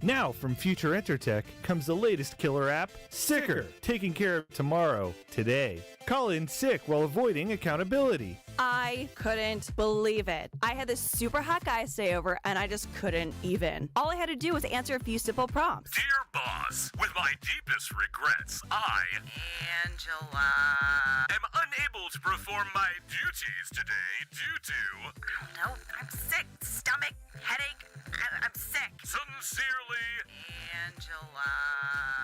Now, from Future Entertech comes the latest killer app, Sicker, taking care of tomorrow, today. Call in sick while avoiding accountability. I couldn't believe it. I had this super hot guy stay over, and I just couldn't even. All I had to do was answer a few simple prompts. Dear boss, with my deepest regrets, Angela. am unable to perform my duties today due to No, I'm sick. Stomach, headache. I'm sick. sincerely. Angela.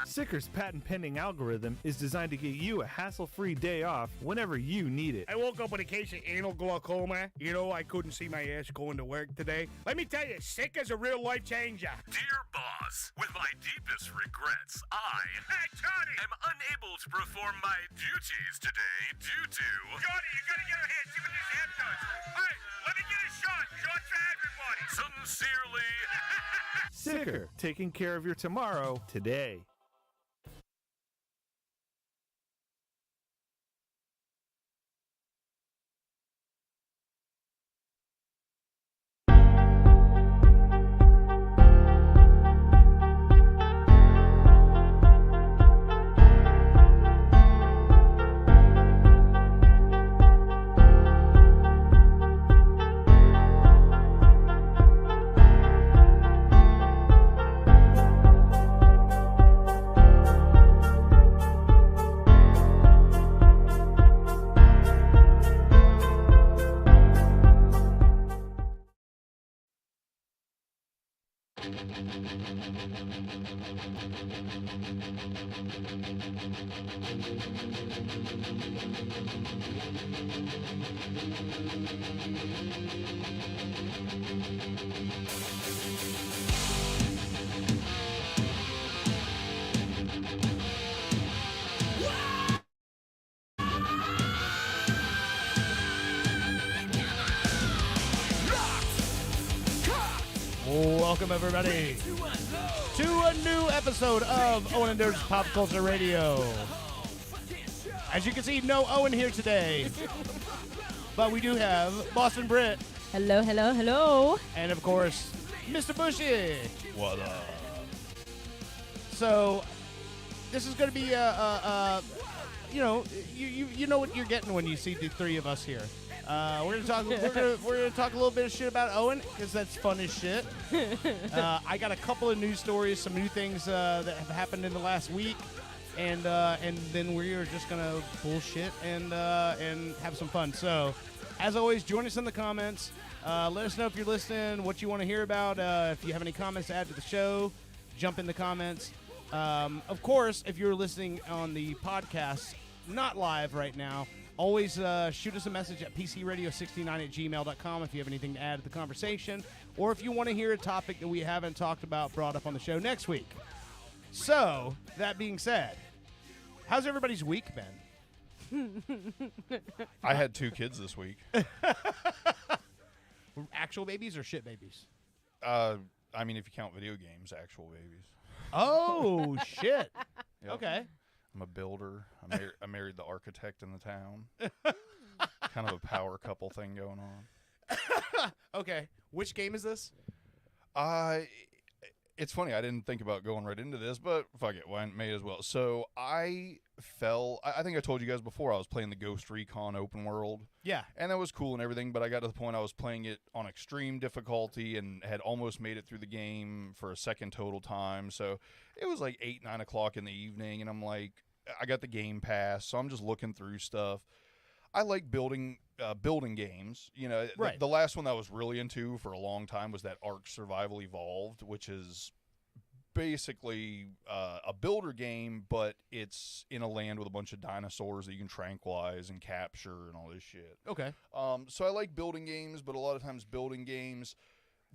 Sicker's patent-pending algorithm is designed to get you a hassle-free day off whenever you need it. I woke up with a case of anal glaucoma. You know, I couldn't see my ass going to work today. Let me tell you, sick is a real life changer. Dear boss, with my deepest regrets, Hey, Johnny! am unable to perform my duties today due to Johnny, you gotta get her here. See what this hand does. Hey, let me get a shot. Shot for everybody. sincerely. Sicker, taking care of your tomorrow, today. Welcome, everybody, to a new episode of Owen and Dirt's Pop Culture Radio. As you can see, no Owen here today, but we do have Boston Britt, Hello, hello, hello. and of course, Mr. Bushy. What up? So, this is going to be you know what you're getting when you see the three of us here. We're gonna talk. We're gonna talk a little bit of shit about Owen because that's fun as shit. I got a couple of news stories, some new things that have happened in the last week, and then we're just gonna bullshit and have some fun. So, as always, join us in the comments. Let us know if you're listening, what you want to hear about. If you have any comments to add to the show, jump in the comments. Of course, if you're listening on the podcast, not live right now, always shoot us a message at pcradio69@gmail.com if you have anything to add to the conversation, or if you want to hear a topic that we haven't talked about brought up on the show next week. So, that being said, how's everybody's week been? I had 2 kids this week. Actual babies or shit babies? I mean, if you count video games, actual babies. Oh, shit. Yep. Okay. I'm a builder. I married the architect in the town. Kind of a power couple thing going on. Okay. Which game is this? It's funny. I didn't think about going right into this, but fuck it. Why may as well. So I think I told you guys before I was playing the Ghost Recon open world. Yeah. And that was cool and everything, but I got to the point I was playing it on extreme difficulty and had almost made it through the game for a second total time. So it was like 8, 9 o'clock in the evening, and I'm like, I got the Game Pass, so I'm just looking through stuff. I like building games. You know, right. The last one that I was really into for a long time was that Ark Survival Evolved, which is basically a builder game, but it's in a land with a bunch of dinosaurs that you can tranquilize and capture and all this shit. Okay. So I like building games, but a lot of times building games,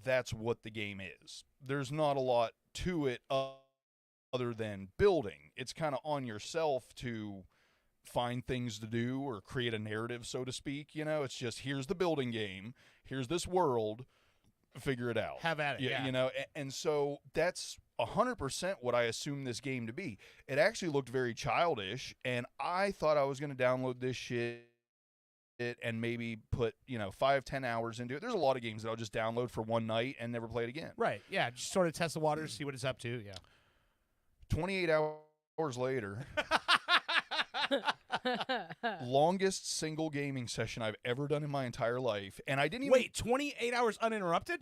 that's what the game is. There's not a lot to it other than building. It's kind of on yourself to find things to do or create a narrative, so to speak. You know, it's just, here's the building game, here's this world, figure it out. Have at it, yeah. You know, and so that's 100% what I assumed this game to be. It actually looked very childish, and I thought I was going to download this shit and maybe put 5-10 hours into it. There's a lot of games that I'll just download for one night and never play it again. Right. Yeah. Just sort of test the waters, see what it's up to. Yeah. 28 hours later, longest single gaming session I've ever done in my entire life, and I didn't even Wait, 28 hours uninterrupted?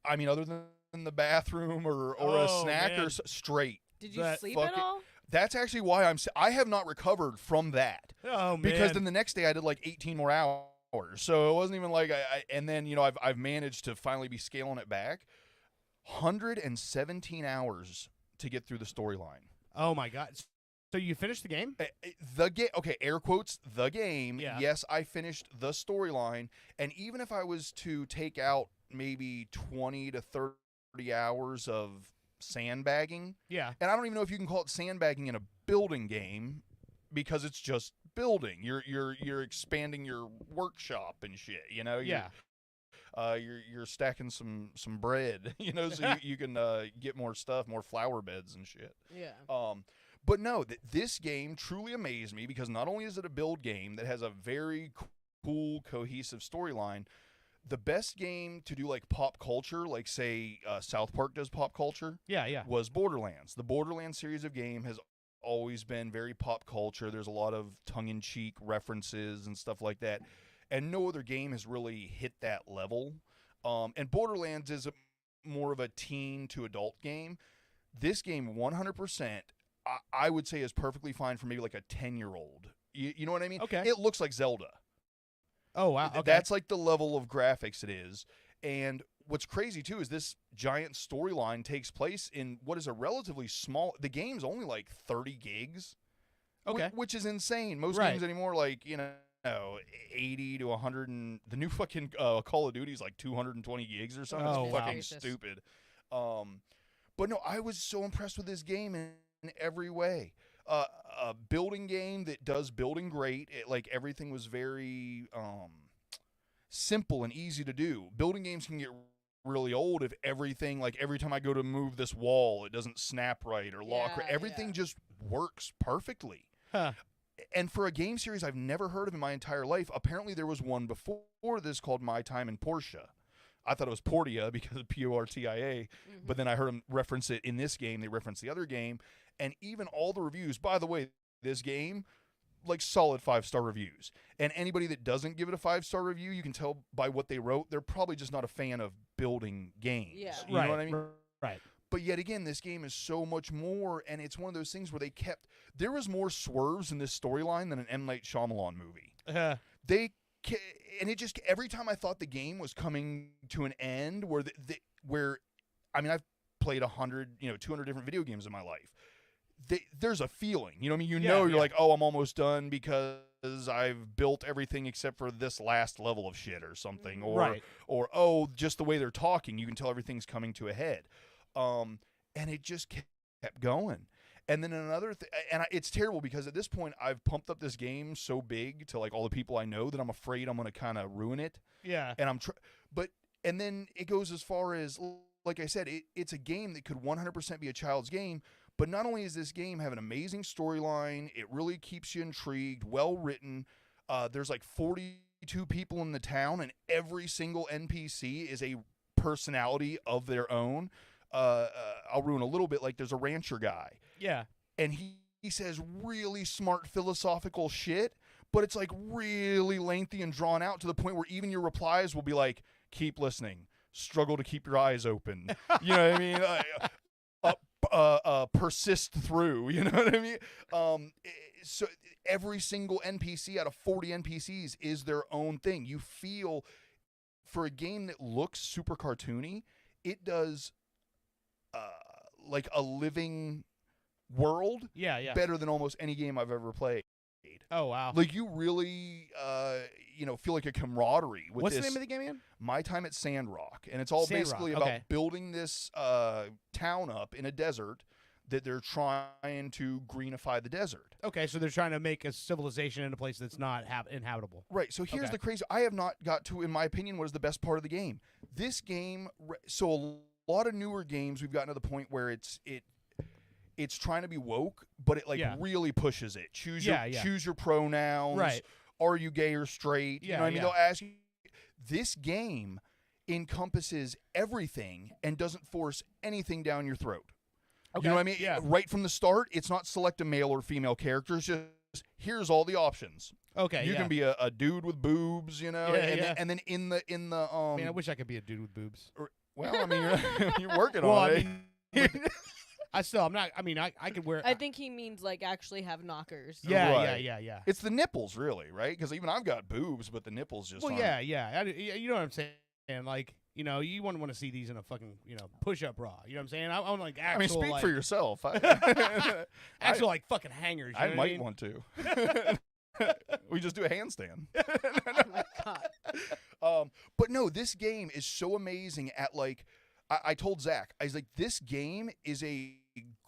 I mean, other than in the bathroom or a Oh, snack man. or straight. Did you That sleep fuck at it. all? That's actually why I have not recovered from that. Oh man. Because then the next day I did like 18 more hours. So it wasn't even like and then I've managed to finally be scaling it back. 117 hours to get through the storyline. Oh my god. So you finished the game? The game, okay, air quotes, the game. Yeah. Yes, I finished the storyline, and even if I was to take out maybe 20 to 30 hours of sandbagging, Yeah. and I don't even know if you can call it sandbagging in a building game because it's just building. You're expanding your workshop and shit. Yeah. You're stacking some bread. So you can get more stuff, more flower beds and shit. Yeah. But no, this game truly amazed me because not only is it a build game that has a very cool, cohesive storyline, the best game to do like pop culture, like say South Park does pop culture, Yeah. was Borderlands. The Borderlands series of game has always been very pop culture. There's a lot of tongue-in-cheek references and stuff like that, and no other game has really hit that level. And Borderlands is more of a teen to adult game. This game, 100%. I would say is perfectly fine for maybe like a 10-year-old. You know what I mean? Okay. It looks like Zelda. Oh wow. Okay. That's like the level of graphics it is. And what's crazy too is this giant storyline takes place in what is a relatively small. The game's only like 30 gigs. Okay. Which is insane. Most Right. games anymore like 80 to 100 and the new fucking Call of Duty is like 220 gigs or something. Oh, It's wow. fucking Gracious. stupid. But no, I was so impressed with this game in every way. A building game that does building great. Like everything was very simple and easy to do. Building games can get really old if everything, like every time I go to move this wall, it doesn't snap right or lock right. Yeah, Everything yeah. just works perfectly. Huh. And for a game series I've never heard of in my entire life, apparently there was one before this called My Time in Portia. I thought it was Portia because of Portia, but then I heard them reference it in this game. They referenced the other game, and even all the reviews. By the way, this game, like solid 5-star reviews. And anybody that doesn't give it a 5-star review, you can tell by what they wrote, they're probably just not a fan of building games. Yeah. You Right. know what I mean? Right. But yet again, this game is so much more, and it's one of those things where there was more swerves in this storyline than an M. Night Shyamalan movie. And it just, every time I thought the game was coming to an end, where I mean, I've played 100, 200 different video games in my life. There's a feeling, you know what I mean? You're like, oh, I'm almost done because I've built everything except for this last level of shit or something. Or oh, just the way they're talking, you can tell everything's coming to a head. And it just kept going. And then another thing, and it's terrible because at this point I've pumped up this game so big to like all the people I know that I'm afraid I'm going to kind of ruin it. Yeah. And and then it goes as far as, like I said, it's a game that could 100% be a child's game. But not only does this game have an amazing storyline, it really keeps you intrigued, well written. There's like 42 people in the town, and every single NPC is a personality of their own. I'll ruin a little bit. Like there's a rancher guy. Yeah. And he says really smart philosophical shit, but it's like really lengthy and drawn out to the point where even your replies will be like, keep listening, struggle to keep your eyes open. You know what I mean? Persist through, you know what I mean? So every single NPC out of 40 NPCs is their own thing. You feel, for a game that looks super cartoony, it does like a living world better than almost any game I've ever played. Oh wow. Like you really feel like a camaraderie with What's this. the name of the game again? My Time at Sandrock, and it's all Sandrock, basically about okay. building this town up in a desert that they're trying to greenify the desert. Okay, so they're trying to make a civilization in a place that's not inhabitable. Right. So here's Okay. the crazy. I have not got to, in my opinion, what is the best part of the game. This game. So a lot of newer games, we've gotten to the point where it's trying to be woke, but it like Yeah. really pushes it. Choose Yeah, your yeah. choose your pronouns. Right. are you gay or straight? You know what I mean? Yeah. They'll ask you. This game encompasses everything and doesn't force anything down your throat. Okay. You know what I mean? Yeah. Right from the start, it's not select a male or female character. It's just here's all the options. Okay. You yeah. can be a dude with boobs, you know, Yeah, and, yeah. Then, and then in the Man, I wish I could be a dude with boobs. well, I mean, you're working Well, on I it. mean, I'm not. I mean, I could wear. I think he means like actually have knockers. Yeah, Right. yeah. It's the nipples, really, right? Because even I've got boobs, but the nipples just Well, aren't. yeah. You know what I'm saying? Like, you know, you wouldn't want to see these in a fucking, push-up bra. You know what I'm saying? I want like actual. I mean, speak like, for yourself. Actual like fucking hangers. You I know what might mean? want to. We just do a handstand. Oh my God. But no, this game is so amazing at like, I told Zach, I was like, this game is a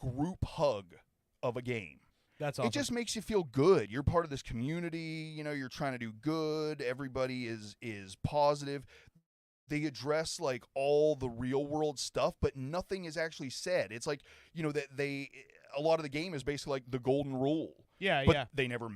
group hug of a game. That's awesome. It just makes you feel good. You're part of this community. You know, you're trying to do good. Everybody is positive. They address like all the real world stuff, but nothing is actually said. It's like, you know, that a lot of the game is basically like the golden rule. yeah, But yeah. they never,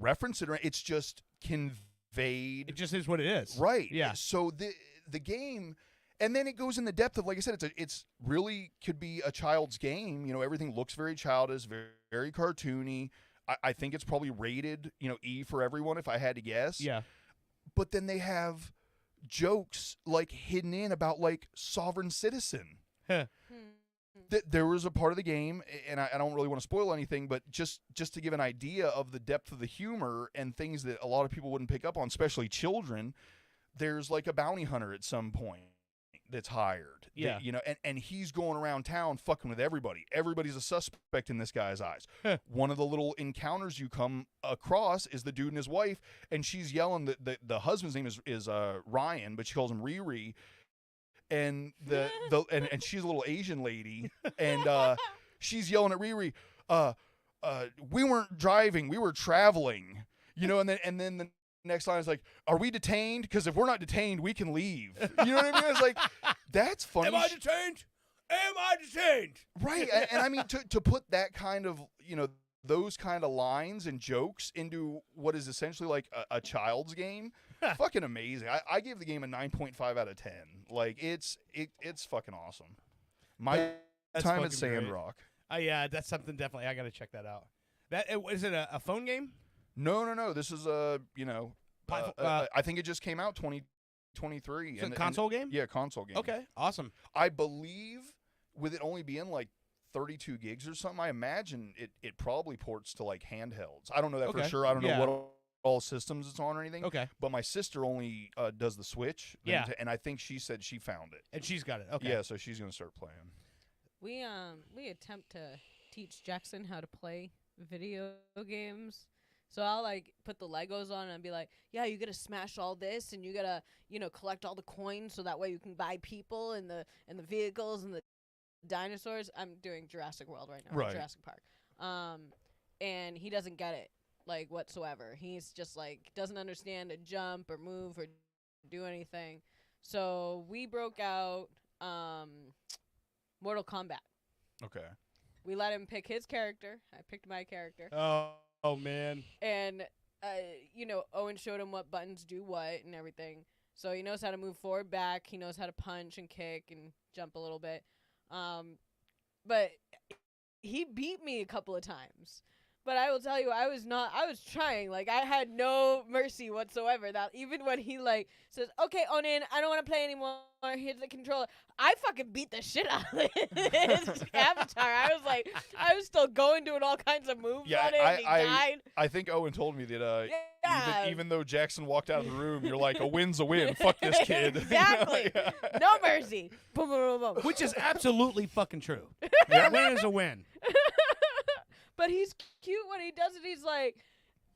reference it. Or it's just conveyed. It just is what it is. Right. Yeah. So the game, and then it goes in the depth of, like I said, it's really could be a child's game. You know, everything looks very childish, very, very cartoony. I think it's probably rated, E for everyone, if I had to guess. Yeah. But then they have jokes like hidden in about like sovereign citizen. There was a part of the game, and I don't really want to spoil anything, but just to give an idea of the depth of the humor and things that a lot of people wouldn't pick up on, especially children, there's like a bounty hunter at some point that's hired. Yeah. And he's going around town fucking with everybody. Everybody's a suspect in this guy's eyes. One of the little encounters you come across is the dude and his wife, and she's yelling that the husband's name is Ryan, but she calls him Riri. And and she's a little Asian lady, and she's yelling at Riri, we weren't driving, we were traveling, and then the next line is like, are we detained? Because if we're not detained, we can leave. You know what I mean? It's like, that's funny. Am I detained? Am I detained? Right. And I mean, to put that kind of, those kind of lines and jokes into what is essentially like a child's game, fucking amazing. I give the game a 9.5 out of 10. Like, it's fucking awesome. My That's time at fucking great. Sandrock. Yeah, that's something definitely. I got to check that out. Is it a phone game? No. This is I think it just came out 2023. Is it a console game? Yeah, console game. Okay, awesome. I believe with it only being like 32 gigs or something, I imagine it probably ports to like handhelds. I don't know that for Okay. sure. I don't Yeah. know what all systems it's on or anything. Okay. But my sister only does the Switch. Yeah. And I think she said she found it. And she's got it. Okay. Yeah, so she's going to start playing. We attempt to teach Jackson how to play video games. So I'll like put the Legos on and be like, yeah, you gotta smash all this and you gotta, collect all the coins so that way you can buy people and the vehicles and the dinosaurs. I'm doing Jurassic World right now. Right. Jurassic Park. And he doesn't get it like whatsoever. He's just like doesn't understand to jump or move or do anything. So we broke out Mortal Kombat. Okay. We let him pick his character. I picked my character. Oh man. And, Owen showed him what buttons do what and everything. So he knows how to move forward, back. He knows how to punch and kick and jump a little bit. But he beat me a couple of times. But I will tell you, I was trying. Like, I had no mercy whatsoever. That even when he, like, says, okay, Onin, I don't want to play anymore. Here's the controller. I fucking beat the shit out of his avatar. I was still doing all kinds of moves Yeah, on it, and he died. I think Owen told me that Yeah. even though Jackson walked out of the room, you're like, a win's a win. Fuck this kid. Exactly. Yeah. No mercy. Boom, boom, boom, boom. Which is absolutely fucking true. Yeah. A win is a win. But he's cute when he does it. He's like,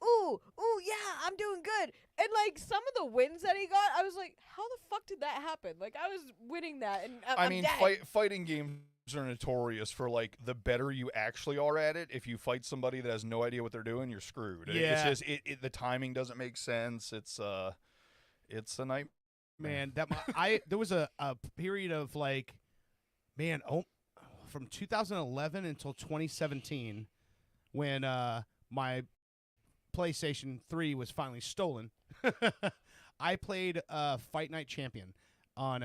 ooh, yeah, I'm doing good. And, like, some of the wins that he got, I was like, how the fuck did that happen? Like, I was winning that, and I'm mean, dead. fighting games are notorious for, like, the better you actually are at it. If you fight somebody that has no idea what they're doing, you're screwed. Yeah. It's just the timing doesn't make sense. It's a nightmare. Man, there was a period of like, from 2011 until 2017 when my PlayStation 3 was finally stolen, I played Fight Night Champion on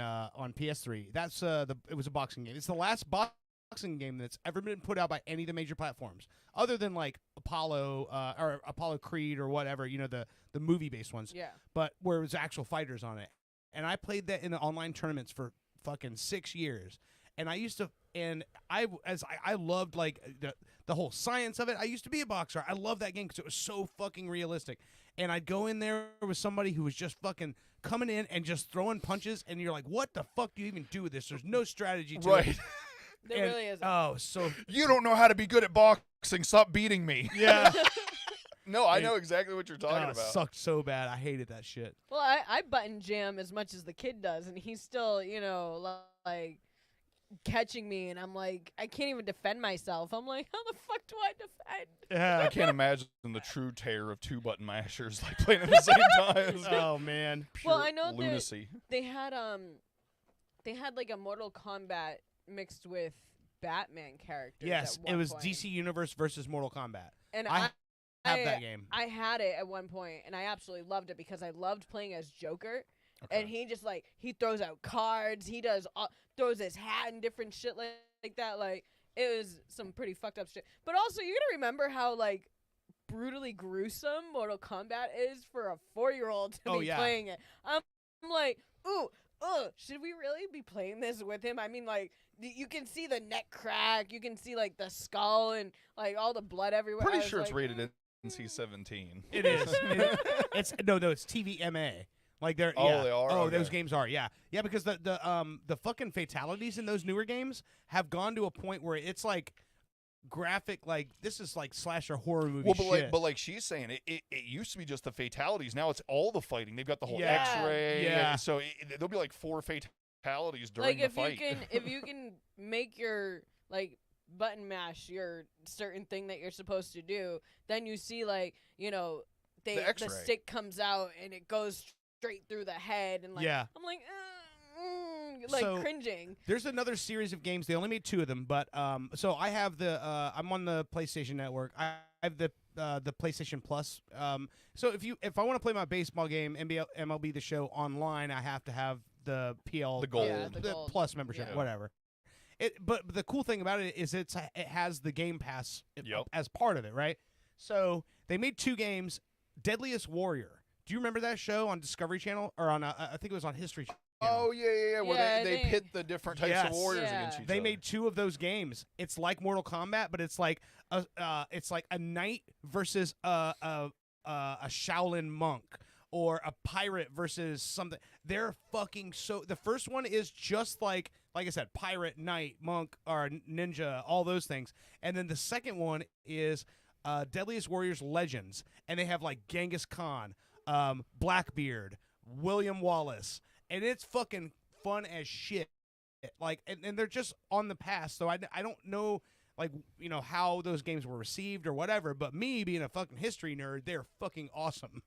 PS3. That's it was a boxing game. It's the last boxing game that's ever been put out by any of the major platforms, other than like Apollo or Apollo Creed or whatever, you know, the movie based ones. Yeah. But where it was actual fighters on it, and I played that in the online tournaments for fucking 6 years. And I used to, and I loved like the whole science of it. I used to be a boxer. I loved that game because it was so fucking realistic. And I'd go in there with somebody who was just fucking coming in and just throwing punches, and you're like, what the fuck do you even do with this? There's no strategy to it. There really is. Oh, so You don't know how to be good at boxing. Stop beating me. yeah. No, I know exactly what you're talking It about. sucked so bad. I hated that shit. Well, I button jam as much as the kid does, and he's still, you know, like catching me, and I'm like, I can't even defend myself. I'm like, how the fuck do I defend? Yeah. I can't imagine the true terror of 2 button mashers like playing at the same time. It's Oh man. Well, pure I know lunacy. they had like a Mortal Kombat mixed with Batman characters. Yes, at it one was point. DC Universe versus Mortal Kombat. And I have that game. I had it at one point, and I absolutely loved it because I loved playing as Joker. Okay. And he just like he throws out cards. He does throws his hat and different shit like that. Like it was some pretty fucked up shit. But also, you gotta remember how like brutally gruesome Mortal Kombat is for a 4-year-old to be playing it. I'm like, ooh, should we really be playing this with him? I mean, like you can see the neck crack. You can see like the skull and like all the blood everywhere. Pretty I was sure it's like, rated NC-17. It is. It's TVMA. Like they're Oh, yeah. they are? Oh, Okay. those games are yeah because the fucking fatalities in those newer games have gone to a point where it's like graphic, like this is like slasher horror movie Well, shit. but like she's saying, it used to be just the fatalities. Now it's all the fighting. They've got the whole Yeah. X-ray. Yeah. So there'll be like 4 fatalities during like the fight. if you can make your like button mash your certain thing that you're supposed to do, then you see like, you know, The the X-ray. stick comes out and it goes straight through the head, and like Yeah. I'm like like So- cringing. There's another series of games. They only made 2 of them, but so I have I'm on the PlayStation Network. I have the PlayStation Plus. So if I want to play my baseball game, MLB The Show online, I have to have the PL, The gold. Yeah, the gold. Plus membership, Yeah. whatever. But the cool thing about it is it has the Game Pass Yep. as part of it, right? So they made 2 games. Deadliest Warrior. Do you remember that show on Discovery Channel or on I think it was on History Channel? Oh yeah. Where Yeah, they they- pit the different types Yes. of warriors Yeah. against each They other. made 2 of those games. It's like Mortal Kombat, but it's like a knight versus a Shaolin monk or a pirate versus something. They're fucking so. The first one is just like I said, pirate, knight, monk, or ninja, all those things. And then the second one is Deadliest Warriors Legends, and they have like Genghis Khan, Blackbeard, William Wallace, and it's fucking fun as shit. Like, and they're just on the past, so I don't know, like, you know, how those games were received or whatever, but me being a fucking history nerd, they're fucking awesome.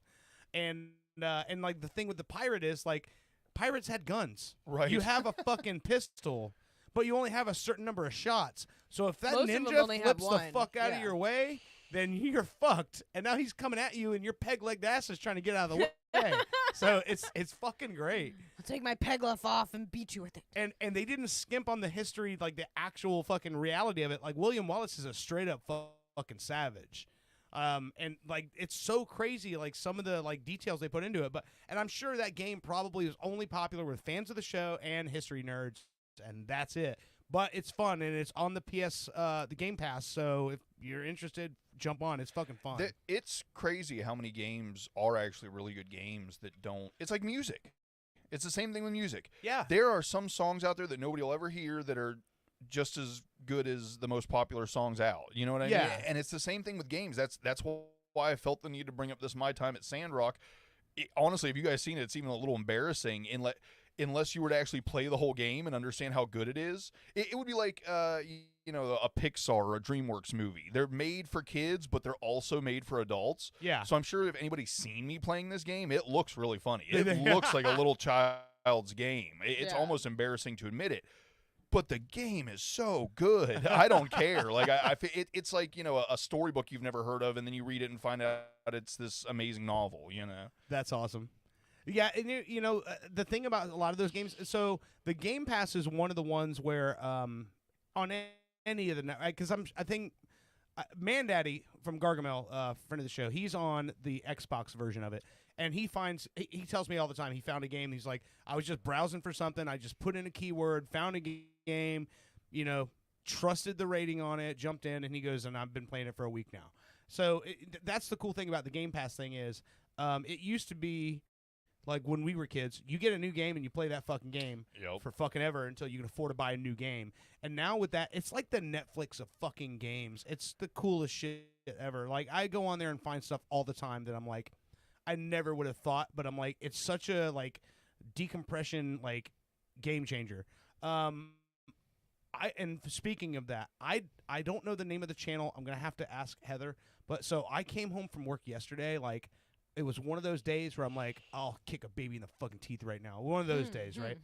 And like, the thing with the pirate is, like, pirates had guns. Right. You have a fucking pistol, but you only have a certain number of shots. So if that Most of them ninja only have flips the one, fuck out of yeah. your way, then you're fucked. And now he's coming at you, and your peg-legged ass is trying to get out of the way. So it's fucking great. I'll take my peg left off and beat you with it. And they didn't skimp on the history, like the actual fucking reality of it. Like William Wallace is a straight up fucking savage. And like it's so crazy, like some of the like details they put into it. And I'm sure that game probably is only popular with fans of the show and history nerds, and that's it. But it's fun, and it's on the the Game Pass. So if you're interested, jump on. It's fucking fun. It's crazy how many games are actually really good games that don't. It's like music. It's the same thing with music. Yeah. There are some songs out there that nobody will ever hear that are just as good as the most popular songs out. You know what I mean? Yeah. And it's the same thing with games. That's why I felt the need to bring up this My Time at Sandrock. Honestly, if you guys seen it, it's even a little embarrassing unless you were to actually play the whole game and understand how good it is. It would be like you know, a Pixar or a DreamWorks movie. They're made for kids, but they're also made for adults. Yeah. So I'm sure if anybody's seen me playing this game, it looks really funny. It looks like a little child's game. It's Yeah. almost embarrassing to admit it. but the game is so good. I don't care. Like it's like, you know, a storybook you've never heard of, and then you read it and find out it's this amazing novel. You know, That's awesome. Yeah, and you know the thing about a lot of those games. So the Game Pass is one of the ones where on any of the because I think Mandaddy from Gargamel, friend of the show, he's on the Xbox version of it, and he tells me all the time he found a game. He's like, I was just browsing for something, I just put in a keyword, found a game, you know, trusted the rating on it, jumped in, and he goes, and I've been playing it for a week now. So that's the cool thing about the Game Pass thing is it used to be like when we were kids, you get a new game and you play that fucking game for fucking ever until you can afford to buy a new game. And now with that, it's like the Netflix of fucking games. It's the coolest shit ever. Like, I go on there and find stuff all the time that I'm like, I never would have thought, but I'm like, it's such a, like, decompression, like, game changer. And speaking of that, I don't know the name of the channel. I'm going to have to ask Heather. But so I came home from work yesterday, like, it was one of those days where I'm like, I'll kick a baby in the fucking teeth right now. One of those days, right?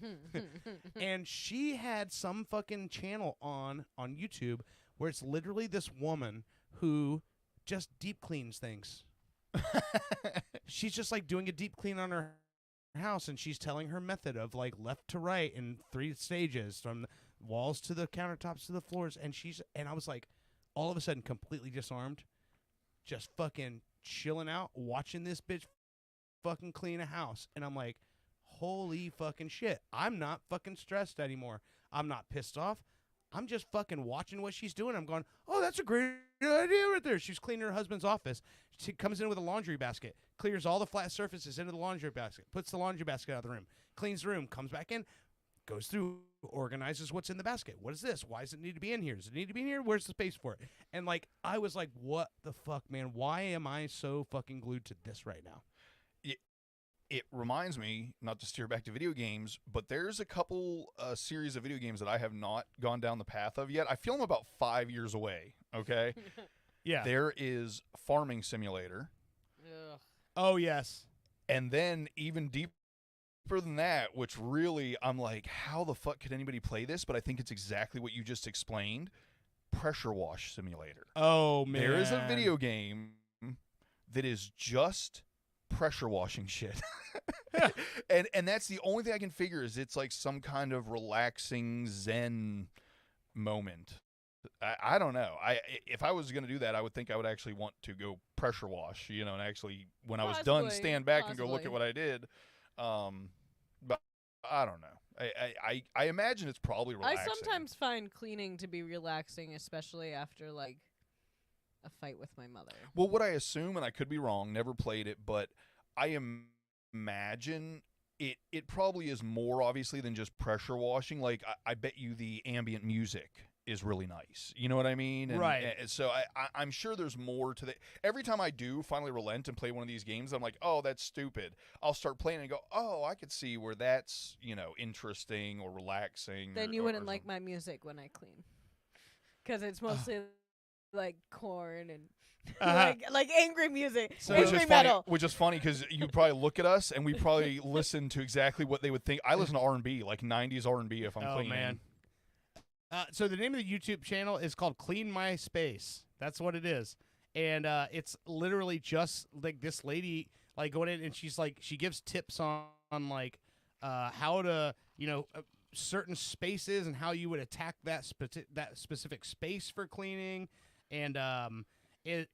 And she had some fucking channel on YouTube where it's literally this woman who just deep cleans things. She's just like doing a deep clean on her house, and she's telling her method of like left to right in 3 stages, from the walls to the countertops to the floors. And I was like, all of a sudden, completely disarmed, just fucking chilling out, watching this bitch fucking clean a house. And I'm like, holy fucking shit. I'm not fucking stressed anymore. I'm not pissed off. I'm just fucking watching what she's doing. I'm going, oh, that's a great idea right there. She's cleaning her husband's office. She comes in with a laundry basket, clears all the flat surfaces into the laundry basket, puts the laundry basket out of the room, cleans the room, comes back in, goes through, organizes what's in the basket. What is this? Why does it need to be in here? Does it need to be in here? Where's the space for it? And like, I was like, what the fuck, man? Why am I so fucking glued to this right now? It reminds me, not to steer back to video games, but there's a couple series of video games that I have not gone down the path of yet. I feel I'm about 5 years away, okay? Yeah. There is Farming Simulator. Ugh. Oh, yes. And then even deeper than that, which really, I'm like, how the fuck could anybody play this? But I think it's exactly what you just explained. Pressure Wash Simulator. Oh, man. There is a video game that is just pressure washing shit. and that's the only thing I can figure is it's like some kind of relaxing zen moment. I don't know. If I was going to do that, I would think I would actually want to go pressure wash, you know, and actually when I was done, stand back and go look at what I did. But I don't know. I imagine it's probably relaxing. I sometimes find cleaning to be relaxing, especially after like a fight with my mother. Well, what I assume, and I could be wrong, never played it, but I imagine it probably is more obviously than just pressure washing. Like I bet you the ambient music is really nice. You know what I mean? And, right. And so I'm sure there's more to that. Every time I do finally relent and play one of these games, I'm like, oh, that's stupid. I'll start playing and go, oh, I could see where that's, you know, interesting or relaxing. Then you wouldn't like my music when I clean. Because it's mostly like corn and like angry music, so angry metal. Which is funny because you probably look at us and we probably listen to exactly what they would think. I listen to R&B, like 90s R&B if I'm cleaning. Man. So the name of the YouTube channel is called Clean My Space. That's what it is. And it's literally just like this lady like going in and she's like, she gives tips on like how to, you know, certain spaces and how you would attack that specific space for cleaning. And it's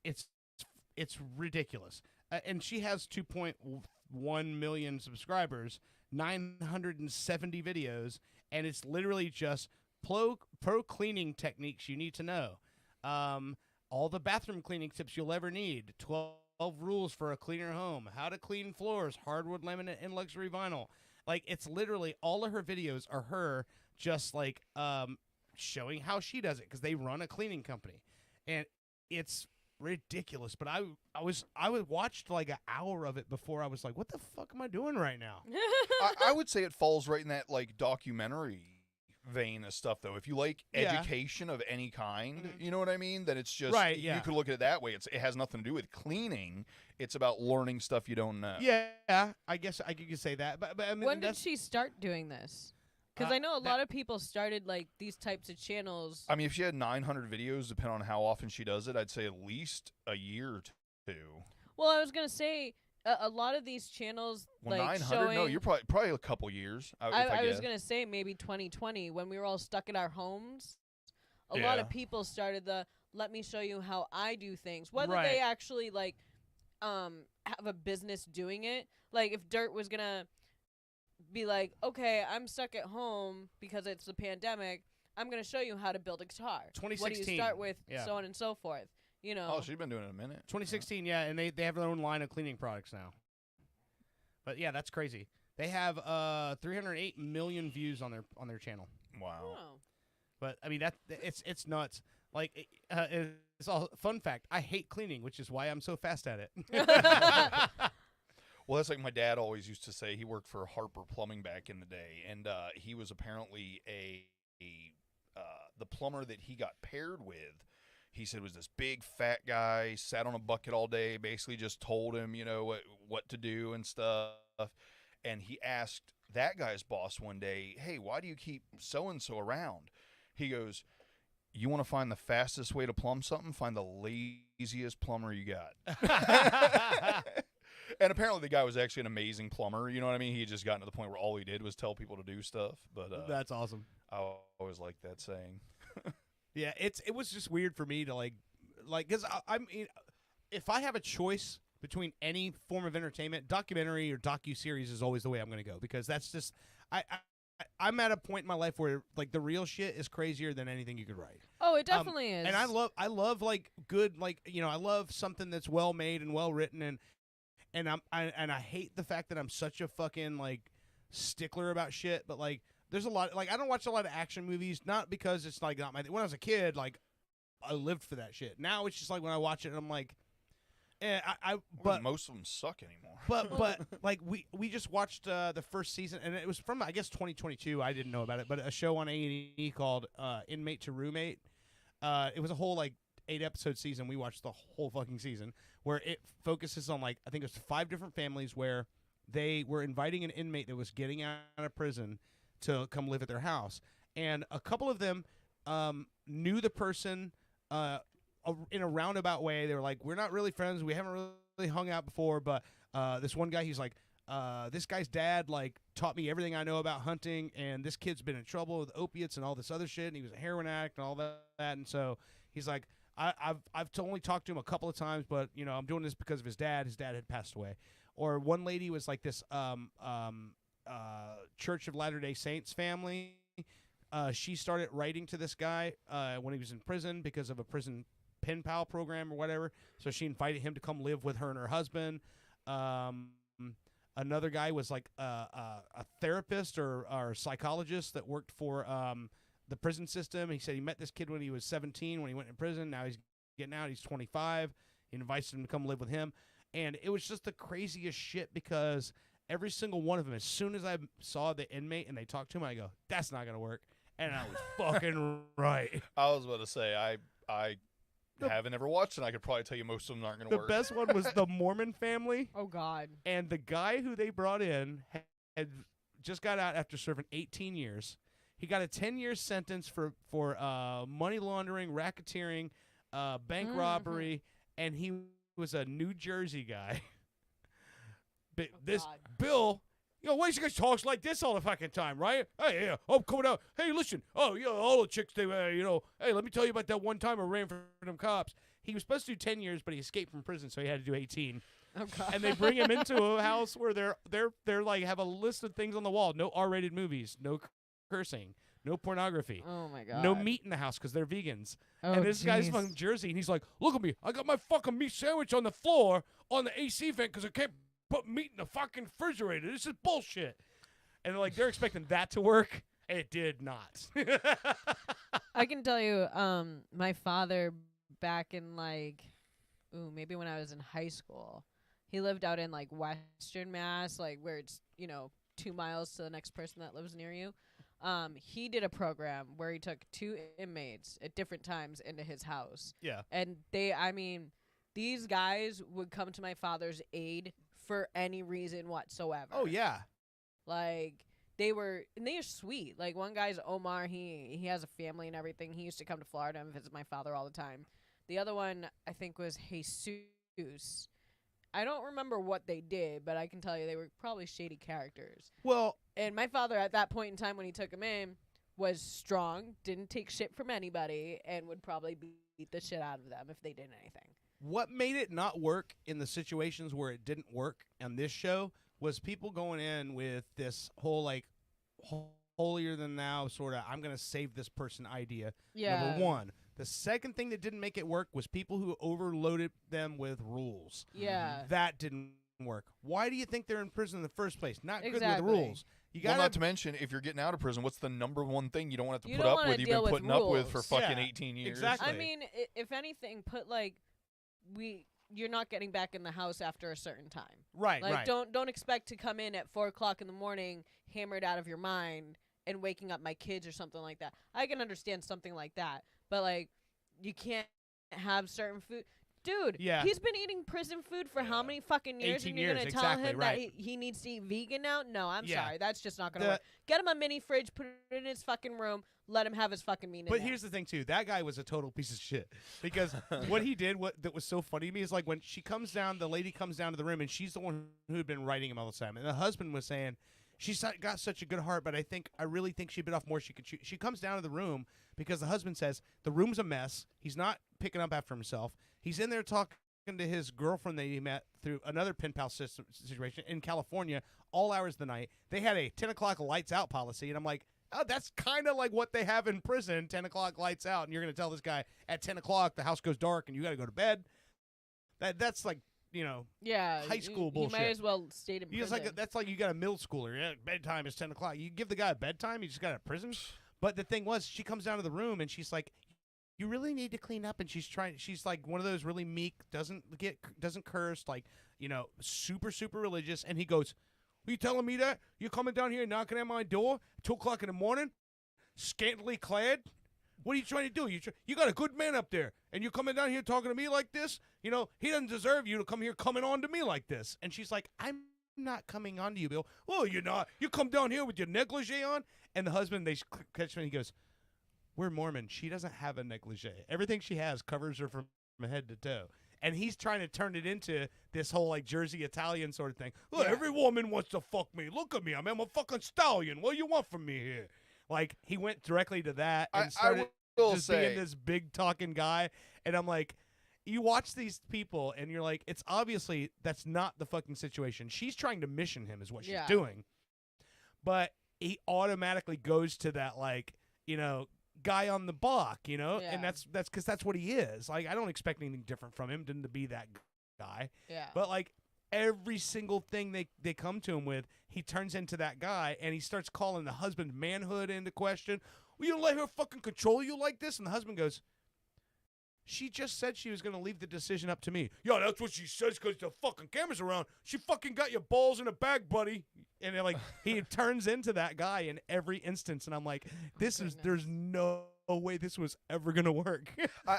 ridiculous. And she has 2.1 million subscribers, 970 videos, and it's literally just pro cleaning techniques you need to know. All the bathroom cleaning tips you'll ever need. 12 rules for a cleaner home. How to clean floors, hardwood, laminate, and luxury vinyl. Like, it's literally all of her videos are her just like showing how she does it because they run a cleaning company, and it's ridiculous. But I watched like an hour of it before I was like, what the fuck am I doing right now? I would say it falls right in that like documentary vein of stuff though. If you like education of any kind, you know what I mean, then it's just right, yeah. You could look at it that way. It has nothing to do with cleaning. It's about learning stuff you don't know. Yeah, I guess I could say that. But I mean, when did she start doing this? Because I know a that- lot of people started like these types of channels. I mean, if she had 900 videos, depending on how often she does it, I'd say at least a year or two. Well, I was gonna say a lot of these channels Well, like 900? showing. No, you're probably a couple years. If I I was guess. gonna say maybe 2020 when we were all stuck in our homes. A lot of Yeah. people started the "let me show you how I do things," whether Right. they actually like have a business doing it. Like if Dirt was gonna be like, "Okay, I'm stuck at home because it's the pandemic. I'm gonna show you how to build a guitar. What do you 2016. start with? Yeah. So on and so forth. You know." Oh, she's been doing it a minute. 2016, yeah, and they have their own line of cleaning products now. But yeah, that's crazy. They have 308 million views on their channel. Wow. Oh. But I mean it's nuts. Like it's all fun fact. I hate cleaning, which is why I'm so fast at it. Well, that's like my dad always used to say. He worked for Harper Plumbing back in the day, and he was apparently the plumber that he got paired with. He said was this big fat guy, sat on a bucket all day, basically just told him, what to do and stuff. And he asked that guy's boss one day, "Hey, why do you keep so and so around?" He goes, "You want to find the fastest way to plumb something? Find the laziest plumber you got." And apparently the guy was actually an amazing plumber. You know what I mean? He had just gotten to the point where all he did was tell people to do stuff. But That's awesome. I always liked that saying. Yeah, it was just weird for me to like because I mean, if I have a choice between any form of entertainment, documentary or docu-series is always the way I'm going to go, because that's just I'm at a point in my life where like the real shit is crazier than anything you could write. Oh, it definitely is. And I love like good, like, I love something that's well made and well written, and I hate the fact that I'm such a fucking like stickler about shit, but like there's a lot, like I don't watch a lot of action movies, not because it's like not my when I was a kid, like I lived for that shit. Now it's just like when I watch it I'm like but most of them suck anymore. but like we just watched the first season, and it was from I guess 2022. I didn't know about it, but a show on A&E called Inmate to Roommate. It was a whole like 8-episode season. We watched the whole fucking season, where it focuses on like I think it was 5 different families where they were inviting an inmate that was getting out of prison to come live at their house, and a couple of them knew the person in a roundabout way. They were like, "We're not really friends. We haven't really hung out before." But this one guy, he's like, "This guy's dad like taught me everything I know about hunting, and this kid's been in trouble with opiates and all this other shit. And he was a heroin addict and all that." And so he's like, "I've only talked to him a couple of times, but I'm doing this because of his dad. His dad had passed away." Or one lady was like this Church of Latter-day Saints family. She started writing to this guy when he was in prison because of a prison pen pal program or whatever. So she invited him to come live with her and her husband. Another guy was like a therapist or a psychologist that worked for the prison system. He said he met this kid when he was 17 when he went in prison. Now he's getting out. He's 25. He invites him to come live with him. And it was just the craziest shit because every single one of them, as soon as I saw the inmate and they talked to him, I go, "That's not going to work." And I was fucking right. I was about to say, I haven't ever watched it. I could probably tell you most of them aren't going to The work. best one was the Mormon family. Oh God. And the guy who they brought in had just got out after serving 18 years. He got a 10-year sentence for money laundering, racketeering, bank robbery, and he was a New Jersey guy. But this God. Bill, why do you guys talk like this all the fucking time, right? Hey, yeah, I'm coming out. Hey, listen. Oh, yeah, all the chicks, they, hey, let me tell you about that one time I ran for them cops. He was supposed to do 10 years, but he escaped from prison, so he had to do 18. Oh God. And they bring him into a house where they're like have a list of things on the wall. No R-rated movies, no cursing, no pornography, Oh my God. no meat in the house because they're vegans. Oh, And this guy's jeez. from Jersey, and he's like, "Look at me, I got my fucking meat sandwich on the floor on the AC vent because I can't put meat in the fucking refrigerator. This is bullshit." And they're expecting that to work. It did not. I can tell you, my father back in maybe when I was in high school, he lived out in like Western Mass, like where it's 2 miles to the next person that lives near you. He did a program where he took 2 inmates at different times into his house. Yeah. And these guys would come to my father's aid for any reason whatsoever. Oh yeah. Like, they are sweet. Like one guy's Omar, he has a family and everything. He used to come to Florida and visit my father all the time. The other one I think was Jesus. I don't remember what they did, but I can tell you they were probably shady characters. Well, And my father at that point in time when he took him in was strong, didn't take shit from anybody, and would probably beat the shit out of them if they did anything. what made it not work in the situations where it didn't work on this show was people going in with this whole like holier than thou sort of I'm going to save this person idea. Yeah. Number one. The second thing that didn't make it work was people who overloaded them with rules. Yeah. That didn't work. Why do you think they're in prison in the first place? Not good with Exactly. rules. You Well, got not to mention, if you're getting out of prison, what's the number one thing you don't want to You put don't up wanna with? You've deal been with putting up with for rules. fucking Yeah, 18 years. exactly. I mean, if anything, put like you're not getting back in the house after a certain time. right, Like right. don't expect to come in at 4:00 in the morning hammered out of your mind and waking up my kids or something like that. I can understand something like that, but like you can't have certain food. Dude, Yeah. he's been eating prison food for how many fucking years? 18 And you're years, gonna tell exactly, him right. that he needs to eat vegan now? No, I'm Yeah. sorry. That's just not gonna The- work. Get him a mini fridge, put it in his fucking room, let him have his fucking meat in But there. here's the thing too. That guy was a total piece of shit because what he did, what that was so funny to me, is like when she comes down, the lady comes down to the room, and she's the one who had been writing him all the time, and the husband was saying she's got such a good heart, but I really think she bit off more she could chew. She comes down to the room because the husband says the room's a mess. He's not picking up after himself. He's in there talking to his girlfriend that he met through another pen pal situation in California, all hours of the night. They had a 10 o'clock lights out policy, and I'm like, oh, that's kind of like what they have in prison, 10 o'clock lights out, and you're going to tell this guy at 10 o'clock the house goes dark and you got to go to bed. That's like, yeah, high school you bullshit. might as well stay in you just prison. like that's like you got a middle schooler. Yeah, bedtime is 10 o'clock. You give the guy a bedtime, he just got a prison. But the thing was, she comes down to the room and she's like, you really need to clean up, and she's like one of those really meek, doesn't curse, like, super religious, and he goes, are you telling me that? You're coming down here knocking at my door at 2 o'clock in the morning, scantily clad? What are you trying to do? You got a good man up there, and you're coming down here talking to me like this? He doesn't deserve you to come here coming on to me like this. And she's like, I'm not coming on to you, Bill. Oh, you're not. You come down here with your negligee on? And the husband, they catch me, and he goes, we're Mormon. She doesn't have a negligee. Everything she has covers her from head to toe. And he's trying to turn it into this whole like Jersey Italian sort of thing. Look, every woman wants to fuck me. Look at me. I'm a fucking stallion. What do you want from me here? Like, he went directly to that and started will just say, being this big talking guy. And I'm like, you watch these people and you're like, it's obviously that's not the fucking situation. She's trying to mission him is what she's doing. But he automatically goes to that, like, guy on the block, and that's because that's what he is. Like, I don't expect anything different from him than to be that guy. Yeah. But like every single thing they come to him with, he turns into that guy, and he starts calling the husband's manhood into question. Well, you let her fucking control you like this? And the husband goes, she just said she was going to leave the decision up to me. Yeah, that's what she says because the fucking camera's around. She fucking got your balls in a bag, buddy. And like he turns into that guy in every instance. And I'm like, there's no way this was ever going to work.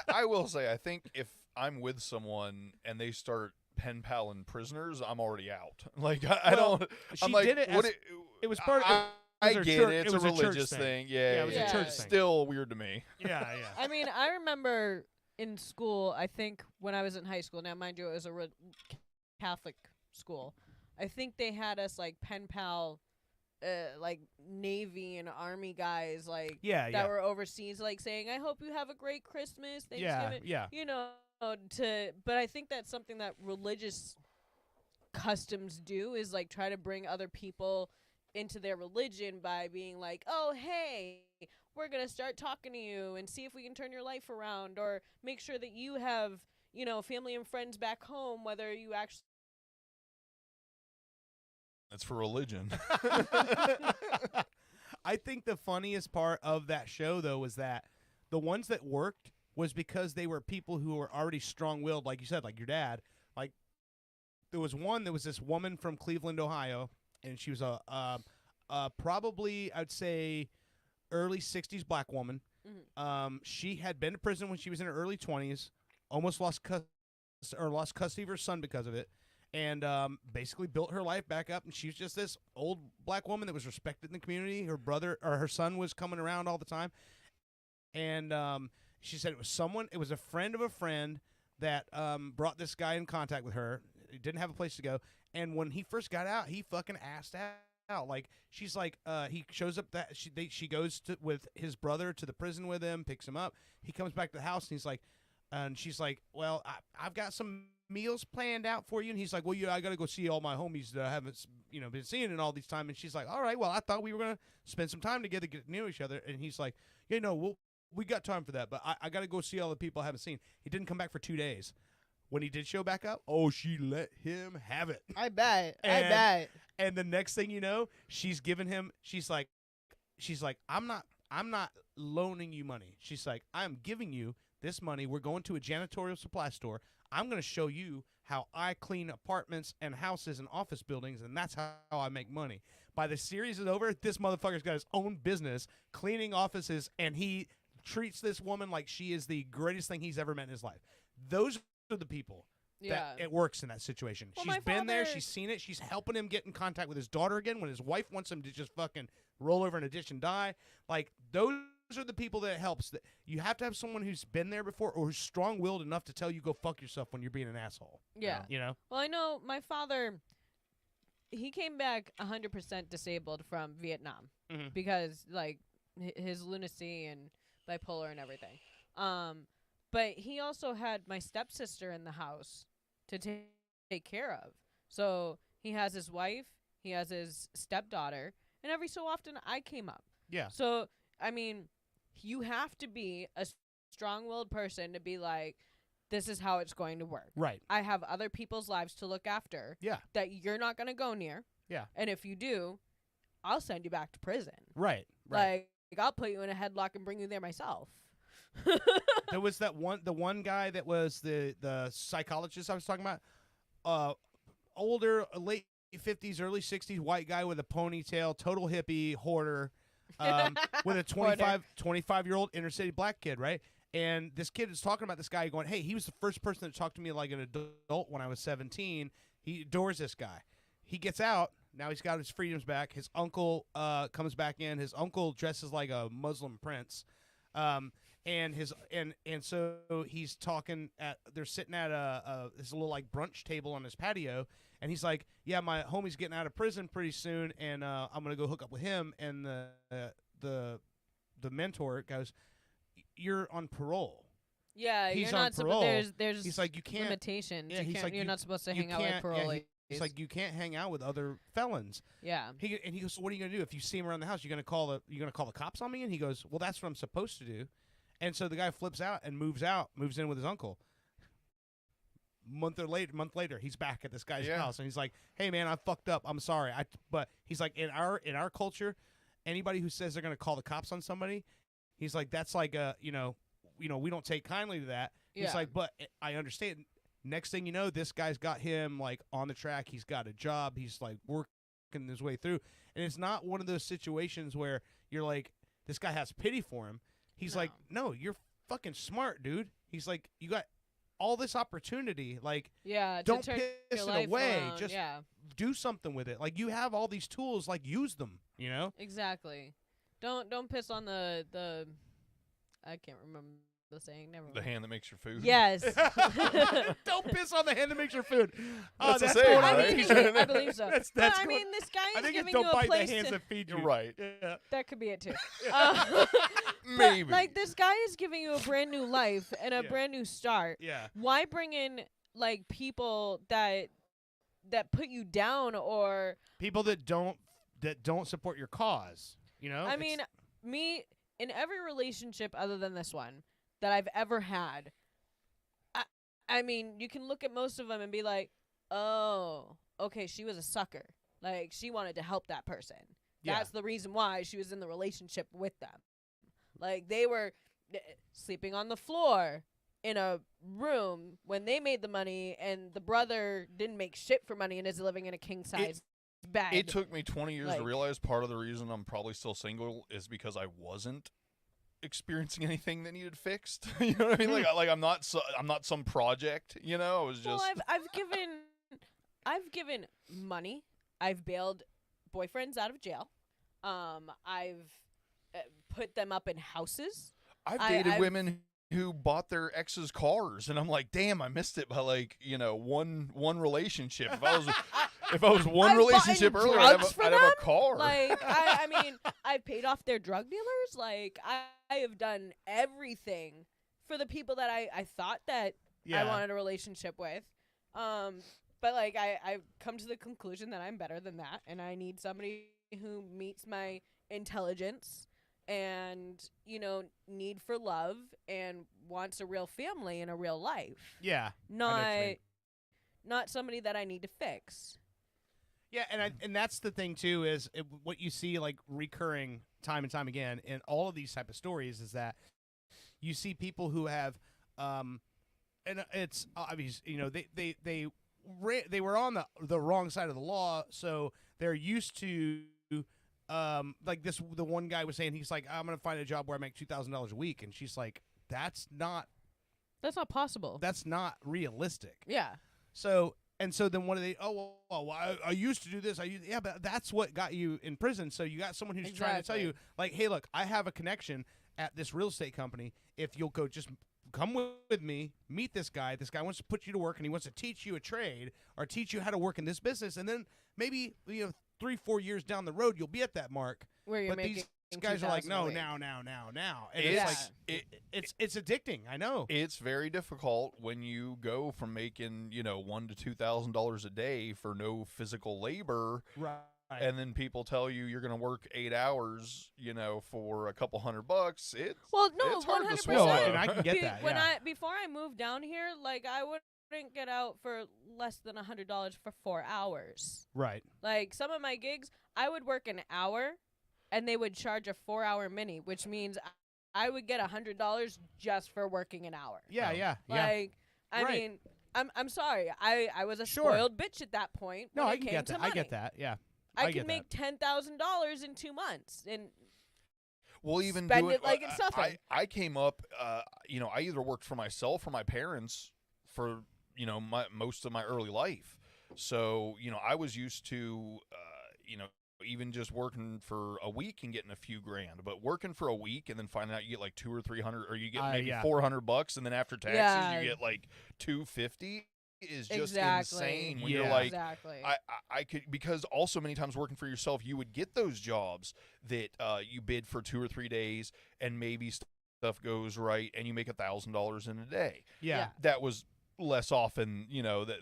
I will say, I think if I'm with someone and they start pen paling prisoners, I'm already out. Like, I don't. She I'm like, did it what as, it was part of I it was get her it. It's was a church religious thing. Yeah, it was a church thing. Still weird to me. Yeah. I mean, I remember in school, I think when I was in high school, now mind you, it was a Catholic school. I think they had us like pen pal, like Navy and Army guys, like that were overseas, like saying, "I hope you have a great Christmas, Thanksgiving." Yeah. But I think that's something that religious customs do is like try to bring other people into their religion by being like, "Oh, hey, we're going to start talking to you and see if we can turn your life around or make sure that you have, family and friends back home, whether you actually." That's for religion. I think the funniest part of that show, though, was that the ones that worked was because they were people who were already strong-willed, like you said, like your dad. Like, there was this woman from Cleveland, Ohio, and she was probably, I'd say, early 60s black woman. Mm-hmm. She had been to prison when she was in her early 20s, almost lost custody of her son because of it. and basically built her life back up. And she was just this old black woman that was respected in the community. Her brother or her son was coming around all the time, and she said it was a friend of a friend that brought this guy in contact with her. He didn't have a place to go, and when he first got out, he fucking asked out. Like, she's like, he shows up that she goes with his brother to the prison with him, picks him up. He comes back to the house, and he's like, and she's like, well, I've got some meals planned out for you. And he's like, well, I got to go see all my homies that I haven't, been seeing in all these time. And she's like, all right, well, I thought we were going to spend some time together, get to know each other. And he's like, we got time for that, but I got to go see all the people I haven't seen. He didn't come back for 2 days. When he did show back up, she let him have it. I bet. And the next thing you know, she's giving him. She's like, I'm not loaning you money. She's like, I'm giving you this money. We're going to a janitorial supply store. I'm going to show you how I clean apartments and houses and office buildings, and that's how I make money. By the series is over, this motherfucker's got his own business cleaning offices, and he treats this woman like she is the greatest thing he's ever met in his life. Those are the people that it works in that situation. Well, She's been there. She's seen it. She's helping him get in contact with his daughter again when his wife wants him to just fucking roll over in a ditch and die. Like, those are the people that it helps. That you have to have someone who's been there before or who's strong-willed enough to tell you go fuck yourself when you're being an asshole. Yeah. You know? Well, I know my father, he came back 100% disabled from Vietnam because, like, his lunacy and bipolar and everything. But he also had my stepsister in the house to take care of. So he has his wife, he has his stepdaughter, and every so often I came up. Yeah. So, I mean, you have to be a strong-willed person to be like, this is how it's going to work. Right. I have other people's lives to look after. Yeah. That you're not going to go near. Yeah. And if you do, I'll send you back to prison. Right. Like, I'll put you in a headlock and bring you there myself. There was the one guy that was the psychologist I was talking about. Older, late 50s, early 60s, white guy with a ponytail, total hippie, hoarder, with a 25-year-old inner city black kid, right? And this kid is talking about this guy going, hey, he was the first person that talked to me like an adult when I was 17. He adores this guy. He gets out. Now he's got his freedoms back. His uncle comes back in. His uncle dresses like a Muslim prince. And so he's talking they're sitting at this little like brunch table on his patio, and he's like, yeah, my homie's getting out of prison pretty soon, and I'm gonna go hook up with him. And the mentor goes, you're on parole. Yeah, he's you're on not parole. there's He's like, you can't limitations. Yeah, You're not supposed to hang out with parolees. He's like, you can't hang out with other felons. Yeah. He goes, so what are you gonna do if you see him around the house? You're gonna call the cops on me? And he goes, well, that's what I'm supposed to do. And so the guy flips out and moves in with his uncle. Month later, he's back at this guy's house, and he's like, "Hey, man, I fucked up. I'm sorry." But he's like, in our culture, anybody who says they're gonna call the cops on somebody, he's like, that's like we don't take kindly to that. Yeah. He's like, but I understand. Next thing you know, this guy's got him like on the track. He's got a job. He's like working his way through, and it's not one of those situations where you're like, this guy has pity for him. He's like, no, you're fucking smart, dude. He's like, you got all this opportunity. Like, don't to turn piss your it life away. around. Just do something with it. Like, you have all these tools. Like, use them. You know? Exactly. Don't piss on the I can't remember the saying. Never mind. The hand that makes your food. Yes. Don't piss on the hand that makes your food. That's the that's saying, cool. right? I believe so. That's But, I cool. mean, this guy I is think it's giving you don't a bite place the hands to... that feed you. You're right. Yeah. That could be it, too. Maybe. But, like, this guy is giving you a brand new life and a Yeah. brand new start. Yeah. Why bring in, like, people that put you down or... People that don't support your cause. You know? I mean, me, in every relationship other than this one that I've ever had, I mean, you can look at most of them and be like, oh, okay, she was a sucker. Like, she wanted to help that person. Yeah. That's the reason why she was in the relationship with them. Like, they were sleeping on the floor in a room when they made the money, and the brother didn't make shit for money and is living in a king-size bed. It took me 20 years Like- to realize part of the reason I'm probably still single is because I wasn't experiencing anything that needed fixed. You know what I mean? Like I'm not some project. You know, I was just. Well, I've given I've given money. I've bailed boyfriends out of jail. I've put them up in houses. I've dated women who bought their ex's cars, and I'm like, damn, I missed it by like, you know, one relationship. If I was one I've relationship bought earlier, drugs for I'd have a them. car. Like, I mean, I've paid off their drug dealers. Like, I have done everything for the people that I thought that I wanted a relationship with. But like, I've come to the conclusion that I'm better than that, and I need somebody who meets my intelligence and, you know, need for love and wants a real family and a real life. Yeah. I know what you mean. Not somebody that I need to fix. Yeah, and that's the thing too is what you see like recurring time and time again in all of these type of stories is that you see people who have, and it's obvious, you know, they were on the wrong side of the law, so they're used to. Like the one guy was saying, he's like, I'm gonna find a job where I make $2,000 a week, and she's like, that's not possible. That's not realistic. Yeah. So then what do they? Oh, well, I used to do this. Yeah, but that's what got you in prison. So you got someone who's trying to tell you, like, hey, look, I have a connection at this real estate company. If you'll go, just come with me, meet this guy. This guy wants to put you to work, and he wants to teach you a trade or teach you how to work in this business, and then maybe 3-4 years down the road, you'll be at that mark. Where you're making these guys are like, no, now. And it's like, it's addicting. I know. It's very difficult when you go from making, $1,000 to $2,000 a day for no physical labor. Right. And then people tell you you're going to work 8 hours, for a couple $100. It's hard to 100%. swallow. And I can get that. Before I moved down here, like, I wouldn't get out for less than $100 for 4 hours. Right. Like, some of my gigs, I would work an hour, and they would charge a 4-hour mini, which means I would get $100 just for working an hour. Yeah. Like, I mean, I'm sorry. I was a spoiled bitch at that point. No, when I it can came get to that. money. I get that. Yeah. I can make $10,000 in 2 months, and we'll even spend do it like it's nothing. I came up, I either worked for myself or my parents for most of my early life. So I was used to even just working for a week and getting a few grand, but working for a week and then finding out you get like 200 or 300, or you get maybe $400, and then after taxes you get like $250. Is just insane when you're like, I could, because also many times working for yourself, you would get those jobs that you bid for 2 or 3 days, and maybe stuff goes right and you make $1,000 in a day. Yeah. That was less often,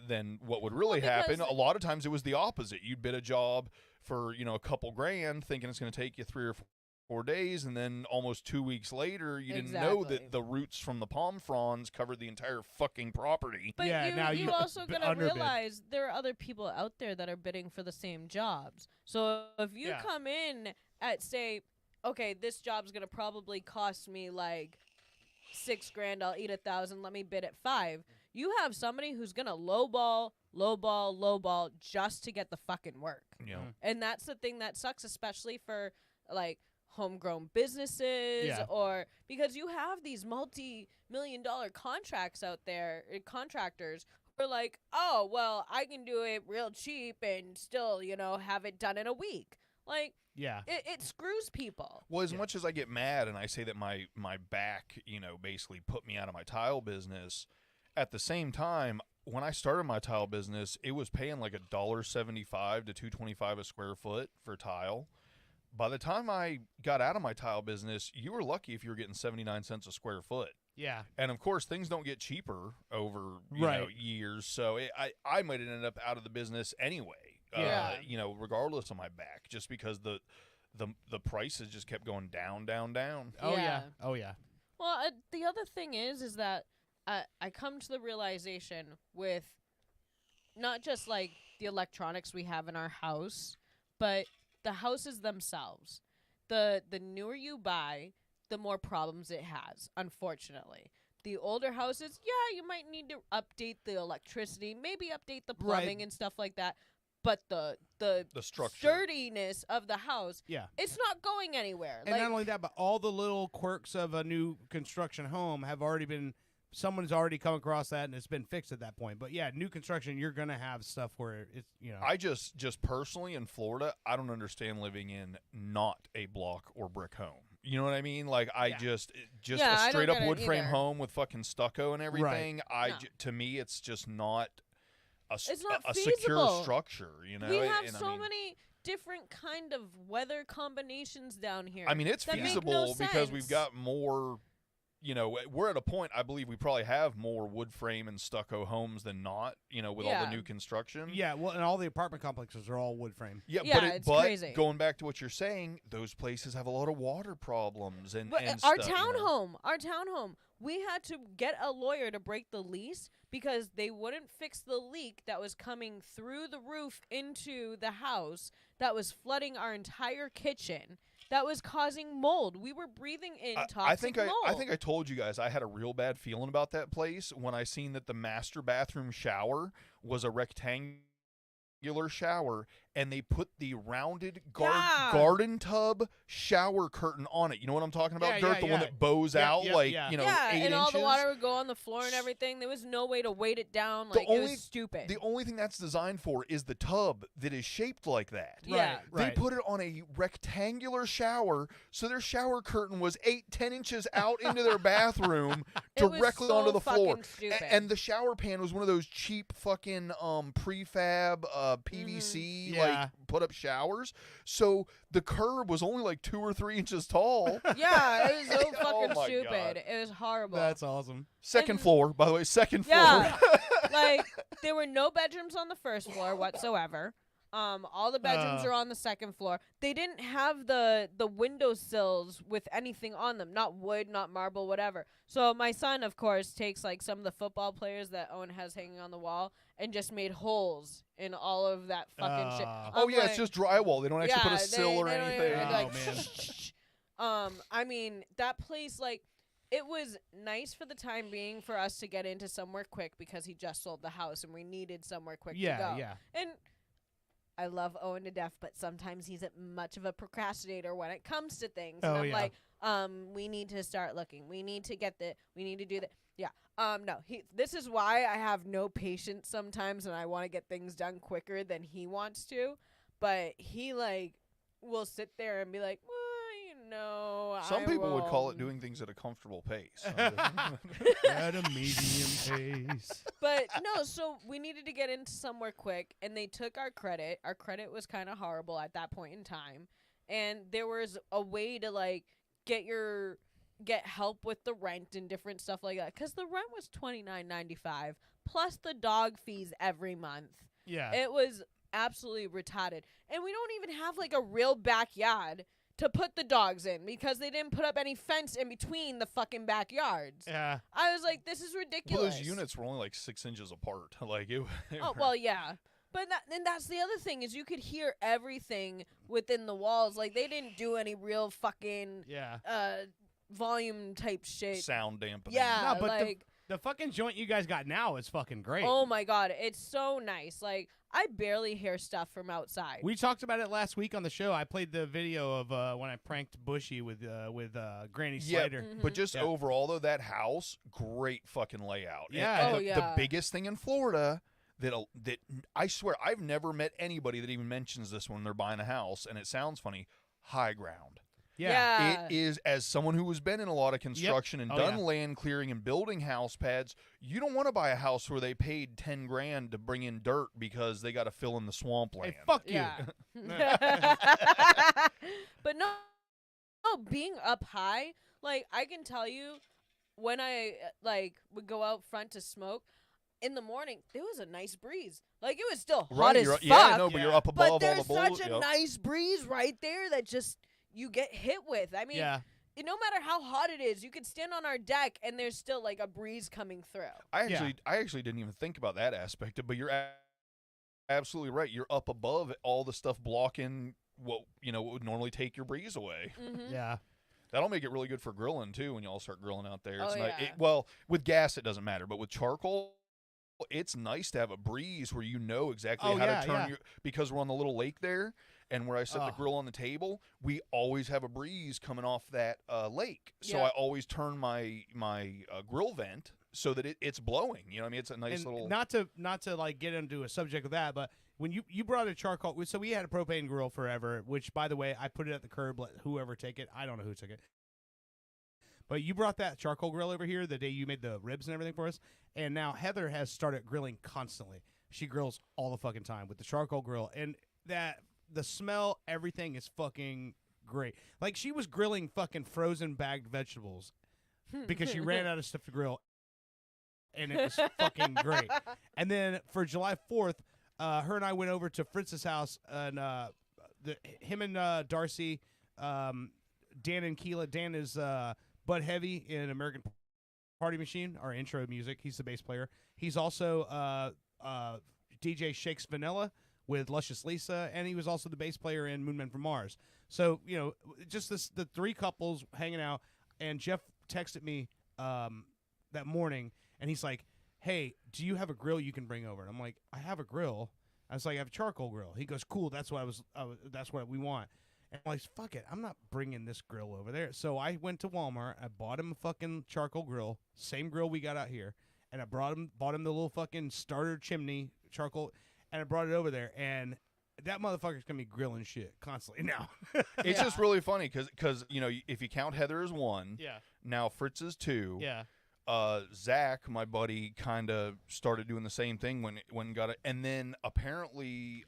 than what would really happen. A lot of times it was the opposite. You'd bid a job for, a couple grand thinking it's going to take you 3 or 4 days, and then almost 2 weeks later you didn't know that the roots from the palm fronds covered the entire fucking property. But now you also gotta realize there are other people out there that are bidding for the same jobs. So if you come in at, say, okay, this job's gonna probably cost me like $6,000, I'll eat 1,000, let me bid at 5. You have somebody who's gonna lowball just to get the fucking work. Yeah. And that's the thing that sucks, especially for like homegrown businesses, or because you have these multi-million-dollar contracts out there, contractors who are like, oh, well, I can do it real cheap and still, have it done in a week. Like, it screws people. Well, as much as I get mad and I say that my back, basically put me out of my tile business, at the same time, when I started my tile business, it was paying like $1.75 to $2.25 a square foot for tile. By the time I got out of my tile business, you were lucky if you were getting 79 cents a square foot. Yeah. And, of course, things don't get cheaper over years. So I might have ended up out of the business anyway, regardless of my back, just because the prices just kept going down. Oh, yeah. Well, the other thing is that I come to the realization with not just, like, the electronics we have in our house, but the houses themselves. The newer you buy, the more problems it has, unfortunately. The older houses, you might need to update the electricity, maybe update the plumbing and stuff like that. But the structure, sturdiness of the house, it's not going anywhere. And not only that, but all the little quirks of a new construction home have already been someone's already come across that and it's been fixed at that point. But yeah, new construction, you're gonna have stuff where it's I just personally in Florida, I don't understand living in not a block or brick home. You know what I mean? Like Yeah, a I straight don't up get it wood frame either. home with fucking stucco and everything. No. To me, it's just not It's not a secure feasible. structure. You know, We have And I so mean, many different kind of weather combinations down here. I mean, it's that make feasible no because we've sense. got more. You know, we're at a point. I believe we probably have more wood frame and stucco homes than not. You know, with all Yeah. the new construction. yeah. Well, and all the apartment complexes are all wood frame. Yeah, Yeah, but it's but crazy. going back to what you're saying, those places have a lot of water problems and But and our stuff, you know. townhome, we had to get a lawyer to break the lease because they wouldn't fix the leak that was coming through the roof into the house that was flooding our entire kitchen. That was causing mold. We were breathing in toxic mold. I think I told you guys I had a real bad feeling about that place when I seen that the master bathroom shower was a rectangular shower and they put the rounded Yeah. garden tub shower curtain on it. You know what I'm talking about, Yeah, Dirt? yeah, The one yeah. that bows Yeah, out yeah, like, yeah. you know, yeah, 8 and inches. all the water would go on the floor and everything. There was no way to weight it down. The Like it only- was stupid. The only thing that's designed for is the tub that is shaped like that. Yeah. They Right. put it on a rectangular shower, so their shower curtain was 10 inches out into their bathroom It was directly so onto the floor. fucking stupid. And the shower pan was one of those cheap fucking prefab PVC Yeah. like put up showers. So the curb was only like 2 or 3 inches tall. Yeah, it was so Oh fucking my stupid. God. It was horrible. That's awesome. Second And- floor, by the way, second floor. Yeah. Like there were no bedrooms on the first floor whatsoever. All the bedrooms are on the second floor. They didn't have the windowsills with anything on them, not wood, not marble, whatever. So my son, of course, takes like some of the football players that Owen has hanging on the wall and just made holes in all of that fucking shit. Oh I'm yeah, like, it's just drywall. They don't actually put a they- sill or they don't even- anything. they're like, Oh, man. I mean, that place, like, it was nice for the time being for us to get into somewhere quick because he just sold the house and we needed somewhere quick to Yeah, go. yeah. And I love Owen to death, but sometimes he's much of a procrastinator when it comes to things. And Oh, I'm yeah. like, we need to start looking. We need to get we need to do that. Yeah. No, this is why I have no patience sometimes and I want to get things done quicker than he wants to. But he, like, will sit there and be like, well, you know, Some I people would call it will." doing things at a comfortable pace. At a medium pace. But no, so we needed to get into somewhere quick, and they took our credit. Our credit was kind of horrible at that point in time, and there was a way to like get help with the rent and different stuff like that. Because the rent was $29.95 plus the dog fees every month. Yeah. It was absolutely retarded, and we don't even have like a real backyard to put the dogs in because they didn't put up any fence in between the fucking backyards. Yeah. I was like, this is Well, ridiculous. those units were only like 6 inches apart. Like it. Oh well, yeah, but and that's the other thing is you could hear everything within the walls. Like they didn't do any real fucking Yeah. volume type shit. sound dampening. Yeah, No, but like the fucking joint you guys got now is fucking great. oh my god, it's so nice. Like I barely hear stuff from outside. We talked about it last week on the show. I played the video of when I pranked Bushy with Granny Yeah, Slater. but just Yeah. overall though, that house, great fucking layout. And- Yeah. and Oh, the yeah. biggest thing in Florida that I swear I've never met anybody that even mentions this when they're buying a house, and it sounds funny. High ground. Yeah. It is, as someone who has been in a lot of construction and Oh, done yeah. land clearing and building house pads, you don't want to buy a house where they paid 10 grand to bring in dirt because they got to fill in the swampland. Hey, fuck you. Yeah. But no, being up high, like I can tell you, when I like would go out front to smoke in the morning, there was a nice breeze. Like it was still hot Right, as you're, fuck. yeah, no, but you're Yeah. up above but all there's the such a yep. nice breeze right there that just you get hit with. I mean, Yeah. no matter how hot it is, you could stand on our deck and there's still like a breeze coming through. I actually didn't even think about that aspect of, but you're absolutely right. You're up above all the stuff blocking what would normally take your breeze away. Mm-hmm. Yeah. That'll make it really good for grilling too when y'all start grilling out there. It's Oh, nice. yeah. Well, with gas it doesn't matter, but with charcoal, it's nice to have a breeze where you know exactly Oh, how yeah, to turn yeah. your, because we're on the little lake there, and where I set the Oh. grill on the table, we always have a breeze coming off that lake. So Yeah. I always turn my grill vent so that it's blowing. You know what I mean? It's a nice And little. not to like get into a subject of that, but when you brought a charcoal, so we had a propane grill forever, which by the way I put it at the curb, let whoever take it. I don't know who took it, but you brought that charcoal grill over here the day you made the ribs and everything for us, and now Heather has started grilling constantly. She grills all the fucking time with the charcoal grill, and the smell, everything is fucking great. Like she was grilling fucking frozen bagged vegetables because she ran out of stuff to grill, and it was fucking great. And then for July 4th, her and I went over to Fritz's house, and him and Darcy, Dan and Keela. Dan is Bud Heavy in American Party Machine, our intro music. He's the bass player. He's also DJ Shakes Vanilla with Luscious Lisa, and he was also the bass player in Moon Men from Mars. So, you know, just the three couples hanging out, and Jeff texted me that morning, and he's like, hey, do you have a grill you can bring over? And I'm like, I have a grill. I was like, I have a charcoal grill. He goes, cool, that's what that's what we want. And I'm like, fuck it, I'm not bringing this grill over there. So I went to Walmart, I bought him a fucking charcoal grill, same grill we got out here, and I bought him the little fucking starter chimney charcoal, and I brought it over there, and that motherfucker's gonna be grilling shit constantly now. It's just really funny because you know, if you count Heather as one, Yeah. now Fritz is two. Yeah. Zach, my buddy, kind of started doing the same thing when got it, and then apparently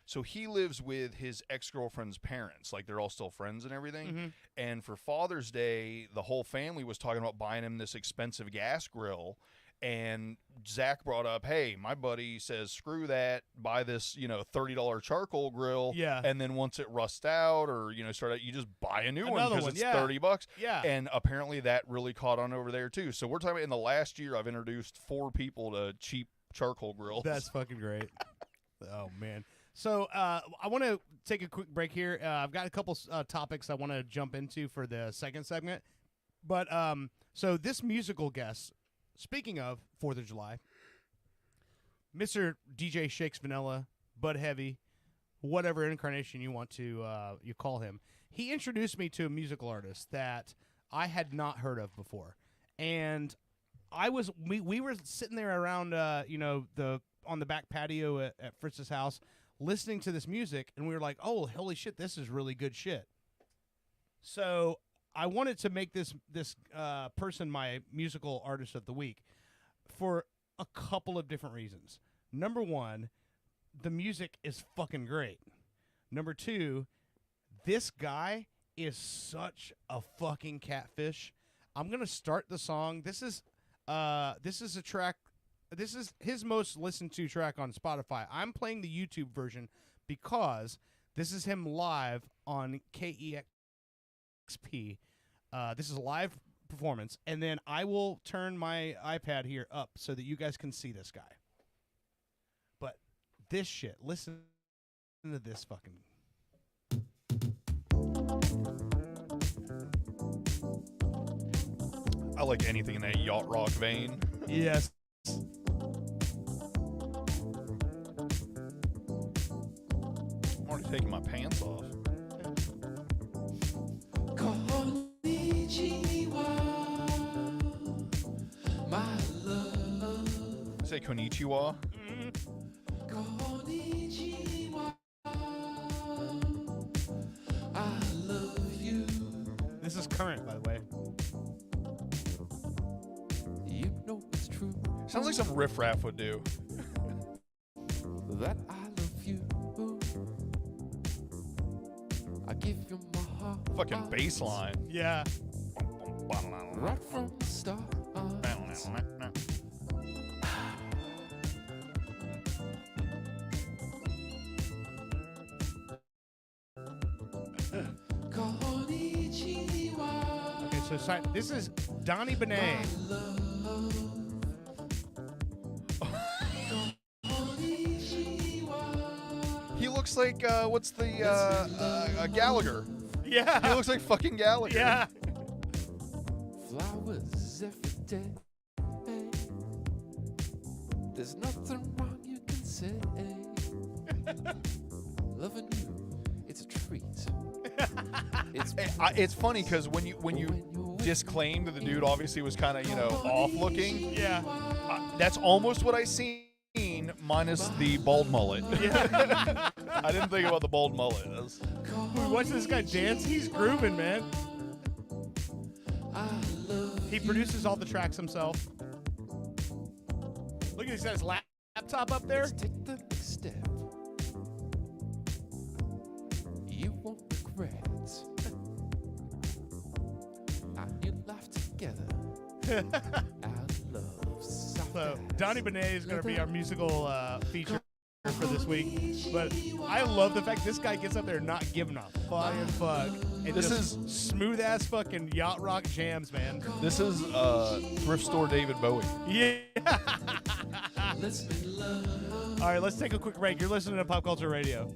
so he lives with his ex-girlfriend's parents, like they're all still friends and everything. Mm-hmm. And for Father's Day, the whole family was talking about buying him this expensive gas grill. And Zach brought up, hey, my buddy says, screw that, buy this, you know, $30 charcoal grill. Yeah. And then once it rusts out or, you know, you just buy a new one Another because one, it's yeah. $30. Yeah. And apparently that really caught on over there too. So we're talking about in the last year, I've introduced 4 people to cheap charcoal grills. That's fucking great. Oh, man. So I want to take a quick break here. I've got a couple topics I want to jump into for the second segment. But so this musical guest, speaking of 4th of July, Mr. DJ Shakes Vanilla, Bud Heavy, whatever incarnation you want to you call him, he introduced me to a musical artist that I had not heard of before. And we were sitting there around on the back patio at Fritz's house listening to this music, and we were like, oh, holy shit, this is really good shit. So I wanted to make this person my musical artist of the week for a couple of different reasons. Number one, the music is fucking great. Number two, this guy is such a fucking catfish. I'm gonna start the song. This is a track. This is his most listened to track on Spotify. I'm playing the YouTube version because this is him live on KEXP. This is a live performance, and then I will turn my iPad here up so that you guys can see this guy. But this shit, listen to this fucking... I like anything in that yacht rock vein. Yes. I'm already taking my pants off. Say konnichiwa. This is current, by the way. You know it's true. Sounds like some riff raff would do. That I love you. I give you my heart. Fucking bass line. Yeah. Right from the start. Okay, so this is Donnie Benet. He looks like what's the Gallagher? Yeah. He looks like fucking Gallagher. Yeah. Flowers every day. There's nothing wrong you can say. Loving you, it's a treat. It's funny because when you disclaimed that the dude obviously was kind of, off looking. Yeah. That's almost what I seen, minus the bald mullet. Yeah. I didn't think about the bald mullet. Watch this guy dance. He's grooving, man. He produces all the tracks himself. Look at he's got his laptop up there. Let's take the next step. You won't regret our new life together. Our love soft So as Donnie Benet is going to be our musical feature for this week. But I love the fact this guy gets up there not giving a flying fuck. And This just smooth ass fucking yacht rock jams, man. This is thrift store David Bowie. Yeah. All right, let's take a quick break. You're listening to Pop Culture Radio.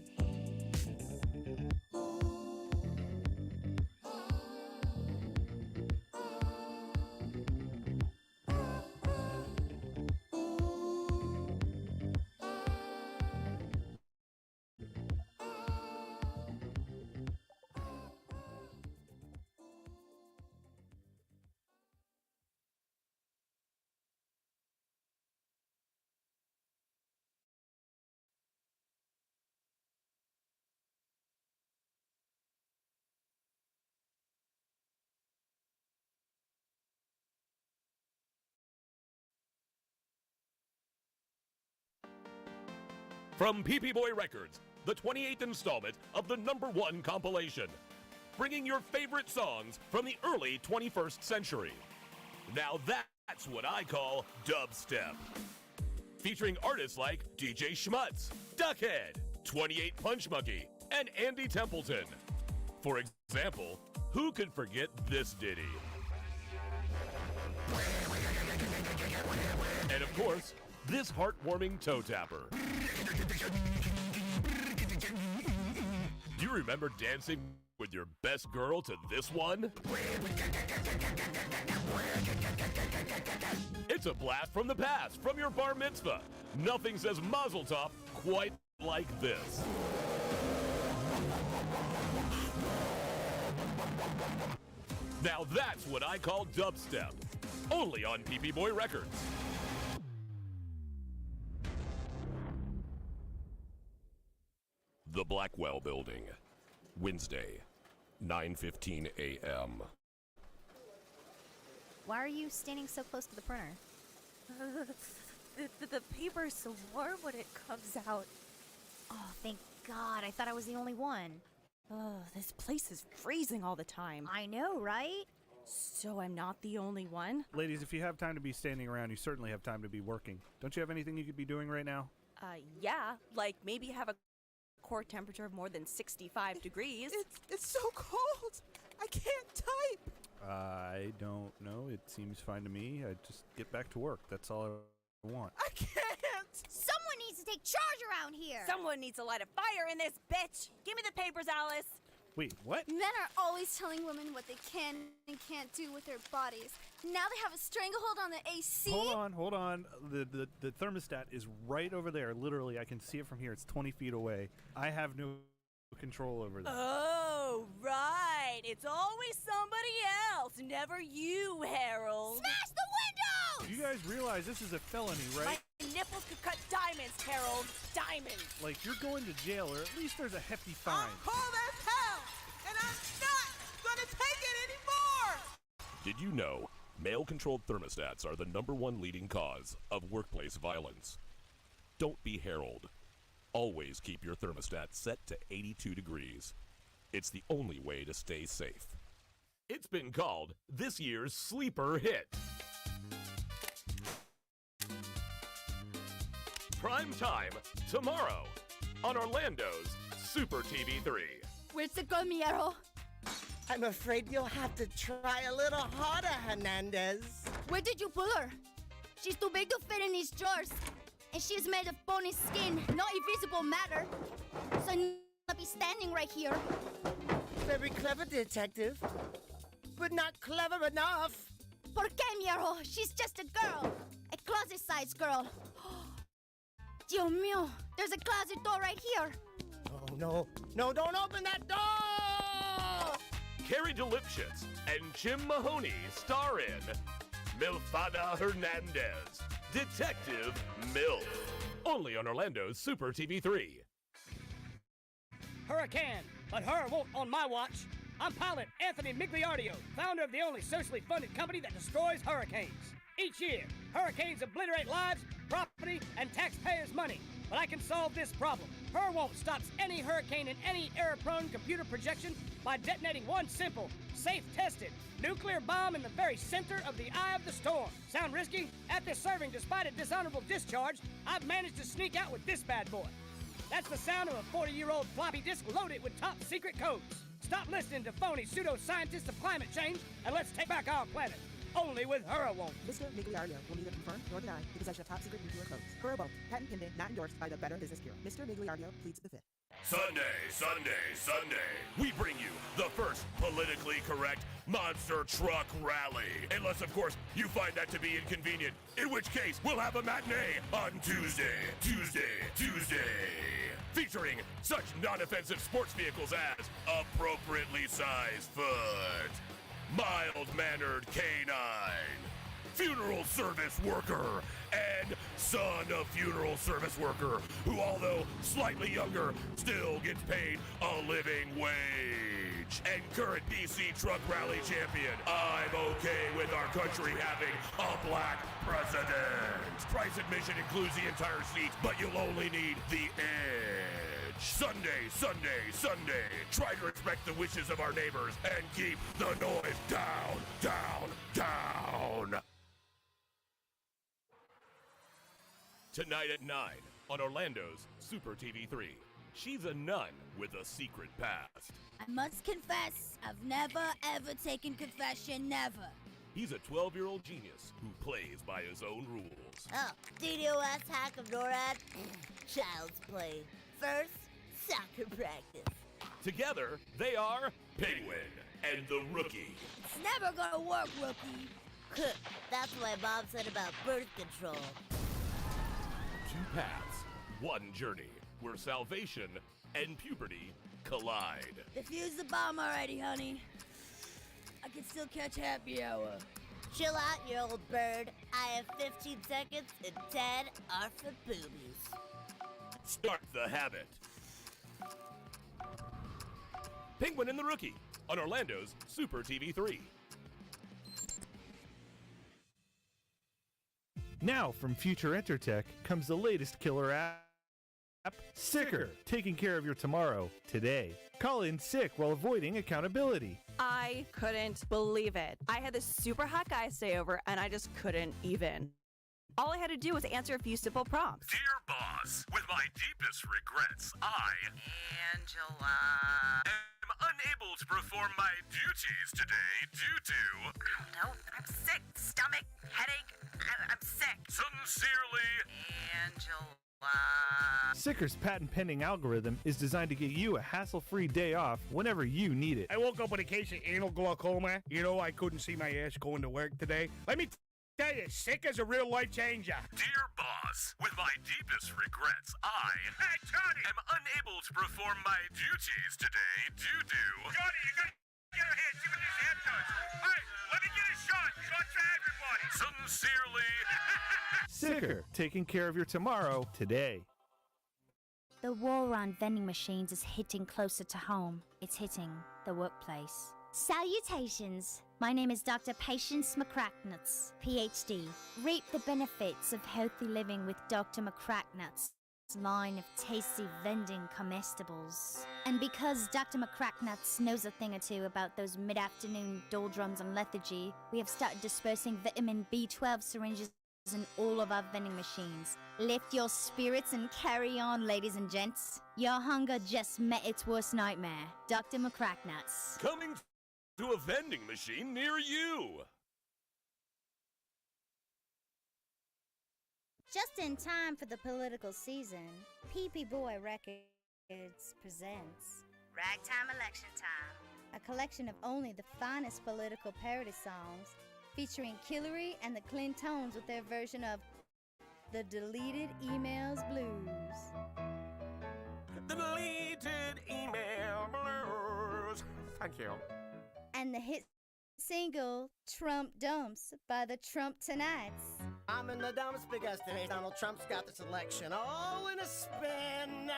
From PP Boy Records, the 28th installment of the #1 compilation, bringing your favorite songs from the early 21st century. Now that's what I call dubstep. Featuring artists like DJ Schmutz, Duckhead, 28 Punch Monkey, and Andy Templeton. For example, who could forget this ditty? And of course, this heartwarming toe tapper. Do you remember dancing with your best girl to this one? It's a blast from the past, from your bar mitzvah. Nothing says Mazel Tov quite like this. Now that's what I call dubstep. Only on PP Boy Records. The Blackwell Building, Wednesday, 9:15 a.m. Why are you standing so close to the printer? The paper is so warm when it comes out. Oh, thank God. I thought I was the only one. Oh, this place is freezing all the time. I know, right? So I'm not the only one? Ladies, if you have time to be standing around, you certainly have time to be working. Don't you have anything you could be doing right now? Yeah, like maybe have a core temperature of more than 65 degrees. It's so cold. I can't type. I don't know. It seems fine to me. I just get back to work. That's all I want. I can't. Someone needs to take charge around here. Someone needs to light a fire in this bitch. Give me the papers, Alice. Wait, what? Men are always telling women what they can and can't do with their bodies. Now they have a stranglehold on the AC. Hold on. The thermostat is right over there. Literally, I can see it from here. It's 20 feet away. I have no control over that. Oh, right. It's always somebody else, never you, Harold. Smash the windows! You guys realize this is a felony, right? My nipples could cut diamonds, Harold. Diamonds. Like, you're going to jail, or at least there's a hefty fine. I'm cold as hell, and I'm not gonna take it anymore. Did you know male-controlled thermostats are the #1 leading cause of workplace violence? Don't be Harold. Always keep your thermostat set to 82 degrees. It's the only way to stay safe. It's been called this year's sleeper hit. Prime time tomorrow on Orlando's Super TV 3. Where's the go, Miero? I'm afraid you'll have to try a little harder, Hernandez. Where did you pull her? She's too big to fit in these drawers. And she's made of bony skin, not invisible matter. So I'll be standing right here. Very clever, detective. But not clever enough. ¿Por qué, Miero? She's just a girl. A closet-sized girl. Dios mío, there's a closet door right here. Oh, no. No, don't open that door! Carrie DeLipschitz and Jim Mahoney star in Milfada Hernandez, Detective MILF. Only on Orlando's Super TV3. Hurricane, but her won't on my watch. I'm pilot Anthony Migliardio, founder of the only socially funded company that destroys hurricanes. Each year, hurricanes obliterate lives, property, and taxpayers' money. But I can solve this problem. Her won't stops any hurricane in any error-prone computer projection by detonating one simple, safe-tested nuclear bomb in the very center of the eye of the storm. Sound risky? After serving despite a dishonorable discharge, I've managed to sneak out with this bad boy. That's the sound of a 40-year-old floppy disk loaded with top-secret codes. Stop listening to phony pseudo-scientists of climate change, and let's take back our planet. Only with her won't. Mr. Migliario will neither confirm nor deny the possession of top-secret nuclear codes. Her won't. Patent pending, not endorsed by the Better Business Bureau. Mr. Migliario pleads the fifth. Sunday, we bring you the first politically correct monster truck rally. Unless, of course, you find that to be inconvenient, in which case we'll have a matinee on Tuesday. Featuring such non-offensive sports vehicles as appropriately sized foot, mild-mannered canine, funeral service worker, and son of funeral service worker, who, although slightly younger, still gets paid a living wage. And current DC Truck Rally champion, I'm okay with our country having a black president. Price admission includes the entire seat, but you'll only need the edge. Sunday. Try to respect the wishes of our neighbors and keep the noise down. Tonight at 9 on Orlando's Super TV3. She's a nun with a secret past. I must confess, I've never ever taken confession, never. He's a 12-year-old genius who plays by his own rules. Oh, DDoS hack of NORAD? Child's play. First, soccer practice. Together, they are Penguin and the Rookie. It's never gonna work, Rookie. That's what my mom said about birth control. Two paths, one journey, where salvation and puberty collide. Defuse the bomb already, honey. I can still catch happy hour. Chill out, you old bird. I have 15 seconds and 10 are for boobies. Start the habit. Penguin and the Rookie on Orlando's Super TV3. Now from Future Entertech comes the latest killer app, Sicker, taking care of your tomorrow, today. Call in sick while avoiding accountability. I couldn't believe it. I had this super hot guy stay over, and I just couldn't even. All I had to do was answer a few simple prompts. Dear boss, with my deepest regrets, Angela. am unable to perform my duties today due to... No, I'm sick. Stomach, headache. I'm sick. Sincerely, Angela. Sicker's patent-pending algorithm is designed to get you a hassle-free day off whenever you need it. I woke up with a case of anal glaucoma. You know, I couldn't see my ass going to work today. Let me tell you, sick is a real life changer. Dear boss, with my deepest regrets, Hey, Johnny! am unable to perform my duties today due to... Johnny, you gotta get her head. See what this head does. Hey, let me get a shot. Shots for everybody. Sincerely, Sicker, taking care of your tomorrow, today. The war on vending machines is hitting closer to home. It's hitting the workplace. Salutations! My name is Dr. Patience McCracknuts, PhD. Reap the benefits of healthy living with Dr. McCracknuts' line of tasty vending comestibles. And because Dr. McCracknuts knows a thing or two about those mid-afternoon doldrums on lethargy, we have started dispersing vitamin B12 syringes in all of our vending machines. Lift your spirits and carry on, ladies and gents. Your hunger just met its worst nightmare. Dr. McCracknuts. Coming to a vending machine near you. Just in time for the political season, PP Boy Records presents Ragtime Election Time. a collection of only the finest political parody songs featuring Killary and the Clintones with their version of the Deleted Emails Blues. The deleted email blues. Thank you. and the hit single Trump Dumps by the Trump Tonights. I'm in the dumps because today Donald Trump's got this election all in a spin.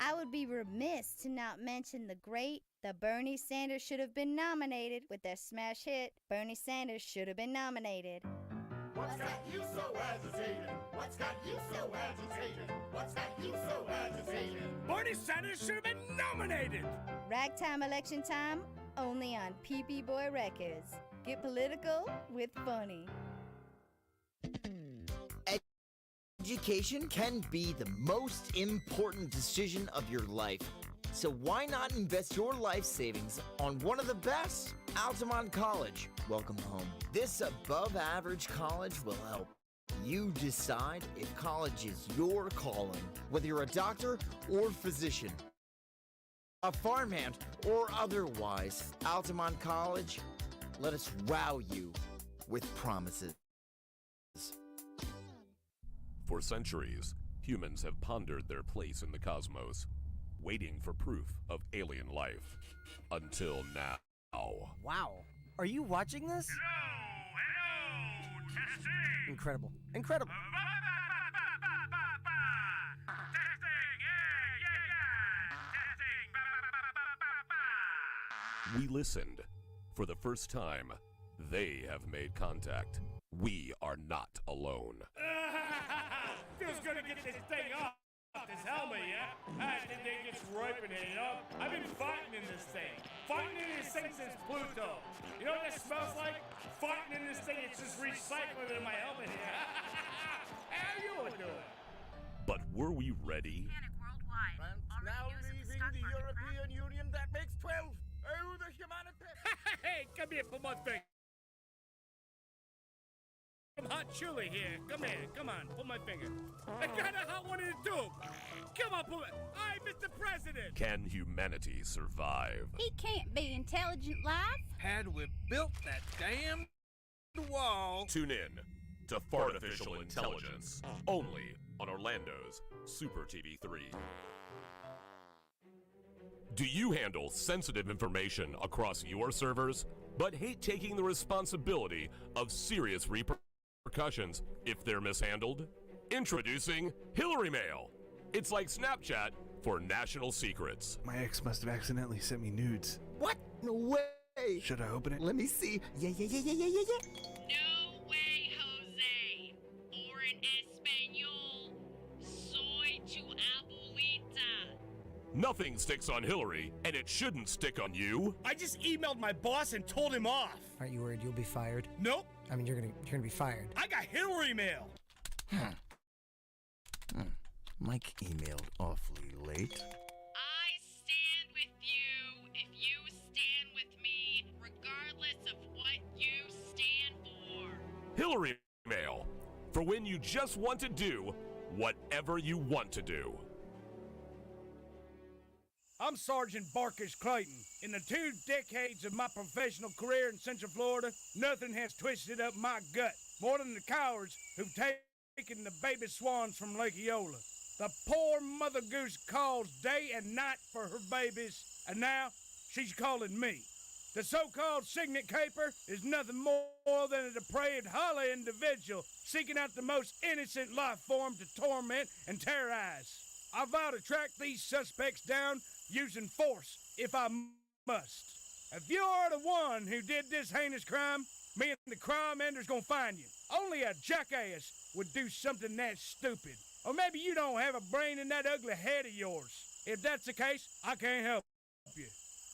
I would be remiss to not mention the Bernie Sanders should have been nominated with their smash hit, Bernie Sanders should have been nominated. What's got you so agitated? What's got you so agitated? What's got you so agitated? Bernie Sanders should have been nominated! Ragtime election time, only on PP Boy Records. Get political with funny. Education can be the most important decision of your life. So why not invest your life savings on one of the best? Altamont College. Welcome home. This above-average college will help you decide if college is your calling, whether you're a doctor or physician, a farmhand or otherwise. Altamont College, let us wow you with promises. For centuries, humans have pondered their place in the cosmos, waiting for proof of alien life. Until now. Wow. Are you watching this? Hello, testing. Incredible. Incredible. We listened. For the first time, they have made contact. We are not alone. Feels good to get this thing off this helmet, yeah? This thing gets ripening, you know? I've been fighting in this thing. Fighting in this thing since Pluto. You know what that smells like? Fighting in this thing, it's just recycling in my helmet here. How you doing? But were we ready? France now leaving the European Union, that makes 12. Oh, the humanity. Hey, come here, put my finger. Some hot chili here. Come here, come on, pull my finger. I got a hot one in the tube. Come on, pull it. Hi, Mr. President. Can humanity survive? He can't be intelligent life. Had we built that damn wall. Tune in to Fartificial Intelligence, only on Orlando's Super TV 3. Do you handle sensitive information across your servers, but hate taking the responsibility of serious repercussions if they're mishandled? Introducing Hillary Mail. It's like Snapchat for national secrets. My ex must have accidentally sent me nudes. What? No way. Should I open it? Let me see. Yeah. No way, Jose. Or in Espanol, soy tu abuelita. Nothing sticks on Hillary, and it shouldn't stick on you. I just emailed my boss and told him off. Aren't you worried you'll be fired? Nope. I mean, you're gonna be fired. I got Hillary Mail. Mike emailed awfully late. I stand with you if you stand with me, regardless of what you stand for. Hillary Mail, for when you just want to do whatever you want to do. I'm Sergeant Barkus Clayton. In the 2 decades of my professional career in Central Florida, nothing has twisted up my gut more than the cowards who've taken the baby swans from Lake Eola. The poor Mother Goose calls day and night for her babies, and now she's calling me. The so-called Signet Caper is nothing more than a depraved, hollow individual seeking out the most innocent life form to torment and terrorize. I vow to track these suspects down using force if I must. If you are the one who did this heinous crime, me and the crime ender's gonna find you. Only a jackass would do something that stupid. Or maybe you don't have a brain in that ugly head of yours. If that's the case, I can't help you.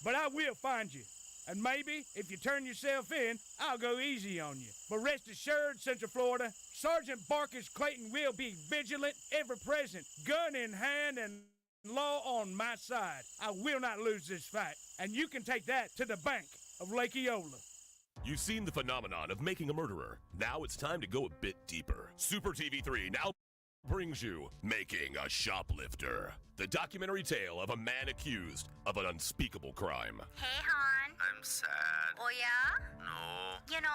But I will find you. And maybe, if you turn yourself in, I'll go easy on you. But rest assured, Central Florida, Sergeant Barkus Clayton will be vigilant, ever present, gun in hand, and law on my side. I will not lose this fight. And you can take that to the bank of Lake Eola. You've seen the phenomenon of making a murderer. Now it's time to go a bit deeper. Super TV 3 now brings you Making a Shoplifter, the documentary tale of a man accused of an unspeakable crime. Hey, hon. I'm sad. Oh, yeah? No. You know,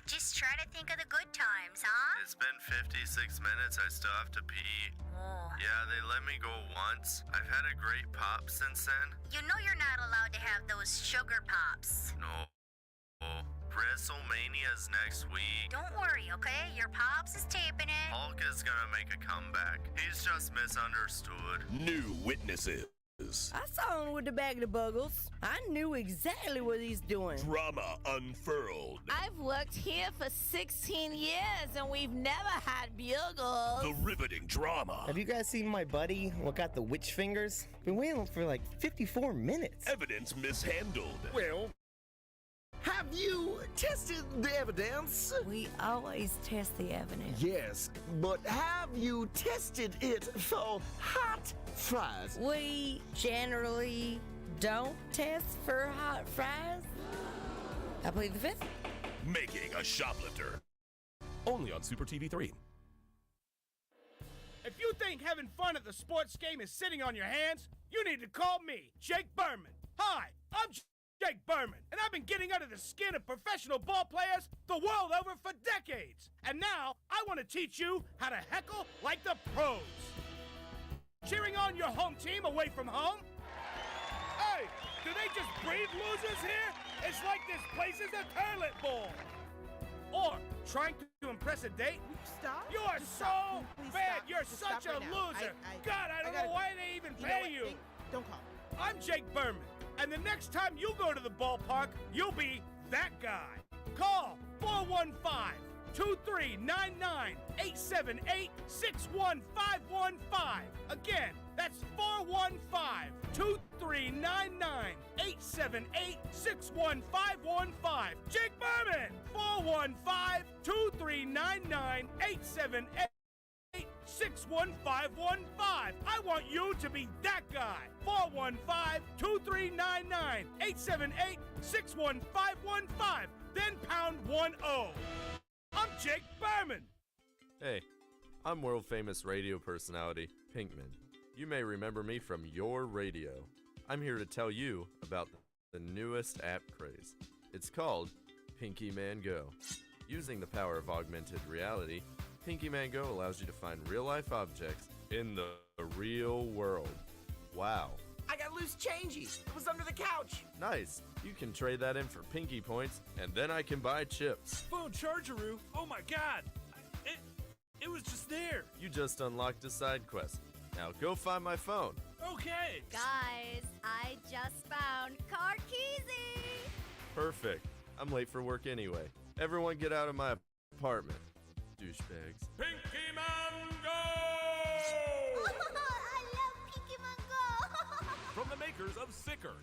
just try to think of the good times, huh? It's been 56 minutes. I still have to pee. Oh. Yeah, they let me go once. I've had a great pop since then. You know you're not allowed to have those sugar pops. No. WrestleMania's next week. Don't worry, okay? Your pops is taping it. Hulk is gonna make a comeback. He's just misunderstood. New witnesses. I saw him with the bag of the buggles. I knew exactly what he's doing. Drama unfurled. I've worked here for 16 years and we've never had bugles. The riveting drama. Have you guys seen my buddy, what got the witch fingers? Been waiting for like 54 minutes. Evidence mishandled. Well, have you tested the evidence? We always test the evidence. Yes, but have you tested it for hot fries? We generally don't test for hot fries. I plead the fifth. Making a shoplifter. Only on Super TV 3. If you think having fun at the sports game is sitting on your hands, you need to call me, Jake Berman. Hi, I'm Jake Berman, and I've been getting under the skin of professional ball players the world over for decades. And now, I want to teach you how to heckle like the pros. Cheering on your home team away from home? Hey, do they just breed losers here? It's like this place is a toilet bowl. Or trying to impress a date? Stop. You are Just so stop. Please bad. stop. You're Just such stop a right now. loser. God, I don't gotta know why go. they even You know pay what? you. Hey, don't call. I'm Jake Berman, and the next time you go to the ballpark, you'll be that guy. Call 415-2399-878-61515. Again, that's 415-239-878-61515. Jake Berman, 415-2399-878-61515. I want you to be that guy. 415-2399-878-61515. Then pound 10. I'm Jake Berman. Hey, I'm world famous radio personality Pinkman. You may remember me from your radio. I'm here to tell you about the newest app craze. It's called Pinky Man Go. Using the power of augmented reality, Pinky Man Go allows you to find real-life objects in the real world. Wow. I got loose changes. It was under the couch. Nice. You can trade that in for Pinky points, and then I can buy chips. Phone chargeroo. Oh my god. It was just there. You just unlocked a side quest. Now go find my phone. Okay. Guys, I just found Carkeezy. Perfect. I'm late for work anyway. Everyone get out of my apartment. Douchebags. Pinky Man Go! I love Pinky Mango. From the makers of Sicker.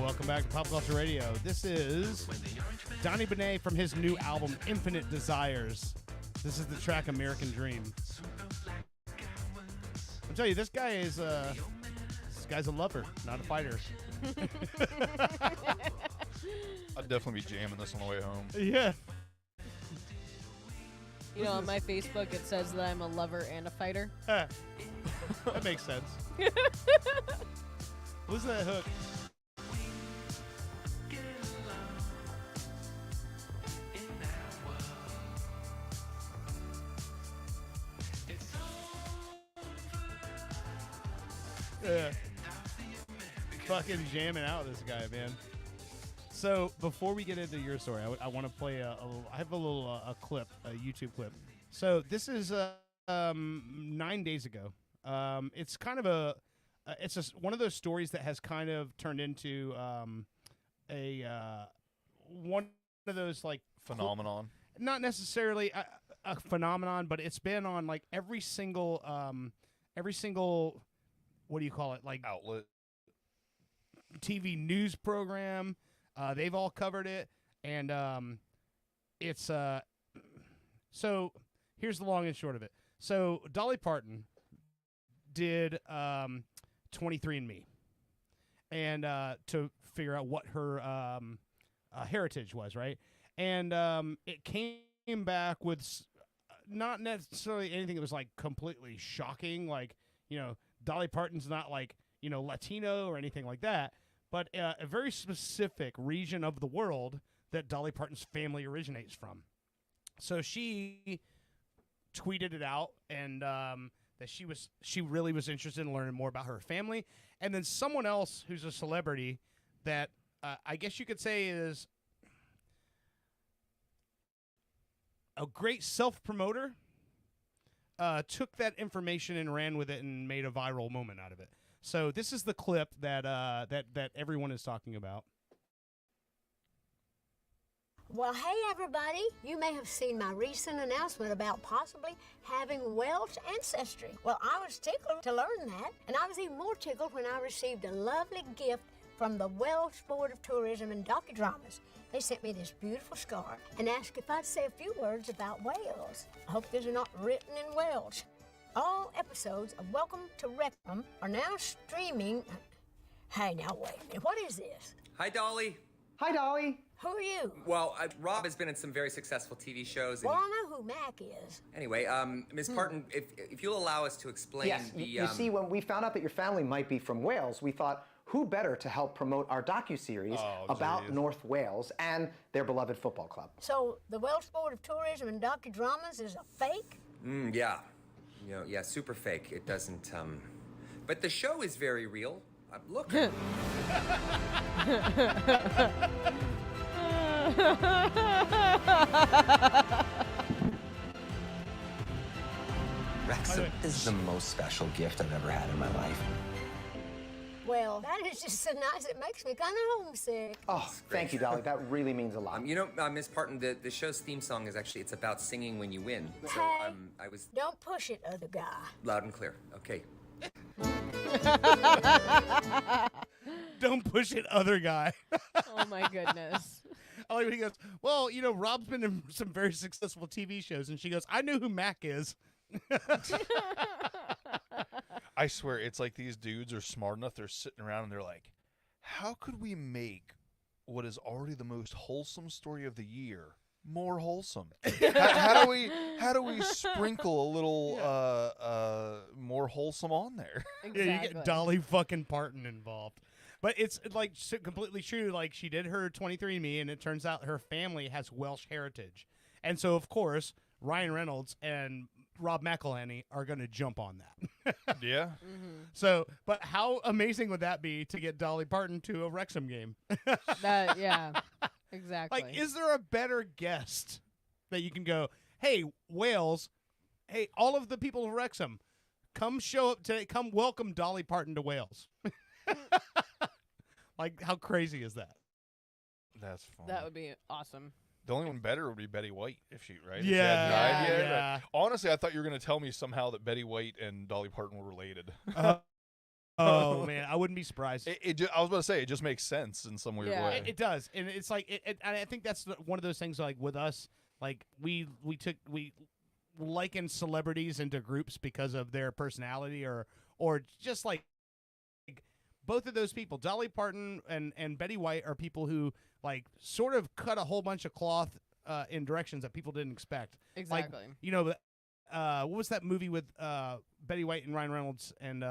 Welcome back to Pop Culture Radio. This is Donny Benet from his new album, Infinite Desires. This is the track American Dream. I'll tell you, this guy is guy's a lover, not a fighter. I'd definitely be jamming this on the way home. Yeah. You know, on my Facebook it says that I'm a lover and a fighter. That makes sense. Listen to that hook. Yeah. Fucking jamming out this guy, man. So before we get into your story, I want to play I have a little clip, a YouTube clip. So this is 9 days ago. It's kind of it's just one of those stories that has kind of turned into one of those like phenomenon. Not necessarily a phenomenon, but it's been on like every single what do you call it, like outlet, TV news program. They've all covered it, and it's so here's the long and short of it. So Dolly Parton did 23andMe, and to figure out what her heritage was, right? And it came back with not necessarily anything that was like completely shocking, like, you know, Dolly Parton's not like, you know, Latino or anything like that, but a very specific region of the world that Dolly Parton's family originates from. So she tweeted it out, and that she really was interested in learning more about her family. And then someone else who's a celebrity that I guess you could say is a great self-promoter took that information and ran with it and made a viral moment out of it. So this is the clip that that everyone is talking about. Well, hey everybody, you may have seen my recent announcement about possibly having Welsh ancestry. Well, I was tickled to learn that, and I was even more tickled when I received a lovely gift from the Welsh Board of Tourism and Docudramas. They sent me this beautiful scar and asked if I'd say a few words about Wales. I hope these are not written in Welsh. All episodes of Welcome to Wrexham are now streaming. Hey, now wait a minute, what is this? Hi, Dolly. Hi, Dolly. Who are you? Well, Rob has been in some very successful TV shows. And Well, I know who Mac is. anyway, Ms. Parton, if you'll allow us to explain Yes, the. you see, when we found out that your family might be from Wales, we thought, who better to help promote our docuseries about North Wales and their beloved football club? So, the Welsh Board of Tourism and Docudramas is a fake? Yeah. You know, yeah, super fake. It doesn't, But the show is very real. Look. Wrexham is the most special gift I've ever had in my life. Well, that is just so nice, it makes me kind of homesick. Oh, thank you, Dolly. That really means a lot. You know, Ms. Parton, the show's theme song is actually, it's about singing when you win. So, Hey, I was don't push it, other guy. loud and clear. Okay. Don't push it, other guy. Oh my goodness. I like when he goes, well, you know, Rob's been in some very successful TV shows, and she goes, I know who Mac is. I swear, it's like these dudes are smart enough. They're sitting around and they're like, how could we make what is already the most wholesome story of the year more wholesome? how do we sprinkle a little more wholesome on there? Yeah, you get Dolly fucking Parton involved. But it's like completely true. Like, she did her 23andMe, and it turns out her family has Welsh heritage. And so, of course, Ryan Reynolds and Rob McElhenney are going to jump on that. Yeah. So, but how amazing would that be to get Dolly Parton to a Wrexham game? Yeah, exactly. Like, is there a better guest that you can go, hey, Wales, hey, all of the people of Wrexham, come show up today, come welcome Dolly Parton to Wales. Like, how crazy is that? That's fun. That would be awesome. The only one better would be Betty White, if she, right? Yeah, If she hadn't died yet. yeah. Honestly, I thought you were going to tell me somehow that Betty White and Dolly Parton were related. Oh, man, I wouldn't be surprised. I was about to say, it just makes sense in some weird way. It does, and it's like, and I think that's one of those things. Like with us, like we liken celebrities into groups because of their personality, or just like both of those people, Dolly Parton and Betty White, are people who like sort of cut a whole bunch of cloth in directions that people didn't expect. Exactly. Like, you know, what was that movie with Betty White and Ryan Reynolds and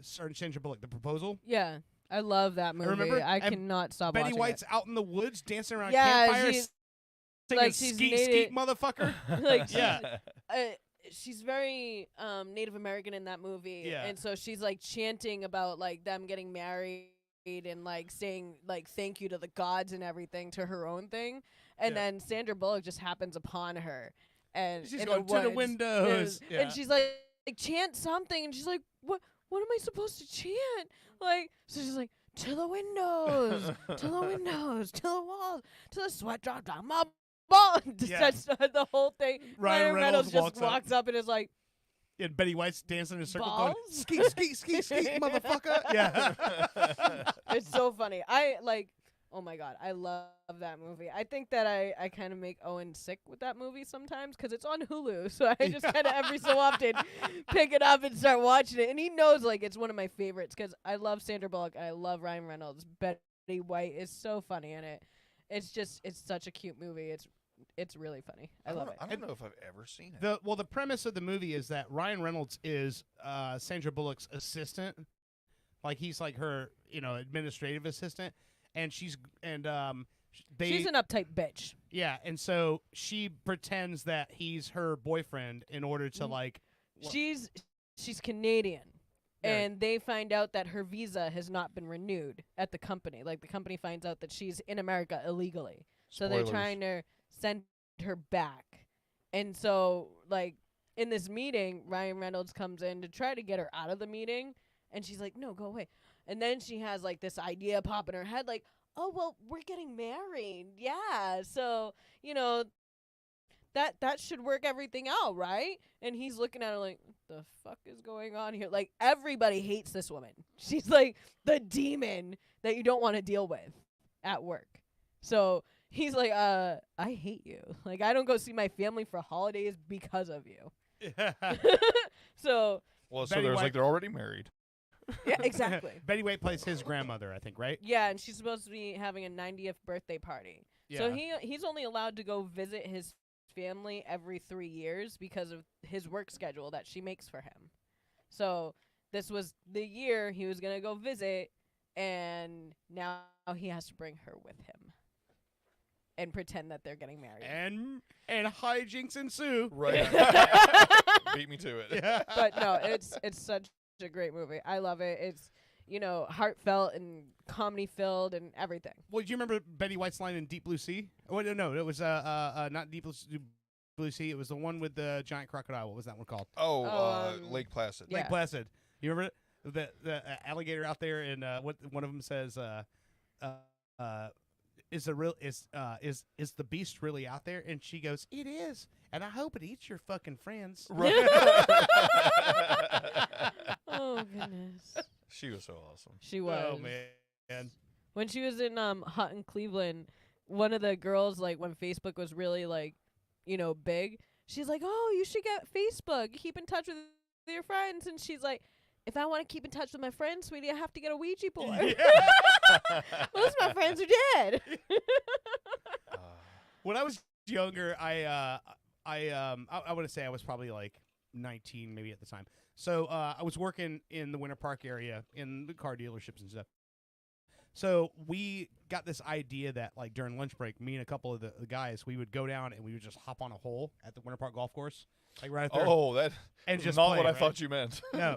Sandra Bullock, The Proposal? Yeah, I love that movie. Remember? I And cannot stop Betty watching White's it. out in the woods dancing around Yeah, campfires, she's- singing like she's skeet, native- skeet, motherfucker. Like yeah. She's very Native American in that movie, Yeah. and so she's like chanting about like them getting married and like saying like thank you to the gods and everything to her own thing, and Yeah. then Sandra Bullock just happens upon her, and She's in going, the "To the woods, windows." Yeah. and she's like chant something, and she's like what am I supposed to chant? Like so she's like to the windows, to the windows, to the walls, to the sweat drop down my ball. Just Yeah. starts the whole thing. Ryan Reynolds just walks up and is like, And Betty White's dancing in a circle balls? going, skeet, skeet, skeet, skeet, motherfucker. Yeah. It's so funny. I like, oh my God, I love that movie. I think that I kind of make Owen sick with that movie sometimes because it's on Hulu. So I just kind of every so often pick it up and start watching it. And he knows like it's one of my favorites because I love Sandra Bullock. I love Ryan Reynolds. Betty White is so funny in it. It's such a cute movie. It's really funny. I love it. I don't know if I've ever seen it. The premise of the movie is that Ryan Reynolds is Sandra Bullock's assistant, like he's like her, administrative assistant, and she's an uptight bitch. Yeah, and so she pretends that he's her boyfriend in order to like. She's Canadian. Yeah. And they find out that her visa has not been renewed at the company. Like, the company finds out that she's in America illegally. So they're Spoilers. trying to send her back. And so, like, in this meeting, Ryan Reynolds comes in to try to get her out of the meeting. And she's like, no, go away. And then she has, like, this idea pop in her head, like, oh, well, we're getting married. Yeah. So, that should work everything out, right? And he's looking at her like, what the fuck is going on here? Like, everybody hates this woman. She's like the demon that you don't want to deal with at work. So he's like, I hate you. Like, I don't go see my family for holidays because of you. So Betty there's White- like they're already married. yeah, exactly. Betty White plays his grandmother, I think, right? Yeah, and she's supposed to be having a 90th birthday party. So Yeah. he's only allowed to go visit his family every 3 years because of his work schedule that she makes for him. So this was the year he was going to go visit, and now he has to bring her with him and pretend that they're getting married. And hijinks ensue. Right. Beat me to it. Yeah. But no, it's such a great movie. I love it. It's heartfelt and comedy filled and everything. Well, do you remember Betty White's line in Deep Blue Sea? Oh, no, it was not Deep Blue Sea. It was the one with the giant crocodile. What was that one called? Lake Placid. Lake Placid. You remember it? The alligator out there, and what one of them says, is the beast really out there? And she goes, it is, and I hope it eats your fucking friends. Right. Oh goodness. She was so awesome. She was. Oh man. When she was in Houghton, Cleveland, one of the girls, like when Facebook was really like, big, she's like, "Oh, you should get Facebook. Keep in touch with your friends." And she's like, "If I want to keep in touch with my friends, sweetie, I have to get a Ouija board." Most of my friends are dead. When I was younger, I want to say I was probably like 19 maybe at the time. So I was working in the Winter Park area in the car dealerships and stuff. So we got this idea that like during lunch break, me and a couple of the guys, we would go down and we would just hop on a hole at the Winter Park golf course, like right there. Oh, that and is just not play, what I right? thought you meant. No,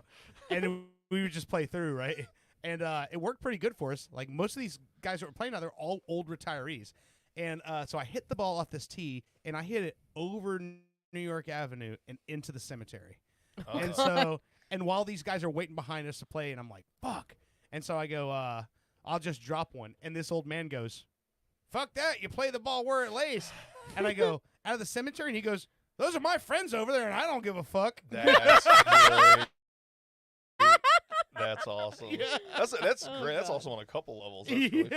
and then we would just play through, right? And it worked pretty good for us. Like most of these guys that were playing now, they're all old retirees. And so I hit the ball off this tee, and I hit it over New York Avenue and into the cemetery. And so, and while these guys are waiting behind us to play, and I'm like, fuck. And so I go, I'll just drop one. And this old man goes, fuck that. You play the ball where it lays. And I go, out of the cemetery? And he goes, those are my friends over there, and I don't give a fuck. That's great. That's awesome. Yeah. That's great. That's God. also on a couple levels. That's really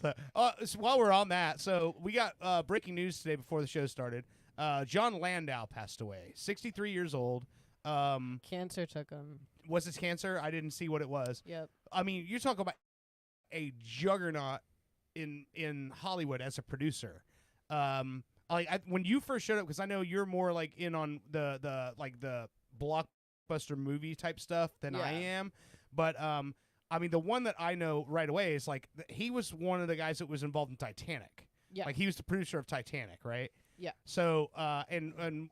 funny. So while we're on that, so we got breaking news today before the show started. John Landau passed away, 63 years old. Cancer took him. Was it cancer? I didn't see what it was. Yep. I mean, you're talking about a juggernaut in Hollywood as a producer. When you first showed up, because I know you're more like in on the blockbuster movie type stuff than I am, but I mean, the one that I know right away is like he was one of the guys that was involved in Titanic. Yeah. Like he was the producer of Titanic, right? Yeah. So and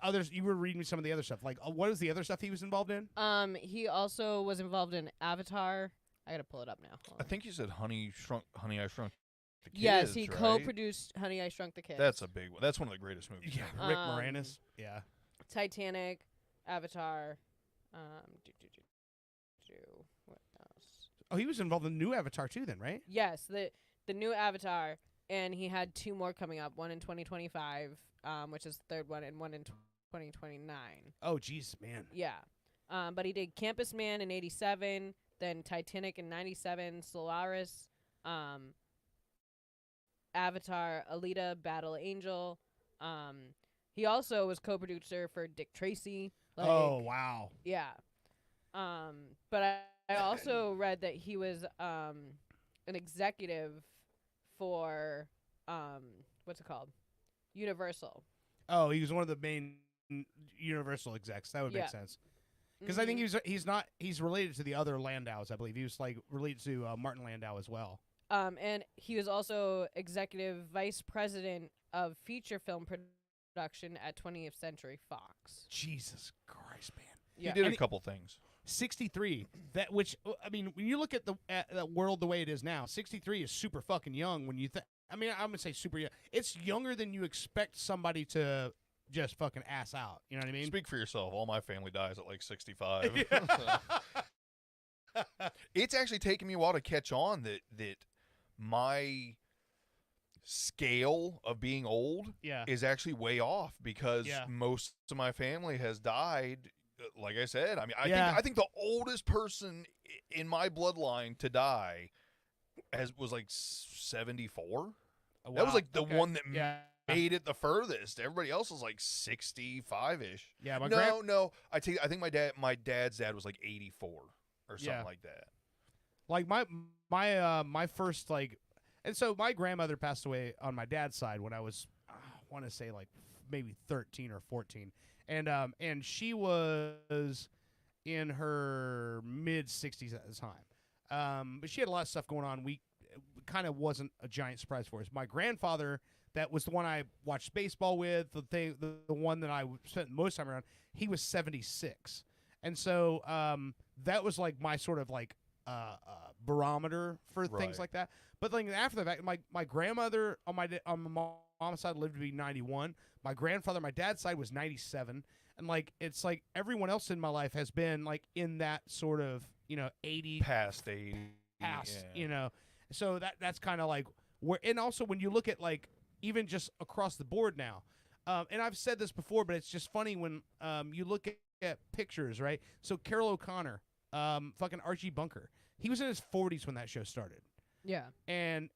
others, you were reading me some of the other stuff. Like, what is the other stuff he was involved in? He also was involved in Avatar. I gotta pull it up now. I think you said Honey, I Shrunk the Kids. Yes, he right? co-produced Honey, I Shrunk the Kids. That's a big one. That's one of the greatest movies. Yeah, ever. Rick Moranis. Yeah. Titanic, Avatar. What else? Oh, he was involved in the new Avatar too, then, right? Yes, the new Avatar, and he had 2 more coming up. One in 2025, which is the third one, and one in 2029. Oh, jeez, man. Yeah. But he did Campus Man in 87, then Titanic in 97, Solaris, Avatar, Alita, Battle Angel. He also was co-producer for Dick Tracy. Oh, wow. Yeah. But I also read that he was an executive for what's it called? Universal. Oh, he was one of the main Universal execs. That would make sense. Because I think he's related to the other Landows, I believe. He was like related to Martin Landau as well. And he was also executive vice president of feature film production at 20th Century Fox. Jesus Christ, man. He did a couple things. 63. I mean, when you look at the world the way it is now, 63 is super fucking young. When you I mean, I'm gonna say super young. It's younger than you expect somebody to just fucking ass out. You know what I mean? Speak for yourself. All my family dies at like 65. It's actually taken me a while to catch on that my scale of being old is actually way off because most of my family has died. Like I said, I mean, I think the oldest person in my bloodline to die was like 74. Oh, wow. That was like the one that made it the furthest. Everybody else was like 65-ish. Yeah, no. I think my dad's dad was like 84 or something like that. Like my first and so my grandmother passed away on my dad's side when I was I want to say like maybe 13 or 14. And she was in her mid 60s at the time. But she had a lot of stuff going on. Kind of wasn't a giant surprise for us. My grandfather, that was the one I watched baseball with, the one that I spent most time around, he was 76. And so that was like my sort of like barometer for things like that. But like after the fact, my grandmother on my mom's side lived to be 91. My grandfather, my dad's side, was 97. And like it's like everyone else in my life has been like in that sort of 80 past 80 So that's kind of like where. And also when you look at like even just across the board now, and I've said this before, but it's just funny when you look at pictures, right? So Carol O'Connor, fucking Archie Bunker, he was in his 40s when that show started. Yeah. And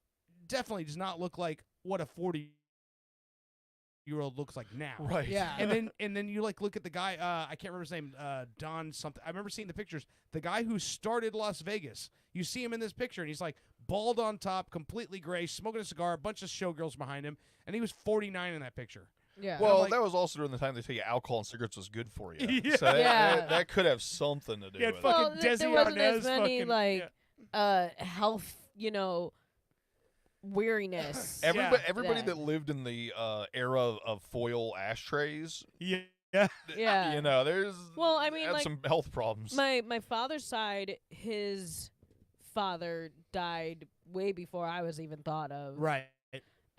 definitely does not look like what a 40-year-old looks like now. Right. Yeah. And then you like look at the guy, I can't remember his name, Don something. I remember seeing the pictures. The guy who started Las Vegas. You see him in this picture and he's like bald on top, completely gray, smoking a cigar, a bunch of showgirls behind him, and he was 49 in that picture. Yeah. Well, that was also during the time they tell you alcohol and cigarettes was good for you. So that could have something to do with it. Well, there wasn't as many health, weariness. Everybody that lived in the era of foil ashtrays. Yeah. There's I mean, had some health problems. My father's side, his father died way before I was even thought of. Right.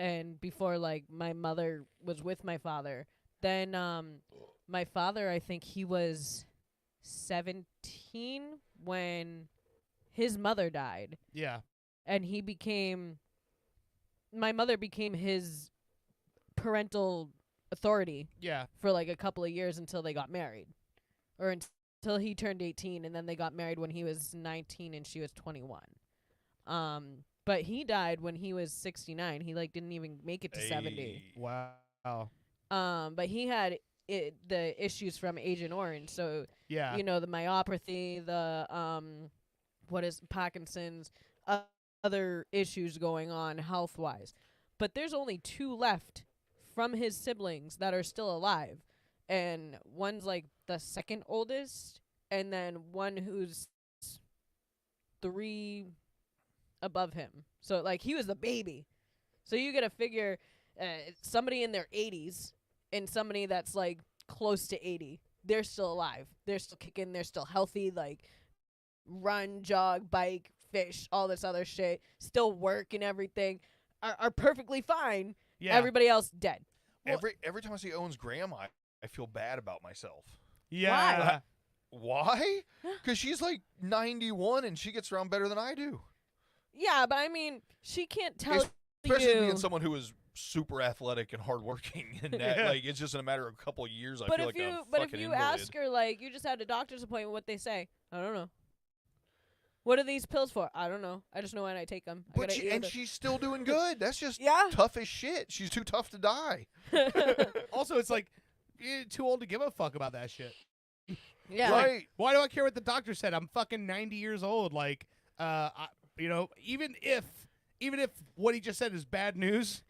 And before like my mother was with my father. Then my father, I think he was 17 when his mother died. Yeah. And my mother became his parental authority. Yeah. For like a couple of years until they got married. Or until he turned 18, and then they got married when he was 19 and she was 21. But he died when he was 69. He didn't even make it to 70. Wow. But he had the issues from Agent Orange. So Yeah. you know, the myopathy, the what is Parkinson's, other issues going on health wise. But there's only 2 left from his siblings that are still alive, and one's like the second oldest, and then one who's 3 above him. So like he was the baby. So you gotta figure somebody in their 80s and somebody that's like close to 80, they're still alive. They're still kicking. They're still healthy. Like run, jog, bike, fish, all this other shit. Still work and everything. Are perfectly fine. Yeah. Everybody else dead. Every time I see Owen's grandma, I feel bad about myself. Yeah. Why? Because she's like 91 and she gets around better than I do. Yeah, but I mean, she can't tell Especially you. being someone who is super athletic and hardworking, and that like it's just in a matter of a couple of years. I feel like a But fucking if you invalid. ask her, like, you just had a doctor's appointment, what they say? I don't know. What are these pills for? I don't know. I just know when I take them. But she's still doing good. That's just Yeah. tough as shit. She's too tough to die. Also, it's like you're too old to give a fuck about that shit. Yeah. Like, Right. why do I care what the doctor said? I'm fucking 90 years old. Like, you know, even if what he just said is bad news,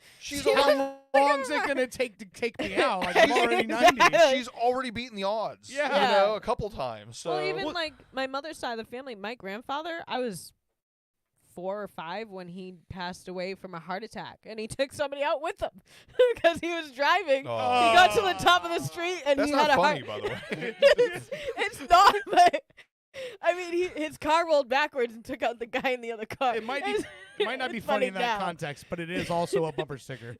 how long's it gonna take to take me out? Like, I'm already 90. She's already beaten the odds. Yeah. You know, a couple times. So Well, even like my mother's side of the family, my grandfather, I was 4 or 5 when he passed away from a heart attack, and he took somebody out with him because he was driving. Oh. He got to the top of the street, and That's he not had a funny, heart. by the way. it's not, but I mean, his car rolled backwards and took out the guy in the other car. It might not be It's funny in that now. context, but it is also a bumper sticker.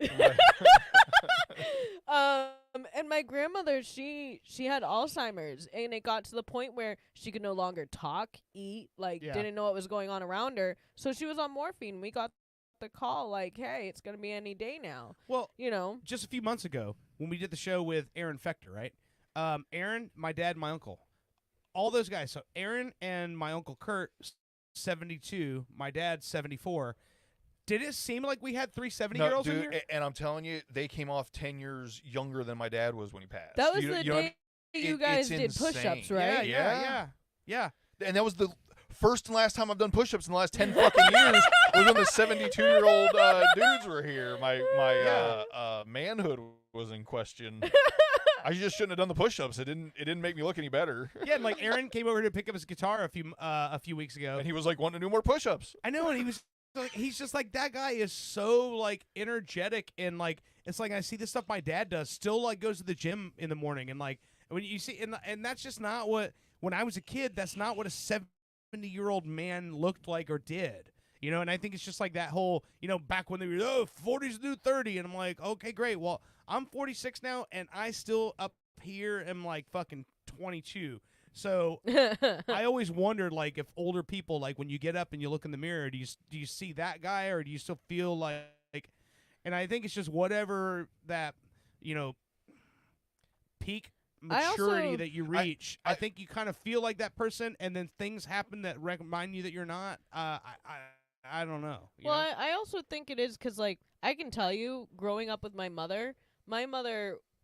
And my grandmother, she had Alzheimer's, and it got to the point where she could no longer talk, eat, like Yeah. didn't know what was going on around her. So she was on morphine. We got the call like, "Hey, it's gonna be any day now." Well, you know, just a few months ago when we did the show with Aaron Fector, right? Aaron, my dad, my uncle, all those guys. So Aaron and my uncle Kurt, 72, my dad, 74. Did it seem like we had 3 70-year-olds in dude, here? and I'm telling you, they came off 10 years younger than my dad was when he passed. that was You- the you know, day you guys it's did push-ups, insane. right? Yeah. And that was the first and last time I've done push-ups in the last 10 fucking years was when the 72-year-old dudes were here. My manhood was in question. I just shouldn't have done the push-ups. It didn't make me look any better. Yeah, and like Aaron came over to pick up his guitar a few weeks ago, And he was like wanting to do more push-ups. I know, and he was like, he's just like, that guy is so like energetic, and like it's like I see the stuff my dad does. Still like goes to the gym in the morning, and like when you see, and that's just not what, when I was a kid, that's not what a 70-year-old man looked like or did. You know, and I think it's just like that whole, you know, back when they were 40's the new 30, and I'm like, okay, great. Well, I'm 46 now, and I still up here am like fucking 22. So I always wondered, like, if older people, like, when you get up and you look in the mirror, do you see that guy, or do you still feel like, and I think it's just whatever that, you know, peak maturity that you reach. I think you kind of feel like that person, and then things happen that remind you that you're not. I don't know. you Well, know? I also think it is because, like, I can tell you, growing up with my mother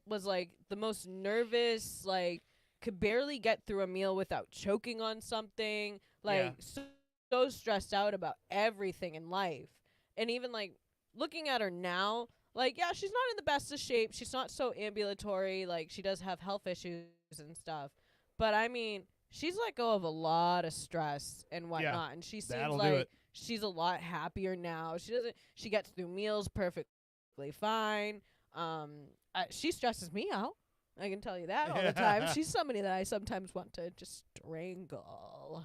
was, like, the most nervous, like, could barely get through a meal without choking on something, like, so stressed out about everything in life. And even, like, looking at her now, like, yeah, she's not in the best of shape. She's not so ambulatory. Like, she does have health issues and stuff. But, I mean, she's let go of a lot of stress and whatnot. And she seems that'll do like it. she's a lot happier now. She gets through meals perfectly fine. She stresses me out. I can tell you that all the time. She's somebody that I sometimes want to just strangle.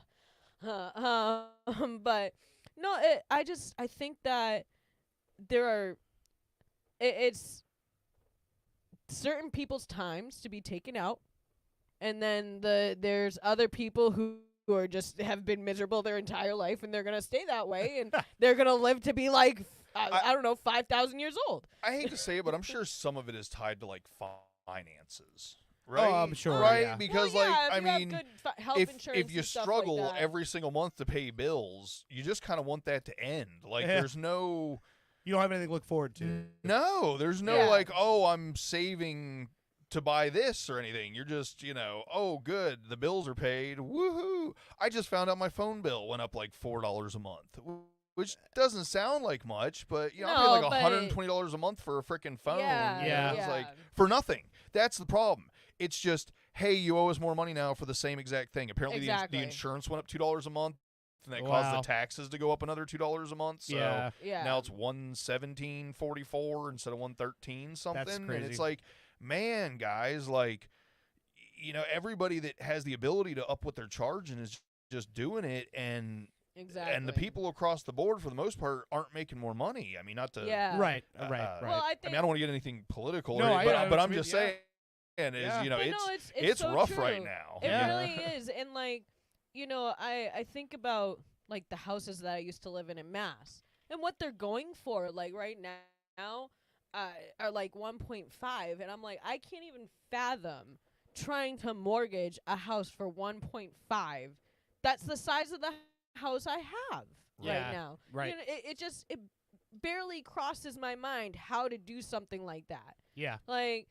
But no, I think that there are, it's certain people's times to be taken out, and then there's other people who are just have been miserable their entire life, and they're gonna stay that way, and they're gonna live to be like I don't know, 5,000 years old. I hate to say it, but I'm sure some of it is tied to like finances. Right? I'm sure, Right? yeah. Because Well, yeah, like if I you have mean, good health if insurance you and stuff struggle like that. every single month to pay bills, you just kind of want that to end. Like Yeah. there's no You don't have anything to look forward to. No, there's no Yeah. like, oh, I'm saving to buy this or anything. You're just, oh, good, the bills are paid. Woohoo! I just found out my phone bill went up like $4 a month, which doesn't sound like much, but I'm paying like $120 a month for a freaking phone. It's like for nothing. That's the problem. It's just, hey, you owe us more money now for the same exact thing. Apparently, the insurance went up $2 a month. And that caused the taxes to go up another $2 a month. So now it's $117.44 instead of $113 something. That's crazy. And it's like, man, guys, like, everybody that has the ability to up what they're charging is just doing it, and the people across the board, for the most part, aren't making more money. I mean, not to right. Well, I don't want to get anything political, no, but I'm just saying, it's so rough true. right now. It really is, and like. I think about, like, the houses that I used to live in Mass, and what they're going for, like, right now, are, like, 1.5, and I'm like, I can't even fathom trying to mortgage a house for 1.5. That's the size of the house I have right now. Right. It barely crosses my mind how to do something like that. Yeah. Like,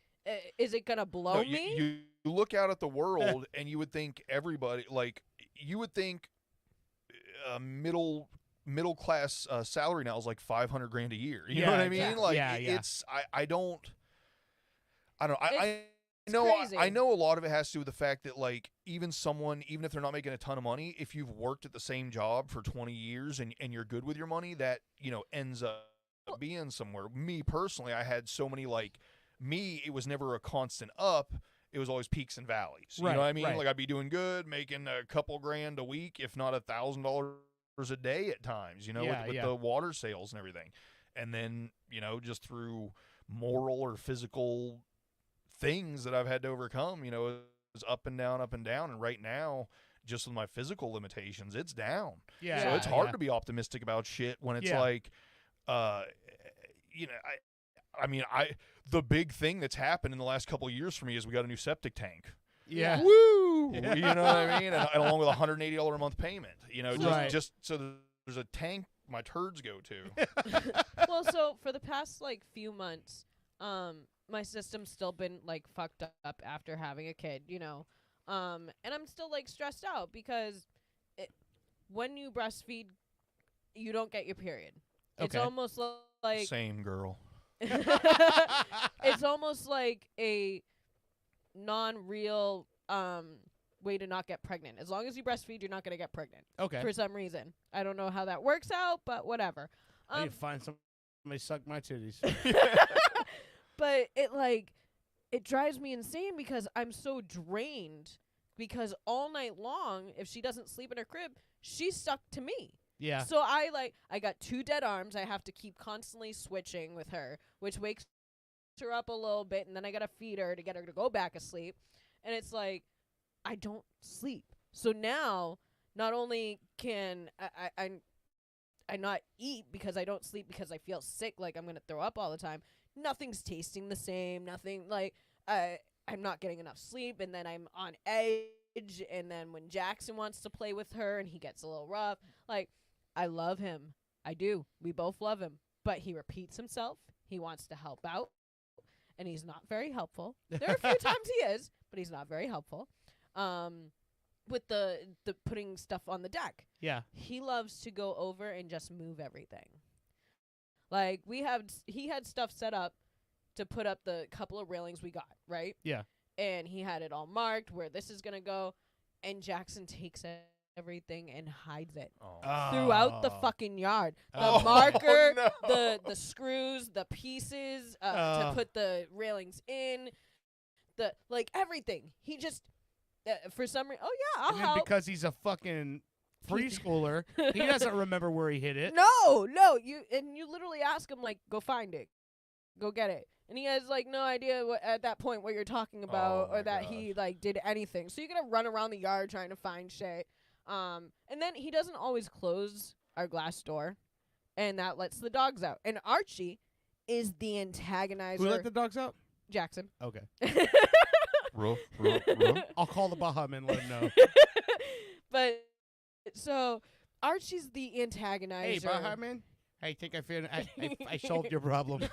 is it going to blow me? You look out at the world, and you would think everybody, like, you would think middle class salary now is like $500,000 a year. You know what I mean? Yeah. Like it's I know a lot of it has to do with the fact that, like, even if they're not making a ton of money, if you've worked at the same job for 20 years and you're good with your money, that ends up being somewhere. Me personally, I had so many, like, it was never a constant up. It was always peaks and valleys. You know what I mean? Like, I'd be doing good, making a couple grand a week, if not $1,000 a day at times, with the water sales and everything. And then, just through moral or physical things that I've had to overcome, it was up and down. And right now, just with my physical limitations, it's down. Yeah. So it's hard to be optimistic about shit when it's like, the big thing that's happened in the last couple of years for me is we got a new septic tank. Yeah. Woo! You know what I mean? And along with a $180 a month payment. Just so there's a tank my turds go to. Well, so for the past, like, few months, my system's still been, like, fucked up after having a kid, and I'm still, like, stressed out because when you breastfeed, you don't get your period. Okay. It's almost like... Same girl. It's almost like a non-real way to not get pregnant. As long as you breastfeed, you're not going to get pregnant. Okay. For some reason. I don't know how that works out, but whatever. I need to find somebody suck my titties. But it drives me insane because I'm so drained, because all night long, if she doesn't sleep in her crib, she's stuck to me. Yeah. So I got 2 dead arms. I have to keep constantly switching with her, which wakes her up a little bit, and then I got to feed her to get her to go back asleep. And it's like, I don't sleep. So now, not only can I not eat because I don't sleep because I feel sick, like I'm going to throw up all the time, nothing's tasting the same, nothing, like, I'm not getting enough sleep, and then I'm on edge, and then when Jackson wants to play with her and he gets a little rough, like, I love him. I do. We both love him. But he repeats himself. He wants to help out, and he's not very helpful. There are a few times he is, but he's not very helpful. With the putting stuff on the deck. Yeah. He loves to go over and just move everything. Like, he had stuff set up to put up the couple of railings we got, right? Yeah. And he had it all marked where this is going to go, and Jackson takes everything and hides it throughout the fucking yard. The marker, the screws, the pieces to put the railings in, everything. He just for some reason, I'll help. Because he's a fucking preschooler, he doesn't remember where he hid it. No, you literally ask him, like, go find it, go get it, and he has, like, no idea at that point what you're talking about, or that he, like, did anything. So you're gonna run around the yard trying to find shit. And then he doesn't always close our glass door, and that lets the dogs out. And Archie is the antagonizer. Who let the dogs out? Jackson. Okay. Roof. I'll call the Bahama and let him know. But so Archie's the antagonizer. Hey, Bahama, I think I solved your problem.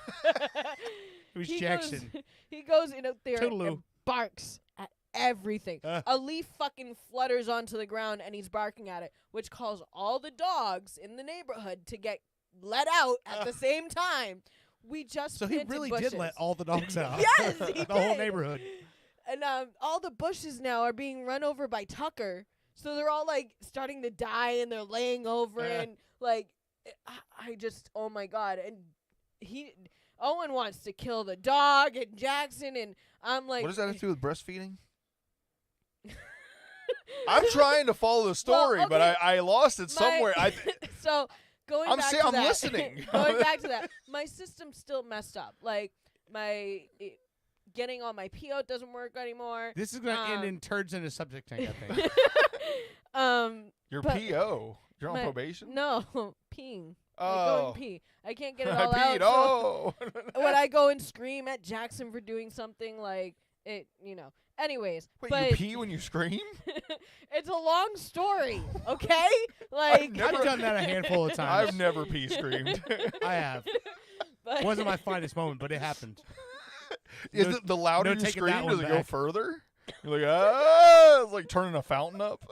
It was Jackson. He goes in out there Toodaloo. and barks at everything. A leaf fucking flutters onto the ground and he's barking at it, which calls all the dogs in the neighborhood to get let out at the same time. We just So he planted really bushes. did let all the dogs out. Yes, he did. The whole neighborhood. And all the bushes now are being run over by Tucker. So they're all like starting to die and they're laying over and like I just oh my god. And Owen wants to kill the dog and Jackson and I'm like what does that have to do with breastfeeding? I'm trying to follow the story, but I lost it somewhere. So going I'm back saying to I'm that, listening. going back to that, my system's still messed up. Like getting all my pee out doesn't work anymore. This is going to end in turds in a septic tank, I think. Your but PO. You're on probation? No, peeing. I go Oh. and pee. I can't get it I all peed. out. Oh. So when I go and scream at Jackson for doing something like it, Anyways, Wait, but you pee when you scream? it's a long story, okay? Like I've done that a handful of times. I've never pee screamed. I have. But Wasn't my finest moment, but it happened. Is No- it the louder no you taking that scream, one does it go back. further? You're like, ah, it's like turning a fountain up.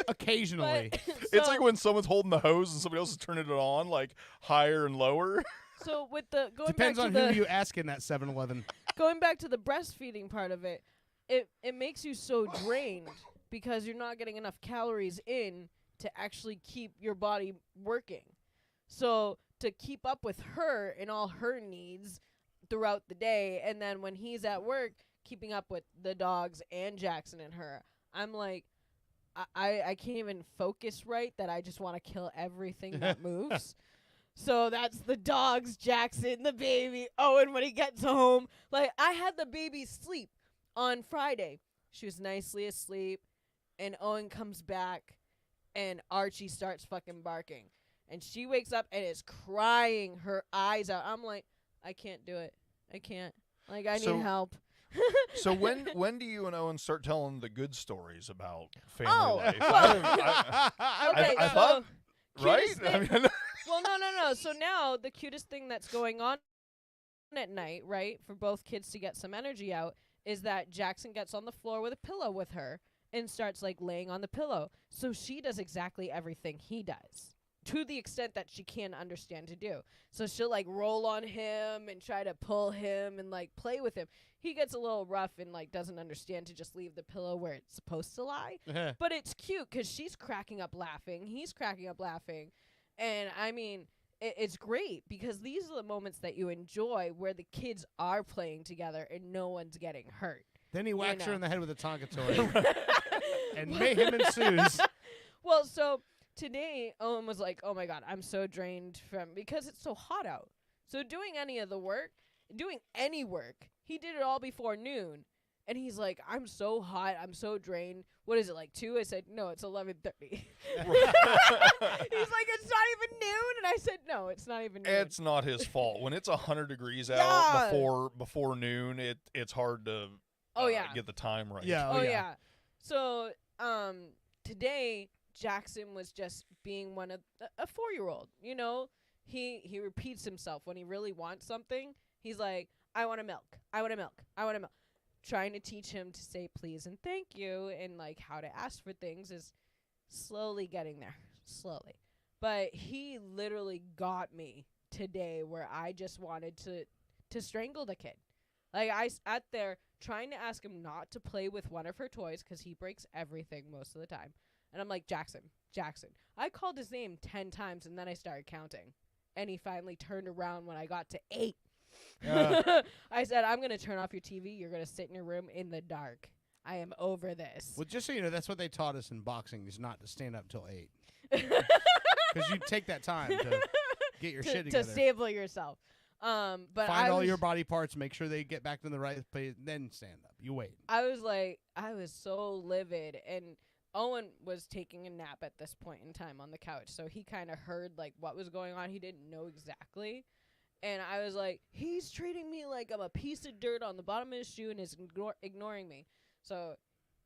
Occasionally. It's like when someone's holding the hose and somebody else is turning it on, like higher and lower. So with the going Depends back on to who the you ask in that 7-Eleven. going back to the breastfeeding part of it, it makes you so drained because you're not getting enough calories in to actually keep your body working. So to keep up with her and all her needs throughout the day, and then when he's at work, keeping up with the dogs and Jackson and her, I'm like, I can't even focus right that I just want to kill everything that moves. So that's the dogs, Jackson, the baby, Owen when he gets home. Like, I had the baby sleep on Friday. She was nicely asleep, and Owen comes back, and Archie starts fucking barking. And she wakes up and is crying her eyes out. I'm like, I can't do it. I can't. Like, I need help. So when do you and Owen start telling the good stories about family Oh, life? okay, I so thought, right? cutest I thing- mean, well, no. So now the cutest thing that's going on at night, right, for both kids to get some energy out, is that Jackson gets on the floor with a pillow with her and starts like laying on the pillow. So she does exactly everything he does, to the extent that she can understand to do. So she'll like roll on him and try to pull him and like play with him. He gets a little rough and like doesn't understand to just leave the pillow where it's supposed to lie. But it's cute because she's cracking up laughing. He's cracking up laughing. And I mean, it's great because these are the moments that you enjoy where the kids are playing together and no one's getting hurt. Then he whacks her know. in the head with a Tonka toy. And mayhem ensues. Well, so today Owen was like, oh my God, I'm so drained because it's so hot out. So doing any work, he did it all before noon. And he's like, I'm so hot, I'm so drained. What is it, like 2? I said, no, it's 11:30. He's like, it's not even noon. And I said, no, it's not even noon. it's not his fault. When it's 100 degrees out Yeah. before noon, it's hard to get the time right. Oh, yeah. So today Jackson was just being one of a 4-year-old. You know, he repeats himself when he really wants something. He's like, I want a milk. I want a milk. I want a milk. Trying to teach him to say please and thank you and like how to ask for things is slowly getting there. Slowly. But he literally got me today where I just wanted to strangle the kid. Like, I sat there trying to ask him not to play with one of her toys because he breaks everything most of the time. And I'm like, Jackson. I called his name 10 times, and then I started counting. And he finally turned around when I got to 8. I said, I'm going to turn off your TV. You're going to sit in your room in the dark. I am over this. Well, just so you know, that's what they taught us in boxing, is not to stand up till 8. Because you take that time to get your shit together. To stable yourself. But Find all your body parts, make sure they get back to the right place, then stand up. You wait. I was so livid, and Owen was taking a nap at this point in time on the couch, so he kind of heard like what was going on. He didn't know exactly, and I was like, he's treating me like I'm a piece of dirt on the bottom of his shoe and is ignoring me. So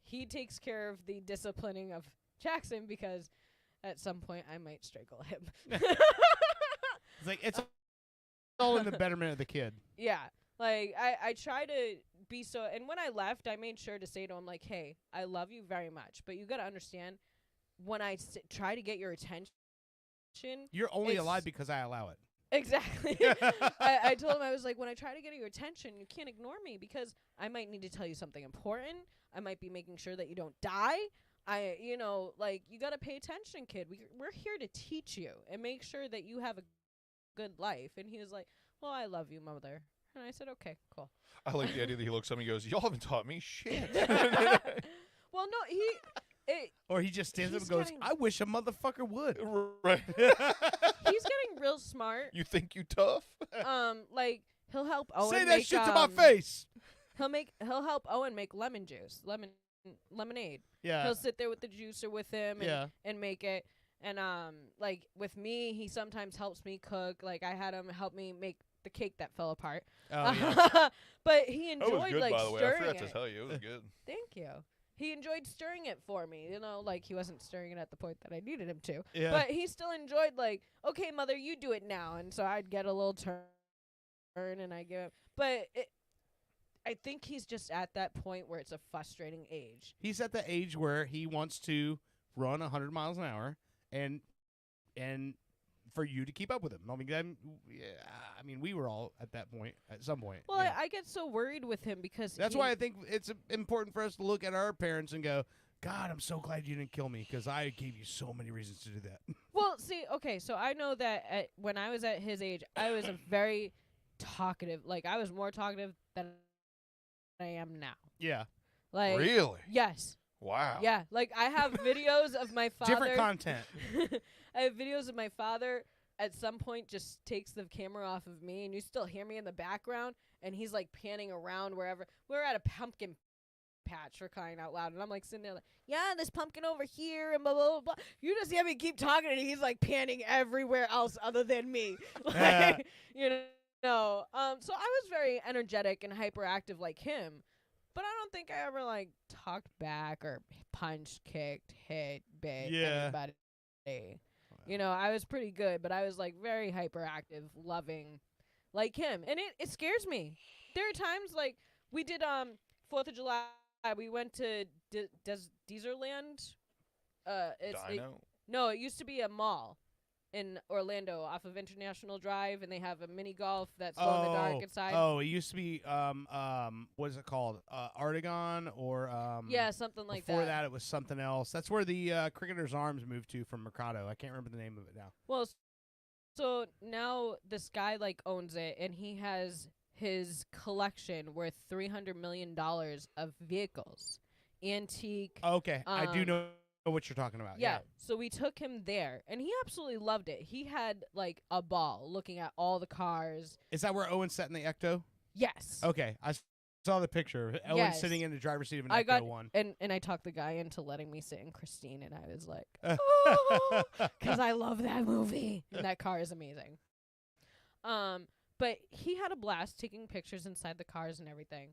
he takes care of the disciplining of Jackson because at some point I might strangle him. It's like it's all in the betterment of the kid. Yeah. Like, I try to be so, and when I left, I made sure to say to him, like, hey, I love you very much, but you got to understand, when I try to get your attention, You're only it's- alive because I allow it. Exactly. I told him, I was like, when I try to get your attention, you can't ignore me because I might need to tell you something important. I might be making sure that you don't die. You got to pay attention, kid. We're here to teach you and make sure that you have a good life. And he was like, well, I love you, mother. And I said, okay, cool. I like the idea that he looks at me and goes, y'all haven't taught me shit. Well, no, Or he just stands up he's and goes, getting- I wish a motherfucker would. Right. he's getting real smart. You think you tough? Like, he'll help Owen Say that make, shit to my face. He'll help Owen make lemon juice, lemonade. Yeah. He'll sit there with the juicer with him and, Yeah. and make it. And like with me, he sometimes helps me cook. Like I had him help me make the cake that fell apart. Oh, yeah. But he That was enjoyed good, like by the way. I stirring forgot it. to tell you. It was good. Thank you. He enjoyed stirring it for me. You know, like he wasn't stirring it at the point that I needed him to. Yeah. But he still enjoyed like, okay, mother, you do it now. And so I'd get a little turn and I give him. But I think he's just at that point where it's a frustrating age. He's at the age where he wants to run 100 miles an hour and for you to keep up with him. I mean, we were all at that point at some point. Well, yeah. I get so worried with him because That's why I think it's important for us to look at our parents and go, God, I'm so glad you didn't kill me because I gave you so many reasons to do that. Well, see, okay, so I know that when I was at his age, I was a very talkative. Like, I was more talkative than I am now. Yeah. Like, Really? Yes. Wow. Yeah, like I have videos of my father. Different content. I have videos of my father at some point just takes the camera off of me, and you still hear me in the background, and he's like panning around wherever. We're at a pumpkin patch, for crying out loud, and I'm like sitting there like, yeah, this pumpkin over here, and blah, blah, blah, blah. You just hear me keep talking, and he's like panning everywhere else other than me. Like, you know. So I was very energetic and hyperactive like him. But I don't think I ever, like, talked back or punched, kicked, hit, bit anybody. You know, I was pretty good, but I was, like, very hyperactive, loving, like him. And it scares me. There are times, like, we did 4th of July. We went to Deezerland. No, it used to be a mall in Orlando off of International Drive, and they have a mini golf that's glow in the dark inside. Oh, it used to be what is it called? Artagon or yeah, something like before that. that it was something else. That's where the Cricketers Arms moved to from Mercado. I can't remember the name of it now. Well, so now this guy like owns it, and he has his collection worth $300 million of vehicles, antique. Okay, I do know what you're talking about. Yeah. So we took him there, and he absolutely loved it. He had like a ball looking at all the cars. Is that where Owen sat in the Ecto? Yes. Okay, I saw the picture. Owen Yes. sitting in the driver's seat of an I Ecto got one. and I talked the guy into letting me sit in Christine, and I was like, because I love that movie. And that car is amazing. But he had a blast taking pictures inside the cars and everything.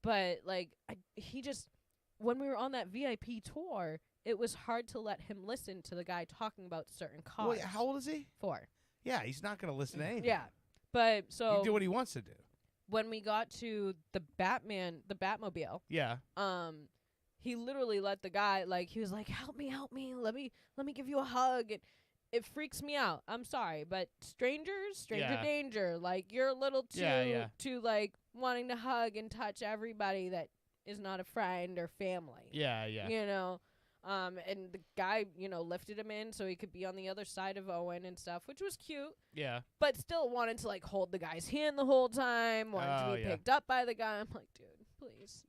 But like, when we were on that VIP tour, it was hard to let him listen to the guy talking about certain cars. Wait, how old is he? 4. Yeah, he's not going to listen to anything. Yeah, but He so can do what he wants to do. when we got to the Batmobile, Yeah. he literally let the guy, like, he was like, help me, let me give you a hug. And it freaks me out. I'm sorry, but stranger Yeah. danger. Like, you're a little Yeah. too like wanting to hug and touch everybody that is not a friend or family. Yeah. You know, and the guy, lifted him in so he could be on the other side of Owen and stuff, which was cute. Yeah. But still wanted to like hold the guy's hand the whole time, wanted to be picked up by the guy. I'm like, dude, please.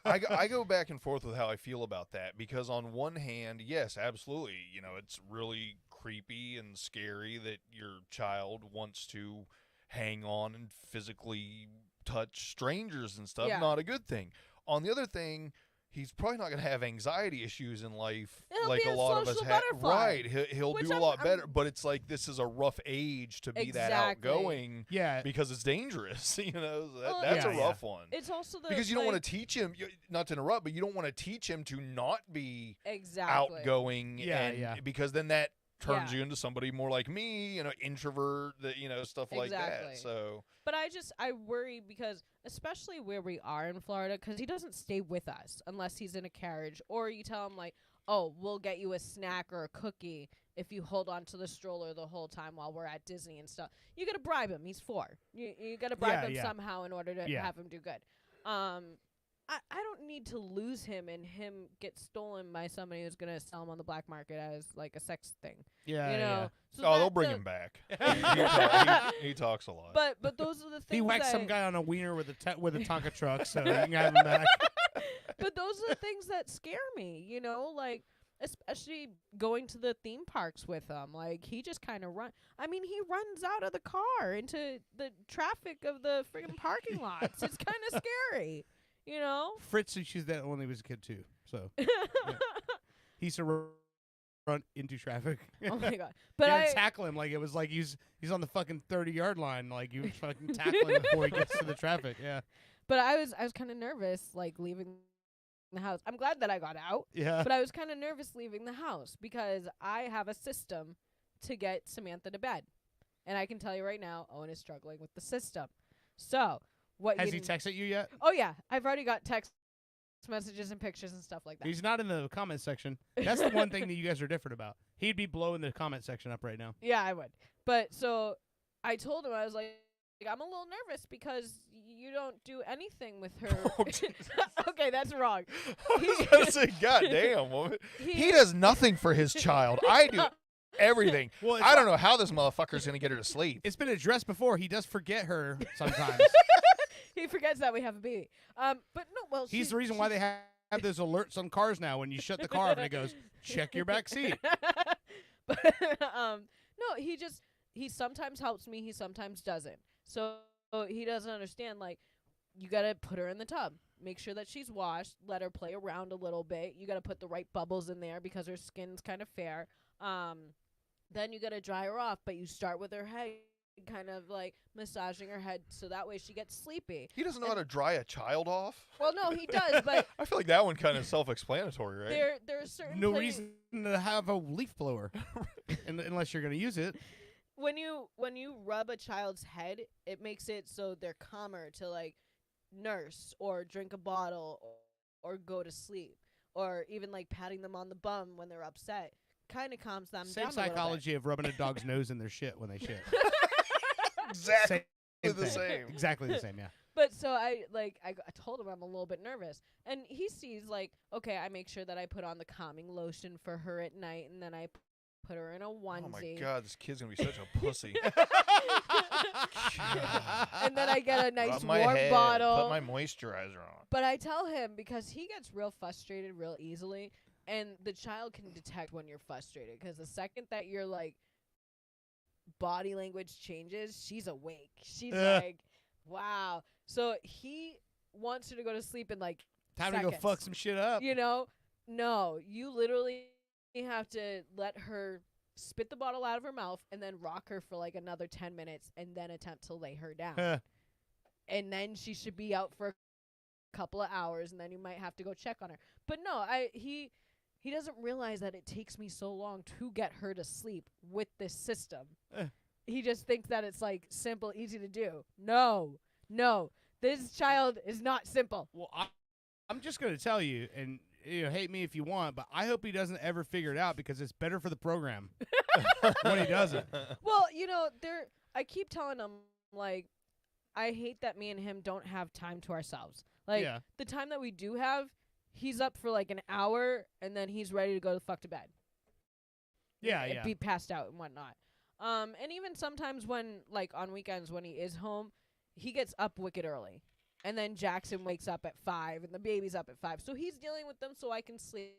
I go back and forth with how I feel about that, because on one hand, yes, absolutely, it's really creepy and scary that your child wants to hang on and physically touch strangers and stuff. Yeah. Not a good thing. On the other thing, he's probably not going to have anxiety issues in life He'll like be a a lot of us social have. butterfly. Right. He'll Which do a I'm- lot better, but it's like this is a rough age to be that Exactly. outgoing. Yeah. Because it's dangerous. Well, That's yeah, a yeah. rough one. It's also the Because you don't want like- to teach him, not to interrupt, but you don't want to teach him to not be Exactly. outgoing. Yeah, and yeah. Because then that turns Yeah. you into somebody more like me, introvert, stuff like Exactly. that. So But I worry because especially where we are in Florida, because he doesn't stay with us unless he's in a carriage, or you tell him like, oh, we'll get you a snack or a cookie if you hold on to the stroller the whole time while we're at Disney and stuff. You gotta bribe him. He's 4. You gotta bribe him somehow in order to have him do good. I don't need to lose him and him get stolen by somebody who's gonna sell him on the black market as like a sex thing. Yeah, you know. So Oh, they'll bring him back. he talks a lot. But those are the things. He whacked that some guy on a wiener with a Tonka truck, so you can have him back. But those are the things that scare me, you know, like especially going to the theme parks with him. Like he just kind of he runs out of the car into the traffic of the friggin' parking lots. It's kind of scary, you know. Fritz used that when he was a kid too. So yeah. He used to run into traffic. Oh my god! But you had to tackle him like it was like he's on the fucking 30-yard line. Like you fucking tackle him before he gets to the traffic. Yeah. But I was kind of nervous, like leaving the house. I'm glad that I got out. Yeah. But I was kind of nervous leaving the house because I have a system to get Samantha to bed, and I can tell you right now, Owen is struggling with the system. So what has he texted you yet? Oh yeah, I've already got text messages and pictures and stuff like that. He's not in the comment section. That's the one thing that you guys are different about. He'd be blowing the comment section up right now. Yeah, I would. But so I told him, I was like, I'm a little nervous because you don't do anything with her. Oh, okay, that's wrong. I was going to say, goddamn, woman. He does nothing for his child. I do everything. Well, I don't know how this motherfucker's going to get her to sleep. It's been addressed before. He does forget her sometimes. He forgets that we have a baby. But no, well, he's the reason why they have those alerts on cars now. When you shut the car off and it goes, check your back seat. But no, he sometimes helps me. He sometimes doesn't. So he doesn't understand, like, you got to put her in the tub. Make sure that she's washed. Let her play around a little bit. You got to put the right bubbles in there because her skin's kind of fair. Then you got to dry her off, but you start with her head, kind of like massaging her head so that way she gets sleepy. He doesn't know how to dry a child off? Well, no, he does, but I feel like that one kind of self-explanatory, right? There are certain no reason to have a leaf blower unless you're going to use it. When you rub a child's head, it makes it so they're calmer to like nurse or drink a bottle or go to sleep, or even like patting them on the bum when they're upset kind of calms them down. Same psychology of rubbing a dog's nose in their shit when they shit. Exactly the same. Exactly the same, yeah. But so I told him I'm a little bit nervous, and he sees like, okay, I make sure that I put on the calming lotion for her at night, and then I put her in a onesie. Oh my god, this kid's gonna be such a pussy. And then I get a nice Rub my warm head, bottle. Put my moisturizer on. But I tell him, because he gets real frustrated real easily, and the child can detect when you're frustrated, because the second that your like body language changes, she's awake. She's like, wow. So he wants her to go to sleep in like time seconds. to go fuck some shit up. You know? No, you literally have to let her spit the bottle out of her mouth and then rock her for like another 10 minutes and then attempt to lay her down. And then she should be out for a couple of hours, and then you might have to go check on her. But no, he doesn't realize that it takes me so long to get her to sleep with this system. He just thinks that it's like simple, easy to do. No. This child is not simple. Well, I'm just going to tell you, and hate me if you want, but I hope he doesn't ever figure it out, because it's better for the program when he doesn't. Well, I keep telling him, like, I hate that me and him don't have time to ourselves. Like, the time that we do have, he's up for like an hour, and then he's ready to go the fuck to bed. Yeah. Be passed out and whatnot. And even sometimes when, like, on weekends when he is home, he gets up wicked early. And then Jackson wakes up at 5, and the baby's up at 5. So he's dealing with them so I can sleep,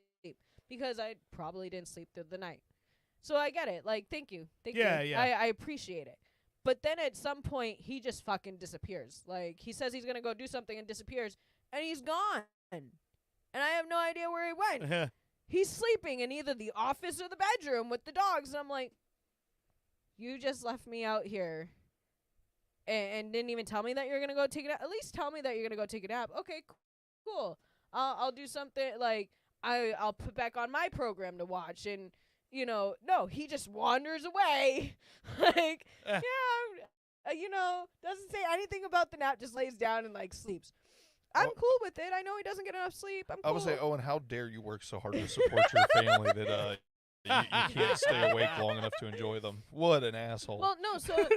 because I probably didn't sleep through the night. So I get it. Like, thank you. Yeah. I appreciate it. But then at some point, he just fucking disappears. Like, he says he's going to go do something and disappears, and he's gone. And I have no idea where he went. He's sleeping in either the office or the bedroom with the dogs. And I'm like, you just left me out here and didn't even tell me that you're going to go take a nap. At least tell me that you're going to go take a nap. Okay, cool. I'll do something, like, I'll put back on my program to watch. And, no, he just wanders away. Like, yeah, doesn't say anything about the nap, just lays down and like sleeps. I'm cool with it. I know he doesn't get enough sleep. I'm cool. I would say, Owen, how dare you work so hard to support your family that you can't stay awake long enough to enjoy them? What an asshole. Well, no, so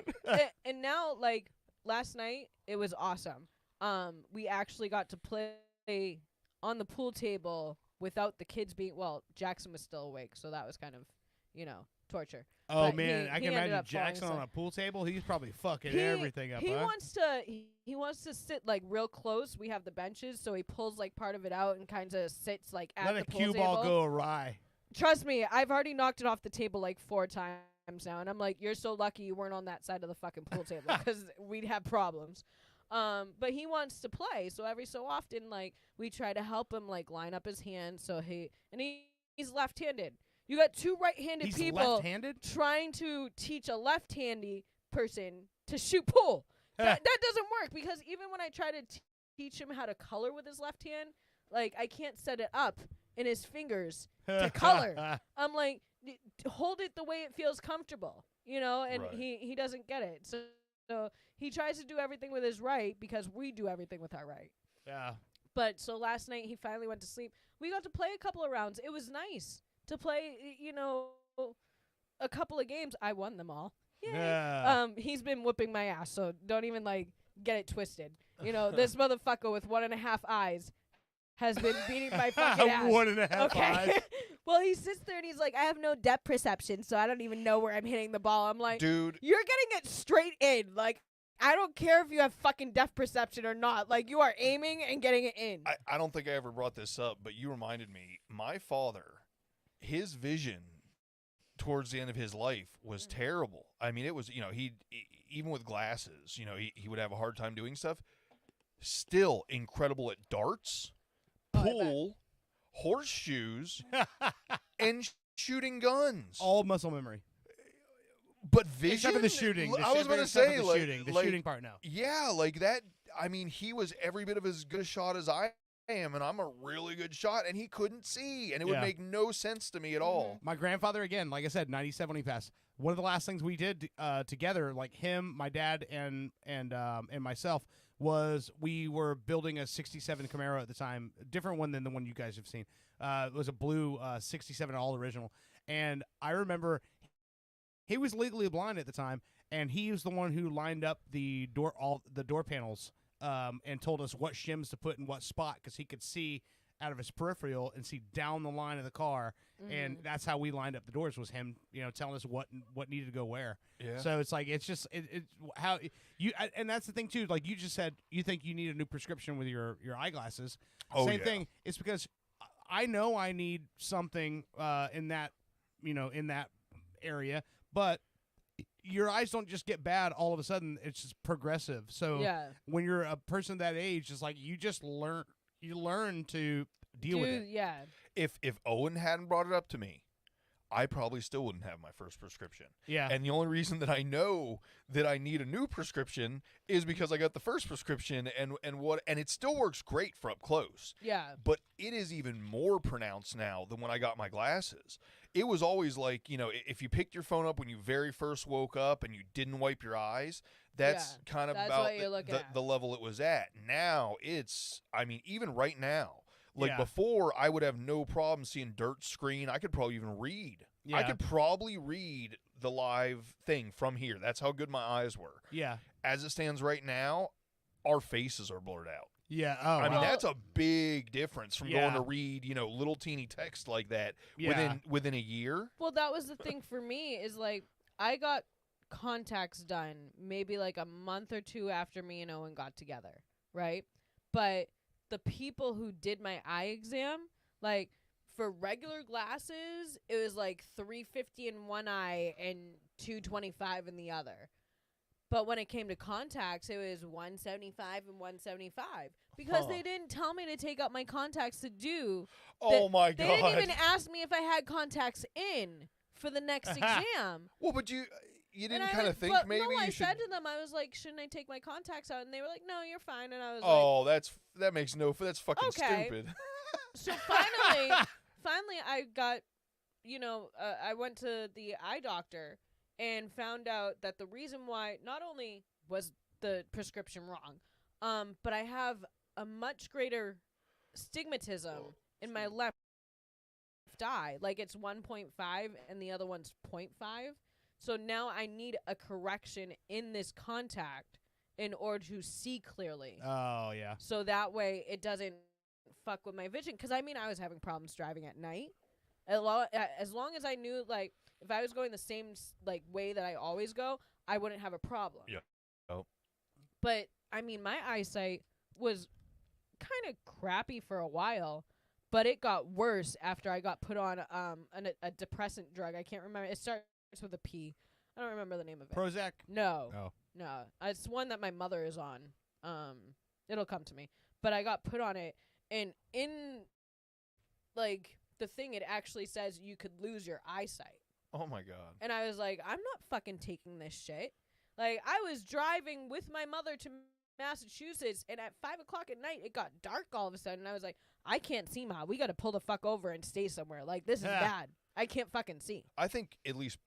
and now like last night it was awesome. We actually got to play on the pool table without the kids being Jackson was still awake, so that was kind of, torture. Oh But man, I he can ended imagine up falling Jackson on asleep. a pool table. He's probably fucking everything up. He huh? wants to sit like real close. We have the benches, so he pulls like part of it out and kind of sits like at Let the a pool cue table. ball go awry. Trust me, I've already knocked it off the table like 4 times now, and I'm like, you're so lucky you weren't on that side of the fucking pool table because we'd have problems. But he wants to play, so every so often, like, we try to help him like line up his hands so he's left-handed. You got 2 right-handed He's people left-handed? trying to teach a left-handy person to shoot pool. that doesn't work because even when I try to teach him how to color with his left hand, like I can't set it up in his fingers to color. I'm like, hold it the way it feels comfortable, and Right. he doesn't get it. So he tries to do everything with his right because we do everything with our right. Yeah. But so last night he finally went to sleep. We got to play a couple of rounds. It was nice to play, a couple of games. I won them all. Yay. Yeah. He's been whooping my ass, so don't even like get it twisted. This motherfucker with 1.5 eyes has been beating my fucking ass. 1.5 eyes. Well, he sits there and he's like, I have no depth perception, so I don't even know where I'm hitting the ball. I'm like, Dude. you're getting it straight in. Like, I don't care if you have fucking depth perception or not. Like, you are aiming and getting it in. I don't think I ever brought this up, but you reminded me. My father, his vision towards the end of his life was terrible. I mean, it was, he even with glasses, he would have a hard time doing stuff. Still incredible at darts, pool, horseshoes, and shooting guns. All muscle memory. But vision, Except for the shooting. I was going to say, the like, shooting part now. Yeah, like that. I mean, he was every bit of as good a shot as I am, and I'm a really good shot, and he couldn't see, and it would make no sense to me at all. My grandfather, again, like I said, 97 when he passed. One of the last things we did together, like him, my dad, and myself, was we were building a 67 Camaro at the time, a different one than the one you guys have seen. It was a blue 67, all original. And I remember he was legally blind at the time, and he was the one who lined up the door panels and told us what shims to put in what spot because he could see out of his peripheral and see down the line of the car, and that's how we lined up the doors. Was him, telling us what needed to go where. Yeah. So it's like it's just it's how you and that's the thing too. Like you just said, you think you need a new prescription with your eyeglasses. Oh, Same yeah. thing. It's because I know I need something in that in that area, but your eyes don't just get bad all of a sudden. It's just progressive. So when you're a person that age, it's like you just learn to deal with it. Yeah. If Owen hadn't brought it up to me, I probably still wouldn't have my first prescription. Yeah. And the only reason that I know that I need a new prescription is because I got the first prescription and it still works great for up close. Yeah. But it is even more pronounced now than when I got my glasses. It was always like, if you picked your phone up when you very first woke up and you didn't wipe your eyes, that's kind of that's about what you're looking at. the level it was at. Now it's, even right now, like Yeah. before, I would have no problem seeing dirt screen. I could probably even read. I Yeah. could probably read the live thing from here. That's how good my eyes were. Yeah. As it stands right now, our faces are blurred out. Yeah. Oh, I mean, wow. that's a big difference from going Yeah. to read, little teeny text like that Yeah. within a year. Well, that was the thing for me is like I got contacts done maybe like a month or 2 after me and Owen got together, right? But the people who did my eye exam, like for regular glasses, it was like $350 in one eye and $225 in the other. But when it came to contacts, it was $175 and $175 because they didn't tell me to take out my contacts to do. Oh my They God. didn't even ask me if I had contacts in for the next exam. Well, but you didn't And I kind of was- think but maybe no, you I should. said to them, I was like, shouldn't I take my contacts out? And they were like, no, you're fine. And I was Oh, that's fucking Okay. stupid. so finally I got, I went to the eye doctor and found out that the reason why not only was the prescription wrong. But I have a much greater stigmatism in my left eye. Like it's 1.5 and the other one's 0.5. So now I need a correction in this contact in order to see clearly. Oh, yeah. So that way it doesn't fuck with my vision. Because, I mean, I was having problems driving at night. As long as I knew, like, if I was going the same, like, way that I always go, I wouldn't have a problem. Yeah. Oh. But, I mean, my eyesight was kind of crappy for a while. But it got worse after I got put on a depressant drug. I can't remember. It starts with a P. I don't remember the name of it. Prozac? No. Oh. No. It's one that my mother is on. It'll come to me. But I got put on it, and in, like, the thing, it actually says you could lose your eyesight. Oh, my God. And I was like, I'm not fucking taking this shit. Like, I was driving with my mother to Massachusetts, and at 5 o'clock at night, it got dark all of a sudden, and I was like, I can't see, Ma. We got to pull the fuck over and stay somewhere. Like, this is bad. I can't fucking see. I think at least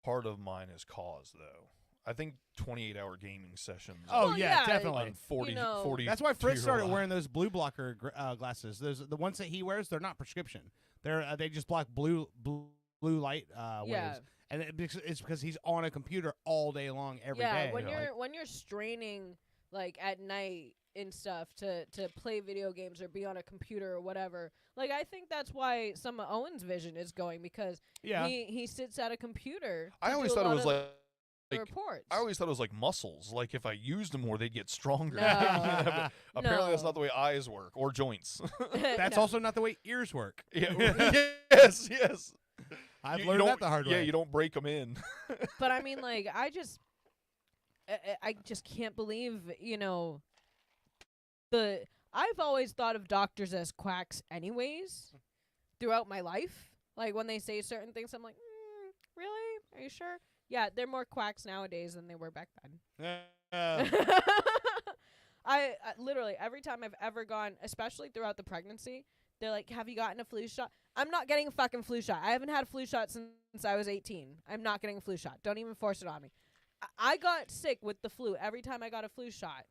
part of mine is cause, though. I think 28-hour gaming sessions. Oh, yeah, definitely. On 40, 40 That's why Fritz started wearing those blue blocker glasses. Those the ones that he wears. They're not prescription. They just block blue light waves. And it's because he's on a computer all day long every day. Yeah, when you're straining like at night and stuff to play video games or be on a computer or whatever. Like I think that's why some of Owen's vision is going because he sits at a computer. I always thought it was like reports. I always thought it was like muscles. Like if I used them more, they'd get stronger. No. But apparently, that's not the way eyes work or joints. That's also not the way ears work. Yeah. yes. I've learned that the hard way. Yeah, you don't break them in. But I mean, like, I just can't believe, I've always thought of doctors as quacks anyways throughout my life. Like, when they say certain things, I'm like, really? Are you sure? Yeah, they're more quacks nowadays than they were back then. I literally, every time I've ever gone, especially throughout the pregnancy, they're like, have you gotten a flu shot? I'm not getting a fucking flu shot. I haven't had a flu shot since I was 18. I'm not getting a flu shot. Don't even force it on me. I got sick with the flu every time I got a flu shot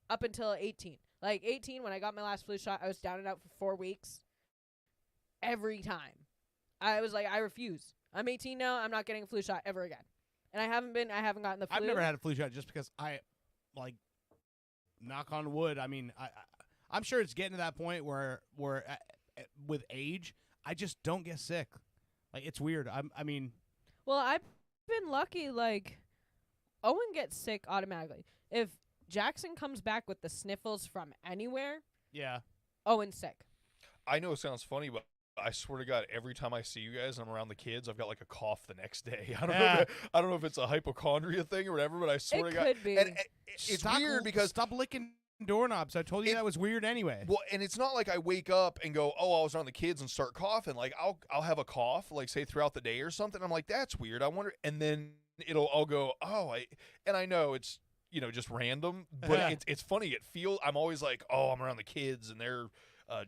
up until 18. Like 18, when I got my last flu shot, I was down and out for 4 weeks. Every time. I was like, I refuse. I'm 18 now. I'm not getting a flu shot ever again. And I haven't gotten the flu. I've never had a flu shot just because knock on wood. I mean, I'm sure it's getting to that point where with age, I just don't get sick. Like, it's weird. I mean. Well, I've been lucky, like, Owen gets sick automatically. If Jackson comes back with the sniffles from anywhere, Owen's sick. I know it sounds funny, but I swear to God, every time I see you guys and I'm around the kids, I've got like a cough the next day. I don't know if it's a hypochondria thing or whatever, but I swear to God. It could be. And it's weird because stop licking doorknobs. I told you that was weird anyway. Well, and it's not like I wake up and go, oh, I was around the kids and start coughing. Like I'll have a cough, like say throughout the day or something. I'm like, that's weird. I wonder, and then I'll go, oh, I know it's just random, but it's funny. I'm always like, oh, I'm around the kids and they're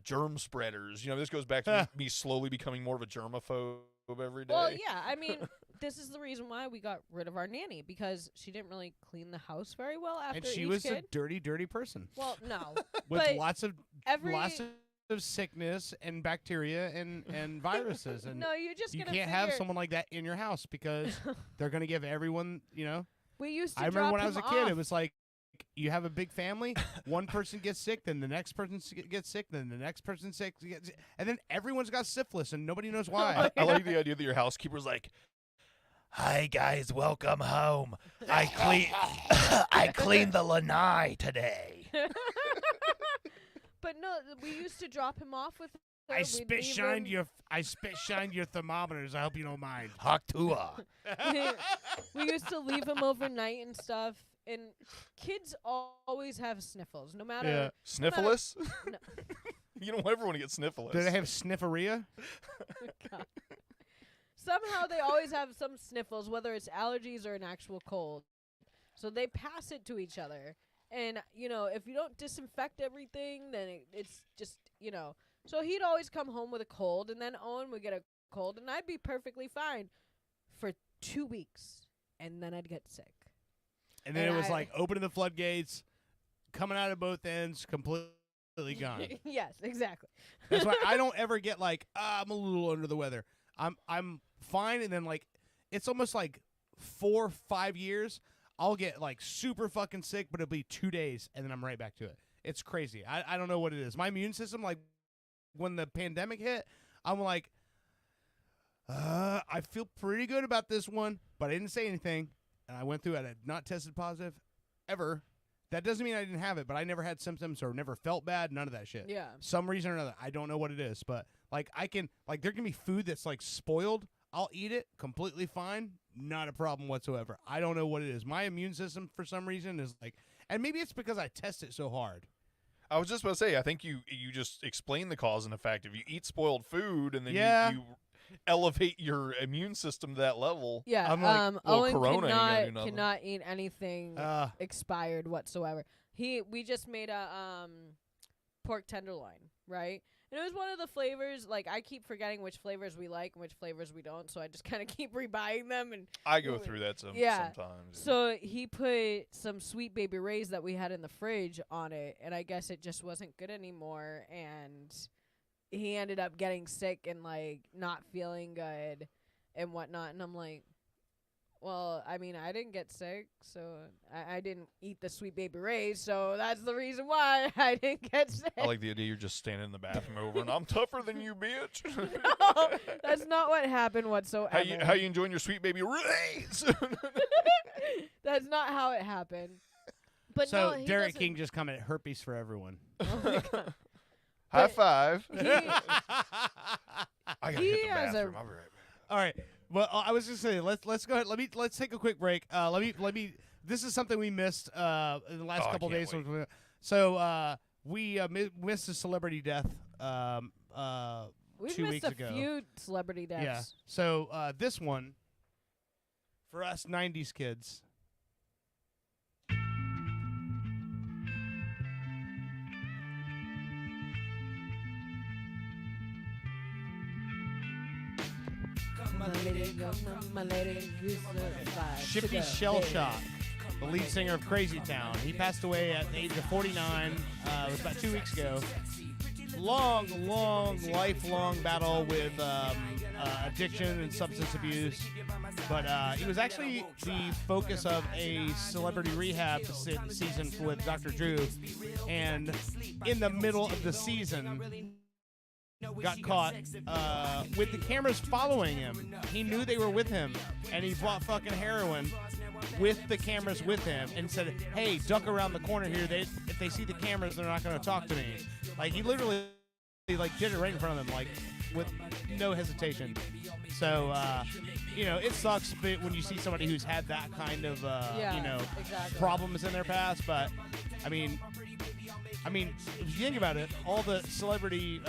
germ spreaders. This goes back to me slowly becoming more of a germaphobe every day. Well, yeah, I mean, this is the reason why we got rid of our nanny, because she didn't really clean the house very well after and she each was kid. a dirty person. Well, no. With but lots of sickness and bacteria and viruses. And no, you can't have someone like that in your house because they're going to give everyone, We used to I remember when I drop was a him kid, off. it was like, you have a big family, one person gets sick, then the next person gets sick, then the next person gets sick, and then everyone's got syphilis and nobody knows why. I like the idea that your housekeeper's like, hi guys, welcome home. I cleaned the lanai today. But no, we used to drop him off with her. I spit shined your thermometers. I hope you don't mind. Haktua. We used to leave him overnight and stuff. And kids always have sniffles, no matter. Yeah. Sniffles? No. You don't ever want to get sniffles. Do they have snifferia? God. Somehow they always have some sniffles, whether it's allergies or an actual cold. So they pass it to each other. And, if you don't disinfect everything, then it's just, So he'd always come home with a cold, and then Owen would get a cold, and I'd be perfectly fine for 2 weeks. And then I'd get sick. And then it was like opening the floodgates, coming out of both ends, completely gone. Yes, exactly. That's why I don't ever get like, I'm a little under the weather. I'm fine, and then like it's almost like 4 or 5 years, I'll get like super fucking sick, but it'll be 2 days, and then I'm right back to it. It's crazy. I don't know what it is. My immune system, like when the pandemic hit, I'm like, I feel pretty good about this one, but I didn't say anything, and I went through it. I had not tested positive ever. That doesn't mean I didn't have it, but I never had symptoms or never felt bad, none of that shit. Yeah. Some reason or another. I don't know what it is, but like there can be food that's like spoiled. I'll eat it completely fine. Not a problem whatsoever. I don't know what it is. My immune system for some reason is like, and maybe it's because I test it so hard. I was just about to say, I think you just explained the cause and effect. If you eat spoiled food and then you elevate your immune system to that level. Yeah, I'm like, Owen Corona cannot eat anything expired whatsoever. We just made a pork tenderloin, right? And it was one of the flavors. Like, I keep forgetting which flavors we like and which flavors we don't, so I just kind of keep rebuying them. And I go through that sometimes. Yeah. So he put some Sweet Baby Ray's that we had in the fridge on it, and I guess it just wasn't good anymore, and he ended up getting sick and, like, not feeling good and whatnot. And I'm like, well, I mean, I didn't get sick, so I didn't eat the Sweet Baby Ray's, so that's the reason why I didn't get sick. I like the idea you're just standing in the bathroom over and I'm tougher than you, bitch. No, that's not what happened whatsoever. How you enjoying your Sweet Baby Ray's? That's not how it happened. But so no, he Derek doesn't- King just commented, herpes for everyone. Oh my God. High But five. he- I gotta he hit the has a- bathroom. I'll be right back. All right. Well, I was just saying, let's go ahead. Let's take a quick break. Let me. This is something we missed in the last Oh, I couple can't days. wait. So we missed a celebrity death. We've 2 missed weeks a ago. few celebrity deaths. Yeah. So this one, for us '90s kids. Shippy Shellshock, the lead singer of Crazy Town. He passed away at the age of 49. It was about 2 weeks ago. Long, lifelong battle with addiction and substance abuse. But he was actually the focus of a celebrity rehab season with Dr. Drew. And in the middle of the season, got caught with the cameras following him. He knew they were with him, and he bought fucking heroin with the cameras with him and said, hey, duck around the corner here. If they see the cameras, they're not going to talk to me. Like, he literally like did it right in front of them, like, with no hesitation. So, it sucks when you see somebody who's had that kind of, exactly. problems in their past. But, I mean, if you think about it, all the celebrity,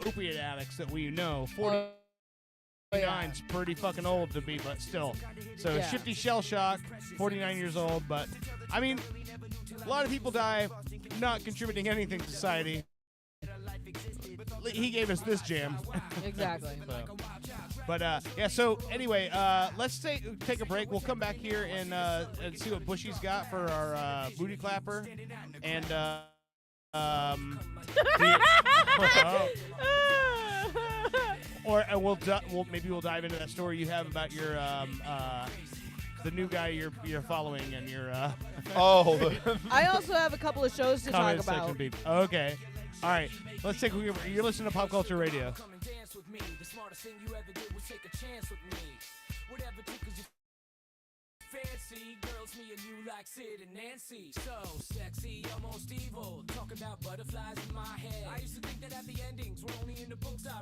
opiate addicts that we know, 49's pretty fucking old to be, but still. So Yeah. Shifty Shellshock, 49 years old, but, I mean, a lot of people die not contributing anything to society. He gave us this jam. Exactly. So anyway, let's take a break. We'll come back here and see what Bushy's got for our booty clapper, and maybe we'll dive into that story you have about your the new guy you're following and your I also have a couple of shows to talk comment about. section beep. Okay. All right, let's take a look. You're listening to Pop Culture Radio. Fancy girls, me and you like Sid and Nancy. So sexy, almost evil. Talk about butterflies in my head. I used to think that happy endings were only in the books I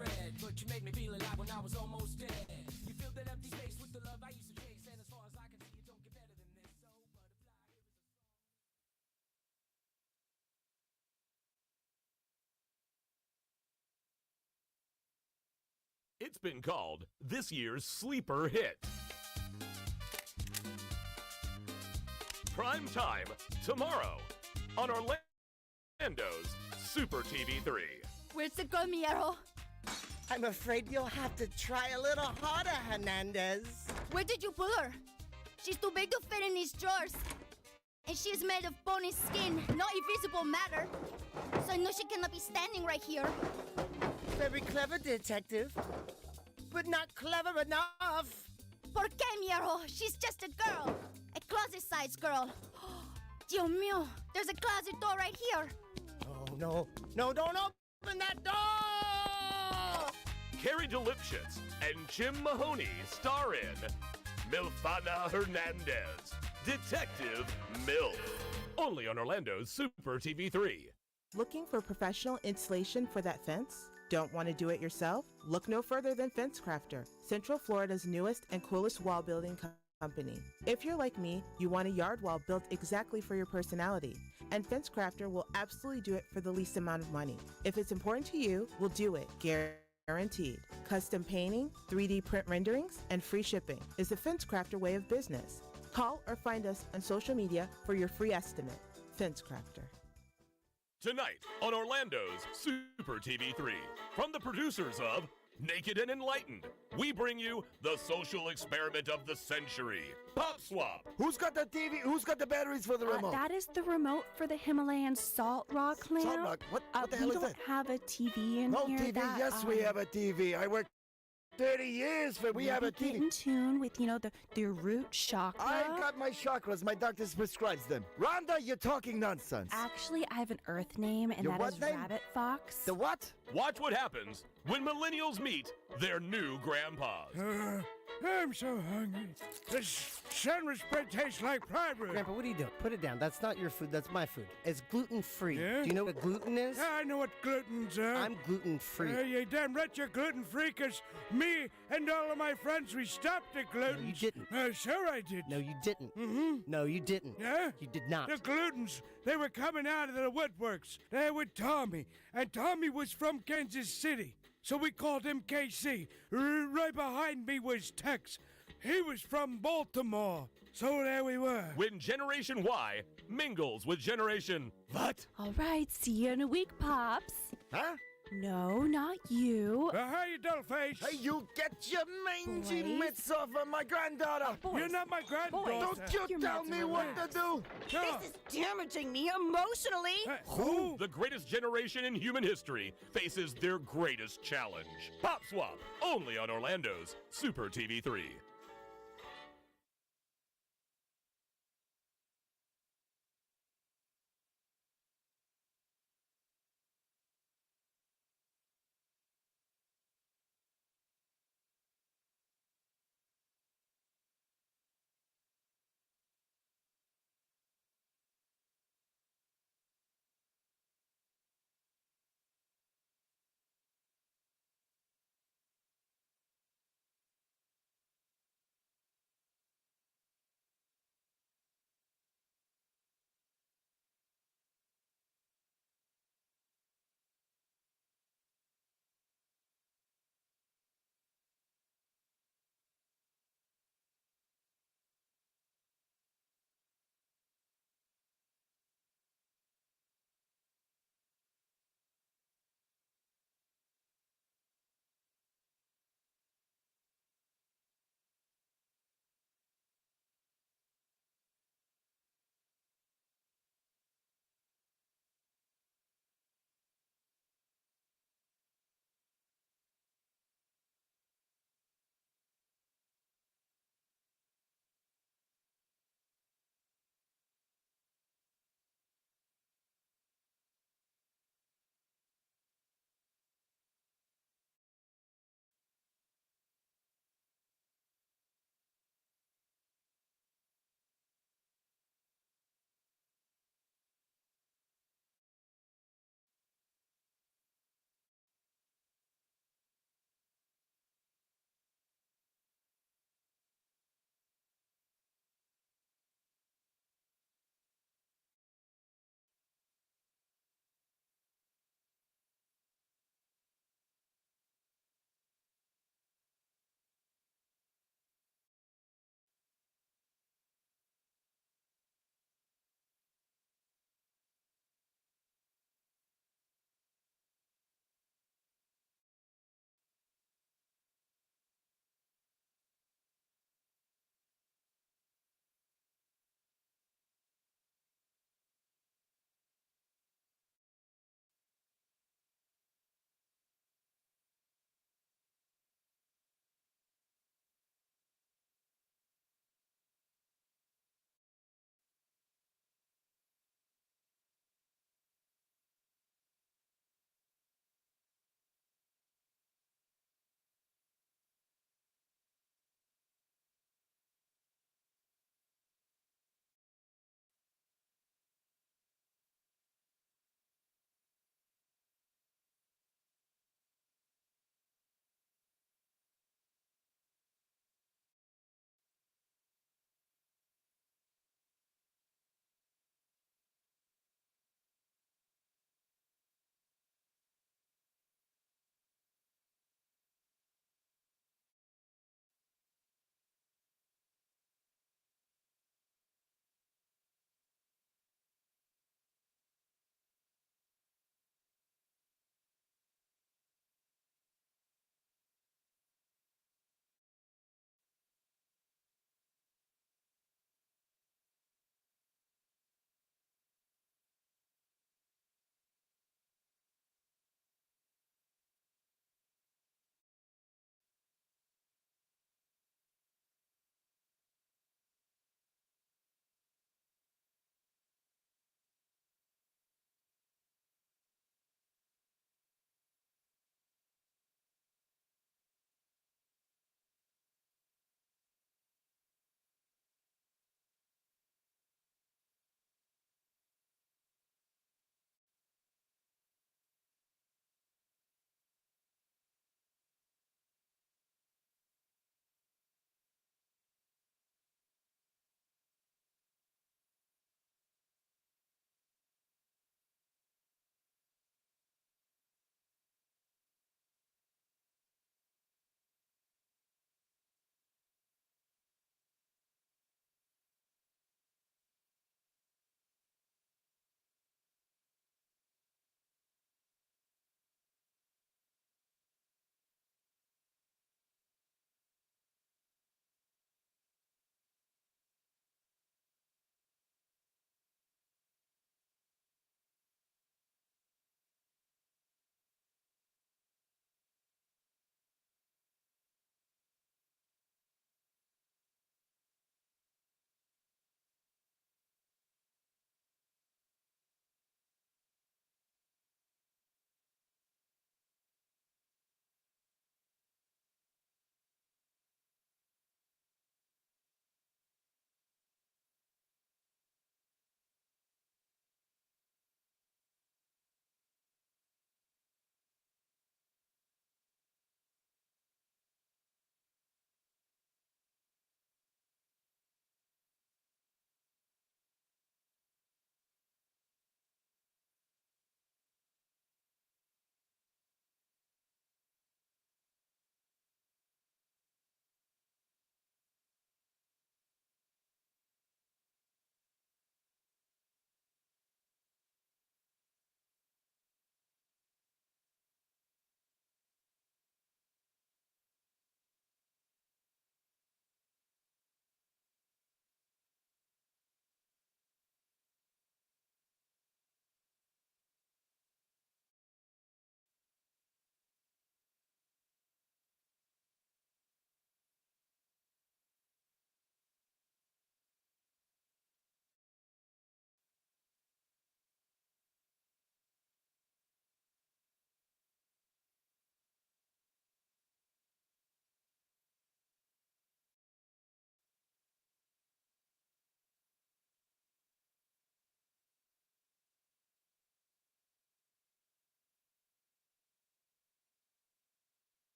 read. But you made me feel alive when I was almost dead. You filled that empty space with the love I used to chase. And as far as I can see, it don't get better than this. So It's been called this year's sleeper hit. Prime time tomorrow on Orlando's Super TV 3. Where's the girl, Miero? I'm afraid you'll have to try a little harder, Hernandez. Where did you pull her? She's too big to fit in these drawers. And she is made of bony skin, not invisible matter. So I know she cannot be standing right here. Very clever, detective. But not clever enough. ¿Por qué, Miero? She's just a girl. A closet-sized girl. Dios mío, there's a closet door right here. Oh, no. No, don't open that door! Carrie DeLipschitz and Jim Mahoney star in Milfana Hernandez, Detective MILF. Only on Orlando's Super TV3. Looking for professional installation for that fence? Don't want to do it yourself? Look no further than FenceCrafter, Central Florida's newest and coolest wall building company. If you're like me, you want a yard wall built exactly for your personality, and FenceCrafter will absolutely do it for the least amount of money. If it's important to you, we'll do it, guaranteed. Custom painting, 3D print renderings, and free shipping is the FenceCrafter way of business. Call or find us on social media for your free estimate. FenceCrafter. Tonight on Orlando's Super TV3. From the producers of Naked and Enlightened, we bring you the social experiment of the century, Pop Swap. Who's got the TV? Who's got the batteries for the remote? That is the remote for the Himalayan salt rock lamp. Salt rock? What the hell is that? We don't have a TV in No here. TV? Yes, we have a TV. I worked 30 years for we have a Get TV. in tune with, the root chakra. I got my chakras. My doctor prescribes them. Rhonda, you're talking nonsense. Actually, I have an Earth name, and Your that what is name? Rabbit Fox. The what? Watch what happens when millennials meet their new grandpas. I'm so hungry. This sandwich spread tastes like pride root. Grandpa, what are you doing? Put it down. That's not your food. That's my food. It's gluten-free. Yeah? Do you know what gluten is? I know what gluten's are. I'm gluten-free. You damn right you're gluten-free, 'cause me and all of my friends, we stopped the gluten. No, you didn't. Sure I did. No, you didn't. Mm-hmm. No, you didn't. Yeah? You did not. The glutens, they were coming out of the woodworks. They were Tommy, and Tommy was from Kansas City. So we called him KC. Right behind me was Tex. He was from Baltimore. So there we were. When Generation Y mingles with Generation What? All right, see you in a week, Pops. Huh? No, not you. Hey, dollface. Hey, you get your mangy Boys. mitts off of my granddaughter. You're not my granddaughter. Don't you tell me what to do. This is damaging me emotionally. Who? The greatest generation in human history faces their greatest challenge. Pop Swap, only on Orlando's Super TV3.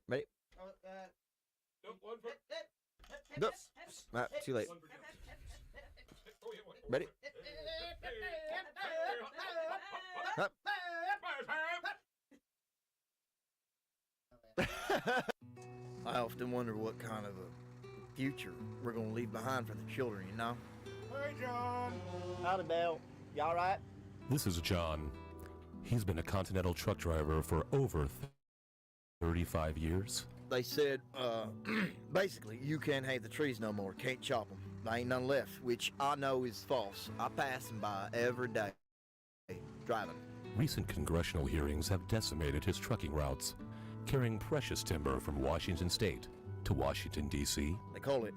Ready? Nope. Too late. Ready? Up. I often wonder what kind of a future we're going to leave behind for the children, you know? Hey, John. Howdy, Belle. You all right? This is John. He's been a Continental truck driver for over 35 years. They said, basically, you can't hate the trees no more, can't chop them. There ain't none left, which I know is false. I pass them by every day, driving. Recent congressional hearings have decimated his trucking routes, carrying precious timber from Washington State to Washington, D.C. They call it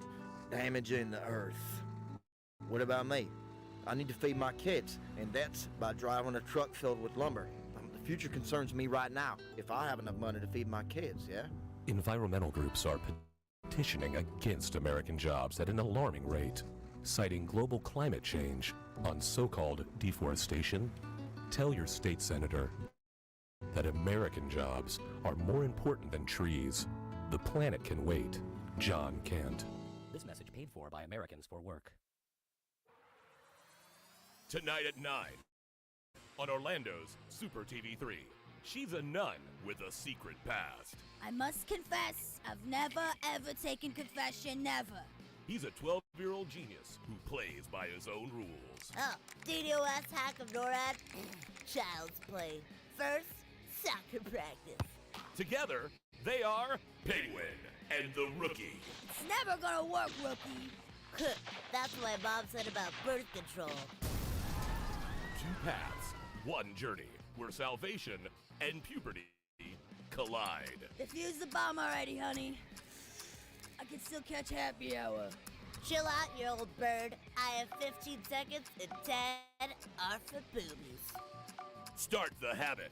damaging the earth. What about me? I need to feed my kids, and that's by driving a truck filled with lumber. The future concerns me right now, if I have enough money to feed my kids, yeah? Environmental groups are petitioning against American jobs at an alarming rate, citing global climate change on so-called deforestation. Tell your state senator that American jobs are more important than trees. The planet can wait. John can't. This message paid for by Americans for Work. Tonight at 9 on Orlando's Super TV3. She's a nun with a secret past. I must confess, I've never ever taken confession, never. He's a 12-year-old genius who plays by his own rules. Oh, DDoS hack of NORAD? Child's play. First, soccer practice. Together, they are Penguin and the Rookie. It's never gonna work, rookie. That's what my mom said about birth control. Two paths, one journey, where salvation and puberty collide. Defuse the bomb already, honey. I can still catch happy hour. Chill out, you old bird. I have 15 seconds and 10 are for boobies. Start the habit.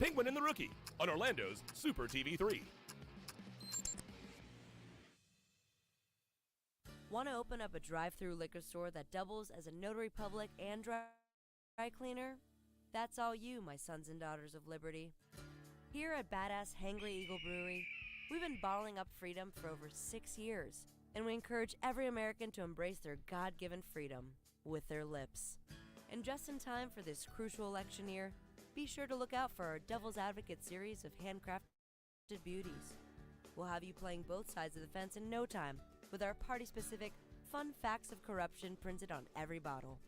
Penguin and the Rookie on Orlando's Super TV3. Want to open up a drive-through liquor store that doubles as a notary public and dry cleaner? That's all you, my sons and daughters of liberty. Here at Badass Hangry Eagle Brewery, we've been bottling up freedom for over 6 years, and we encourage every American to embrace their God-given freedom with their lips. And just in time for this crucial election year, be sure to look out for our Devil's Advocate series of handcrafted beauties. We'll have you playing both sides of the fence in no time, with our party-specific fun facts of corruption printed on every bottle.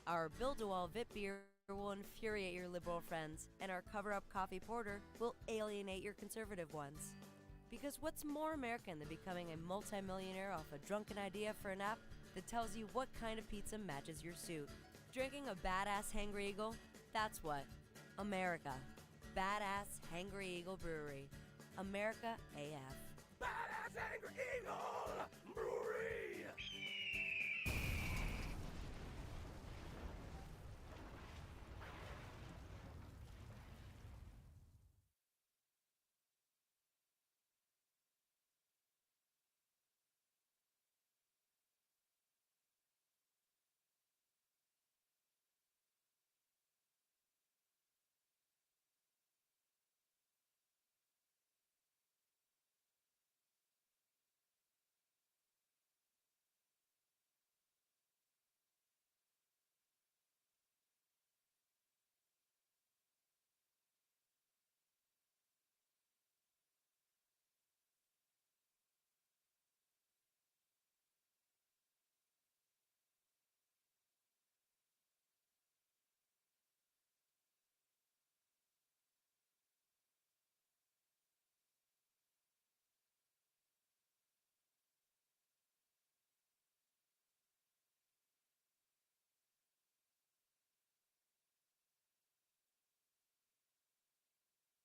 Our Build-A-Wall VIP beer will infuriate your liberal friends, and our cover-up coffee porter will alienate your conservative ones. Because what's more American than becoming a multimillionaire off a drunken idea for an app that tells you what kind of pizza matches your suit? Drinking a Badass Hangry Eagle? That's what. America. Badass Hangry Eagle Brewery. America AF. Badass Hangry Eagle Brewery!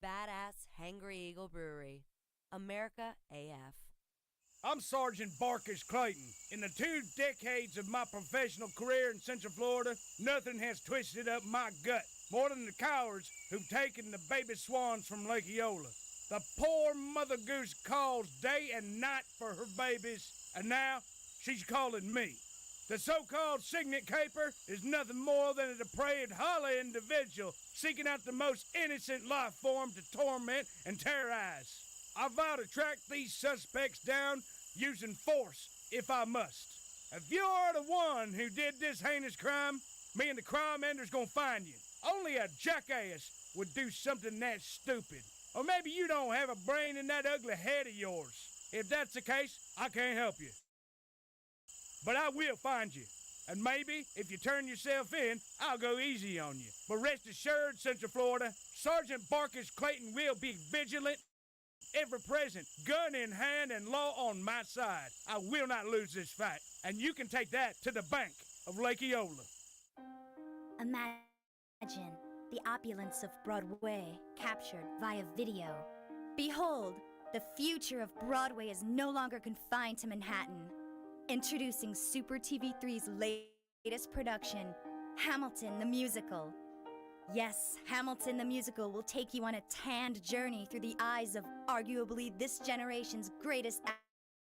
Badass Hangry Eagle Brewery. America AF. I'm Sergeant Barkus Clayton. In the 2 decades of my professional career in Central Florida, nothing has twisted up my gut more than the cowards who've taken the baby swans from Lake Eola. The poor mother goose calls day and night for her babies, and now she's calling me. The so-called signet caper is nothing more than a depraved, hollow individual seeking out the most innocent life form to torment and terrorize. I vow to track these suspects down using force if I must. If you're the one who did this heinous crime, me and the crime ender's gonna find you. Only a jackass would do something that stupid. Or maybe you don't have a brain in that ugly head of yours. If that's the case, I can't help you. But I will find you. And maybe, if you turn yourself in, I'll go easy on you. But rest assured, Central Florida, Sergeant Barkis Clayton will be vigilant, ever present, gun in hand and law on my side. I will not lose this fight. And you can take that to the bank of Lake Eola. Imagine the opulence of Broadway captured via video. Behold, the future of Broadway is no longer confined to Manhattan. Introducing Super TV3's latest production, Hamilton the Musical. Yes, Hamilton the Musical will take you on a tanned journey through the eyes of arguably this generation's greatest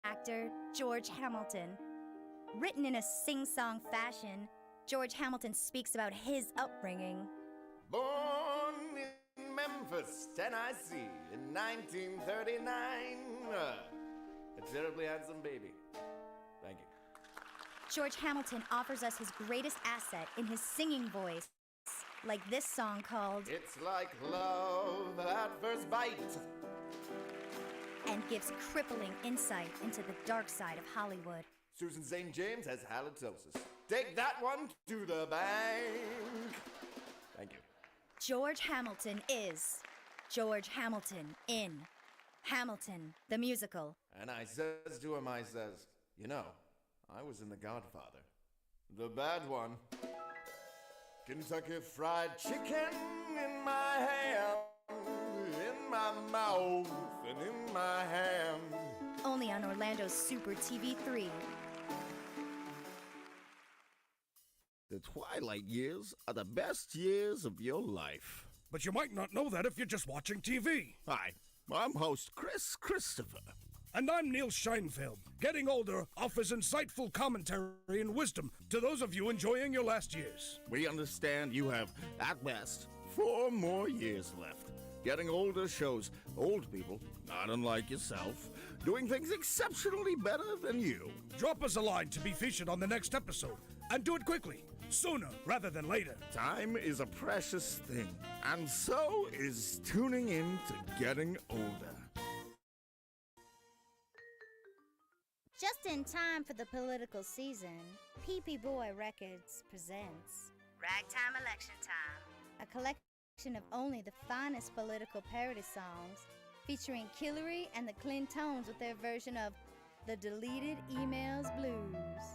actor, George Hamilton. Written in a sing-song fashion, George Hamilton speaks about his upbringing. Born in Memphis, Tennessee, in 1939. A terribly handsome baby. Thank you. George Hamilton offers us his greatest asset in his singing voice, like this song called It's Like Love at First Bite. And gives crippling insight into the dark side of Hollywood. Susan St. James has halitosis. Take that one to the bank. Thank you. George Hamilton is George Hamilton in Hamilton the Musical. And I says to him, I says, you know, I was in The Godfather. The bad one. Kentucky Fried Chicken in my hand, in my mouth, and in my hand. Only on Orlando's Super TV3. The twilight years are the best years of your life. But you might not know that if you're just watching TV. Hi, I'm host Chris Christopher. And I'm Neil Scheinfeld. Getting older offers insightful commentary and wisdom to those of you enjoying your last years. We understand you have, at best, 4 more years left. Getting older shows old people, not unlike yourself, doing things exceptionally better than you. Drop us a line to be featured on the next episode, and do it quickly, sooner rather than later. Time is a precious thing, and so is tuning in to Getting Older. Just in time for the political season, PP Boy Records presents Ragtime Election Time, a collection of only the finest political parody songs featuring Killary and the Clintones with their version of the Deleted Emails Blues.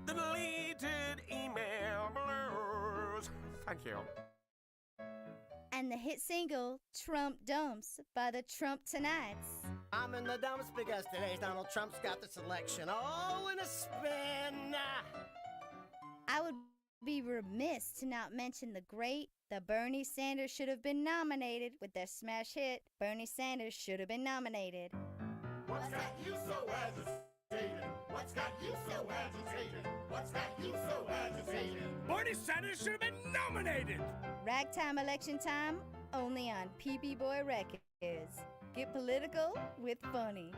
The deleted email blues. Thank you. And the hit single Trump Dumps by the Trump Tonights. I'm in the dumps because today's Donald Trump's got the selection all in a spin. I would be remiss to not mention the Bernie Sanders should have been nominated with their smash hit, Bernie Sanders should have been nominated. What's got you so agitated? What's got you so agitated? What's got you so agitated? Bernie Sanders should have been nominated! Ragtime Election Time, only on PP Boy Records. Get political with funny.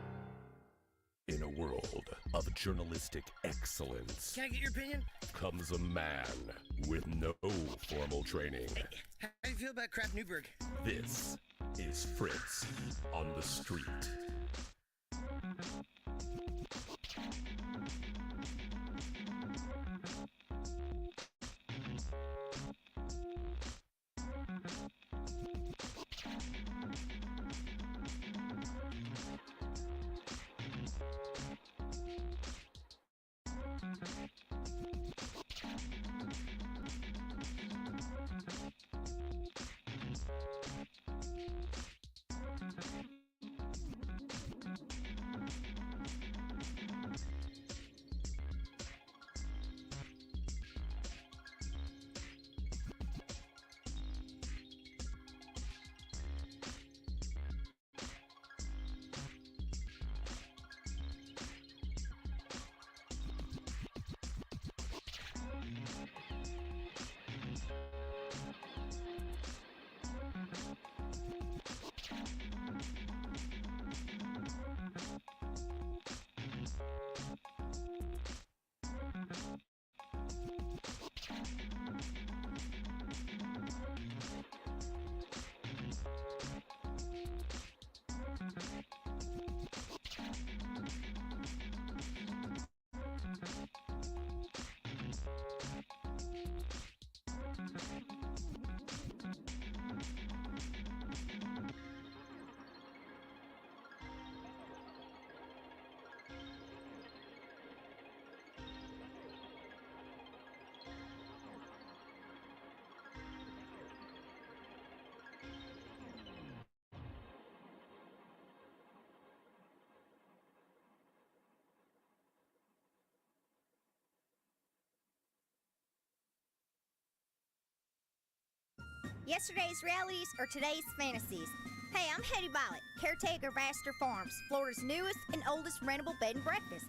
In a world of journalistic excellence, Can I get your opinion? comes a man with no formal training. How do you feel about Kraft Newberg? This is Fritz on the Street. Yesterday's realities or today's fantasies. Hey, I'm Hetty Violet, caretaker of Astor Farms, Florida's newest and oldest rentable bed and breakfast.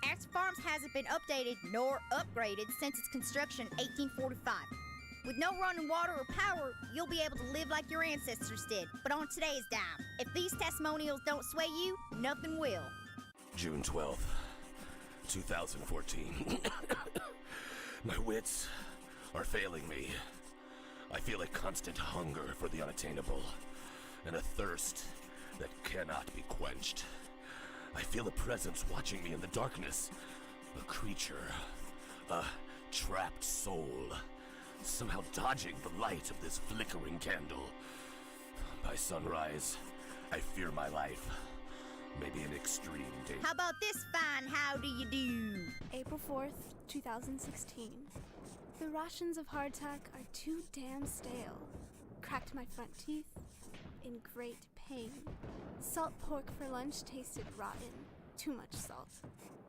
Astor Farms hasn't been updated nor upgraded since its construction in 1845. With no running water or power, you'll be able to live like your ancestors did, but on today's dime. If these testimonials don't sway you, nothing will. June 12th, 2014. My wits are failing me. I feel a constant hunger for the unattainable, and a thirst that cannot be quenched. I feel a presence watching me in the darkness. A creature, a trapped soul, somehow dodging the light of this flickering candle. By sunrise, I fear my life. Maybe an extreme danger. How about this fine how do you do? April 4th, 2016. The rations of hardtack are too damn stale. Cracked my front teeth. In great pain. Salt pork for lunch tasted rotten. Too much salt.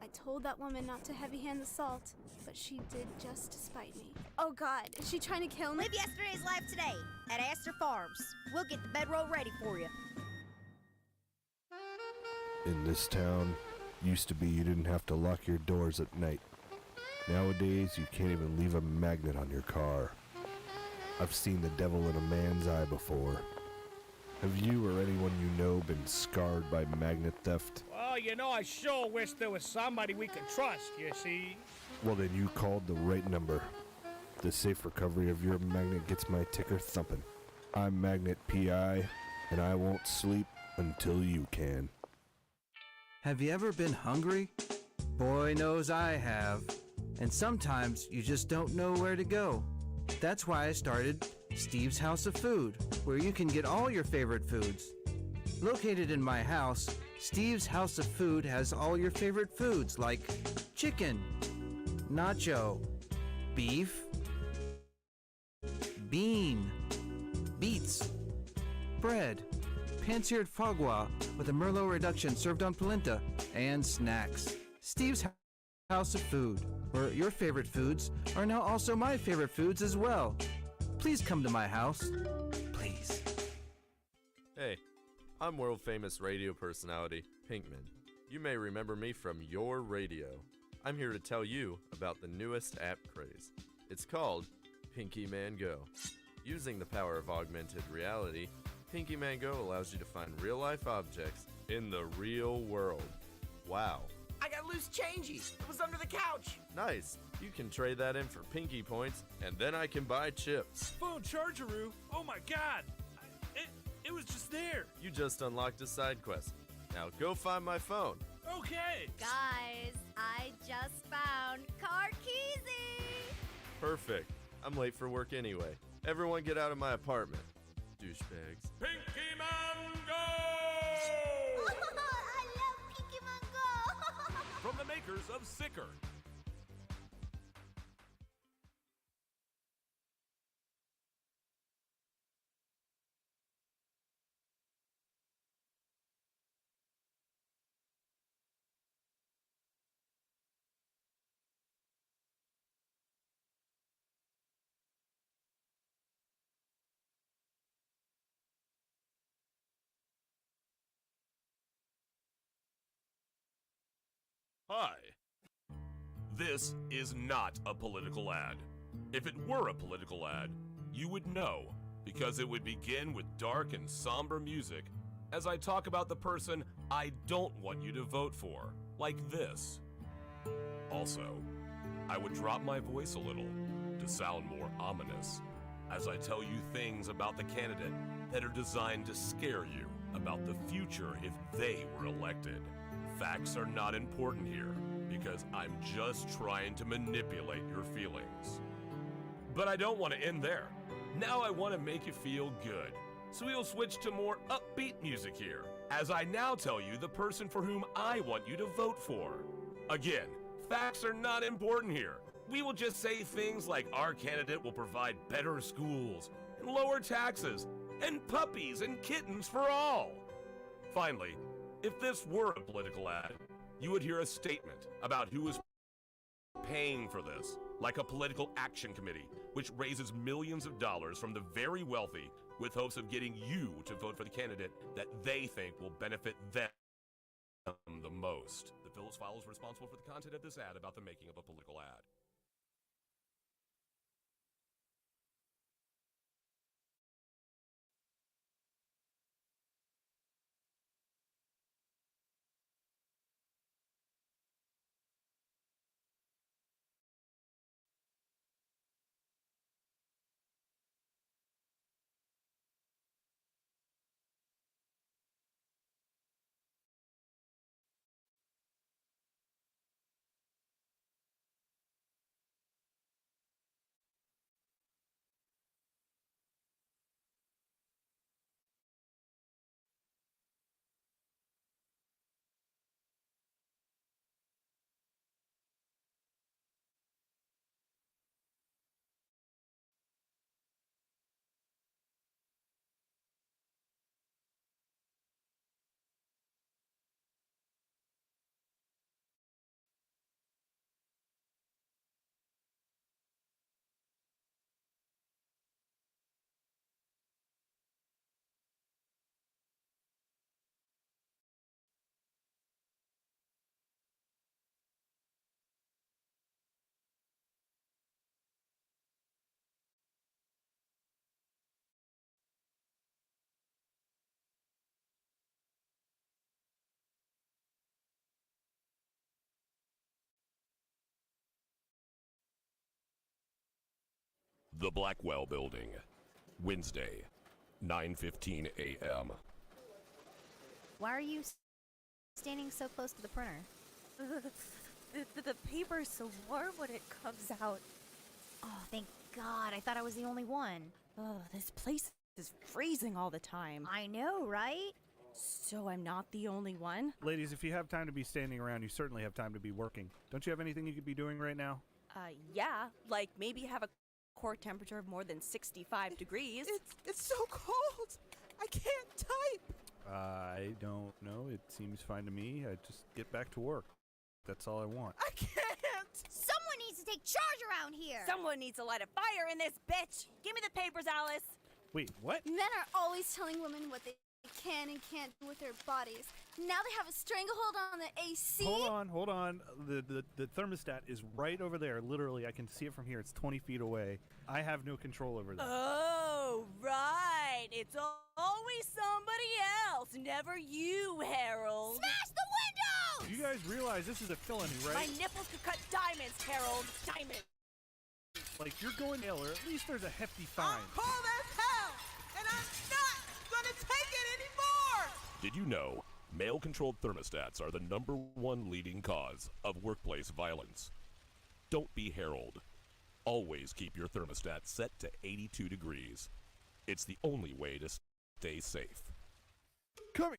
I told that woman not to heavy-hand the salt, but she did just to spite me. Oh God, is she trying to kill me? Live yesterday's life today at Astor Farms. We'll get the bedroll ready for you. In this town, used to be you didn't have to lock your doors at night. Nowadays, you can't even leave a magnet on your car. I've seen the devil in a man's eye before. Have you or anyone you know been scarred by magnet theft? Well, you know, I sure wish there was somebody we could trust, you see. Well, then you called the right number. The safe recovery of your magnet gets my ticker thumping. I'm Magnet PI, and I won't sleep until you can. Have you ever been hungry? Boy knows I have. And sometimes you just don't know where to go. That's why I started Steve's House of Food, where you can get all your favorite foods. Located in my house, Steve's House of Food has all your favorite foods like chicken, nacho, beef, bean, beets, bread, pan-seared foie gras with a Merlot reduction served on polenta, and snacks. Steve's House of Food, where your favorite foods are now also my favorite foods as well. Please come to my house. Please. Hey, I'm world-famous radio personality, Pinkman. You may remember me from your radio. I'm here to tell you about the newest app craze. It's called Pinky Man Go. Using the power of augmented reality, Pinky Man Go allows you to find real-life objects in the real world. Wow. I got loose changes. It was under the couch. Nice. You can trade that in for Pinky points, and then I can buy chips. Phone chargeroo? Oh my God! It was just there. You just unlocked a side quest. Now go find my phone. Okay. Guys, I just found Carkeezy. Perfect. I'm late for work anyway. Everyone get out of my apartment. Douchebags. Pinky Man Go! I love Pinky Man Go. From the makers of Sicker. Hi. This is not a political ad. If it were a political ad, you would know, because it would begin with dark and somber music as I talk about the person I don't want you to vote for, like this. Also, I would drop my voice a little to sound more ominous as I tell you things about the candidate that are designed to scare you about the future if they were elected. Facts are not important here, because I'm just trying to manipulate your feelings. But I don't want to end there. Now I want to make you feel good. So we'll switch to more upbeat music here, as I now tell you the person for whom I want you to vote for. Again, facts are not important here. We will just say things like our candidate will provide better schools, and lower taxes, and puppies and kittens for all. Finally, if this were a political ad, you would hear a statement about who is paying for this, like a political action committee, which raises millions of dollars from the very wealthy with hopes of getting you to vote for the candidate that they think will benefit them the most. The Phillips File is responsible for the content of this ad about the making of a political ad. The Blackwell Building, Wednesday, 9:15 a.m. Why are you standing so close to the printer? The paper is so warm when it comes out. Oh, thank God. I thought I was the only one. Oh, this place is freezing all the time. I know, right? So I'm not the only one? Ladies, if you have time to be standing around, you certainly have time to be working. Don't you have anything you could be doing right now? Yeah, like maybe have a core temperature of more than 65 degrees. It's so cold. I can't type. I don't know. It seems fine to me. I just get back to work. That's all I want. I can't. Someone needs to take charge around here. Someone needs to light a fire in this bitch. Give me the papers, Alice. Wait, what? Men are always telling women what they can and can't do with their bodies. Now they have a stranglehold on the AC. Hold on. The thermostat is right over there. Literally, I can see it from here. It's 20 feet away. I have no control over that. Oh, right. It's always somebody else, never you, Harold. Smash the windows! You guys realize this is a felony, right? My nipples could cut diamonds, Harold. Diamonds. Like, you're going to jail, or at least there's a hefty fine. I'm cold as hell, and I'm not gonna take it anymore! Did you know male-controlled thermostats are the #1 leading cause of workplace violence? Don't be Harold. Always keep your thermostat set to 82 degrees. It's the only way to stay safe. Coming.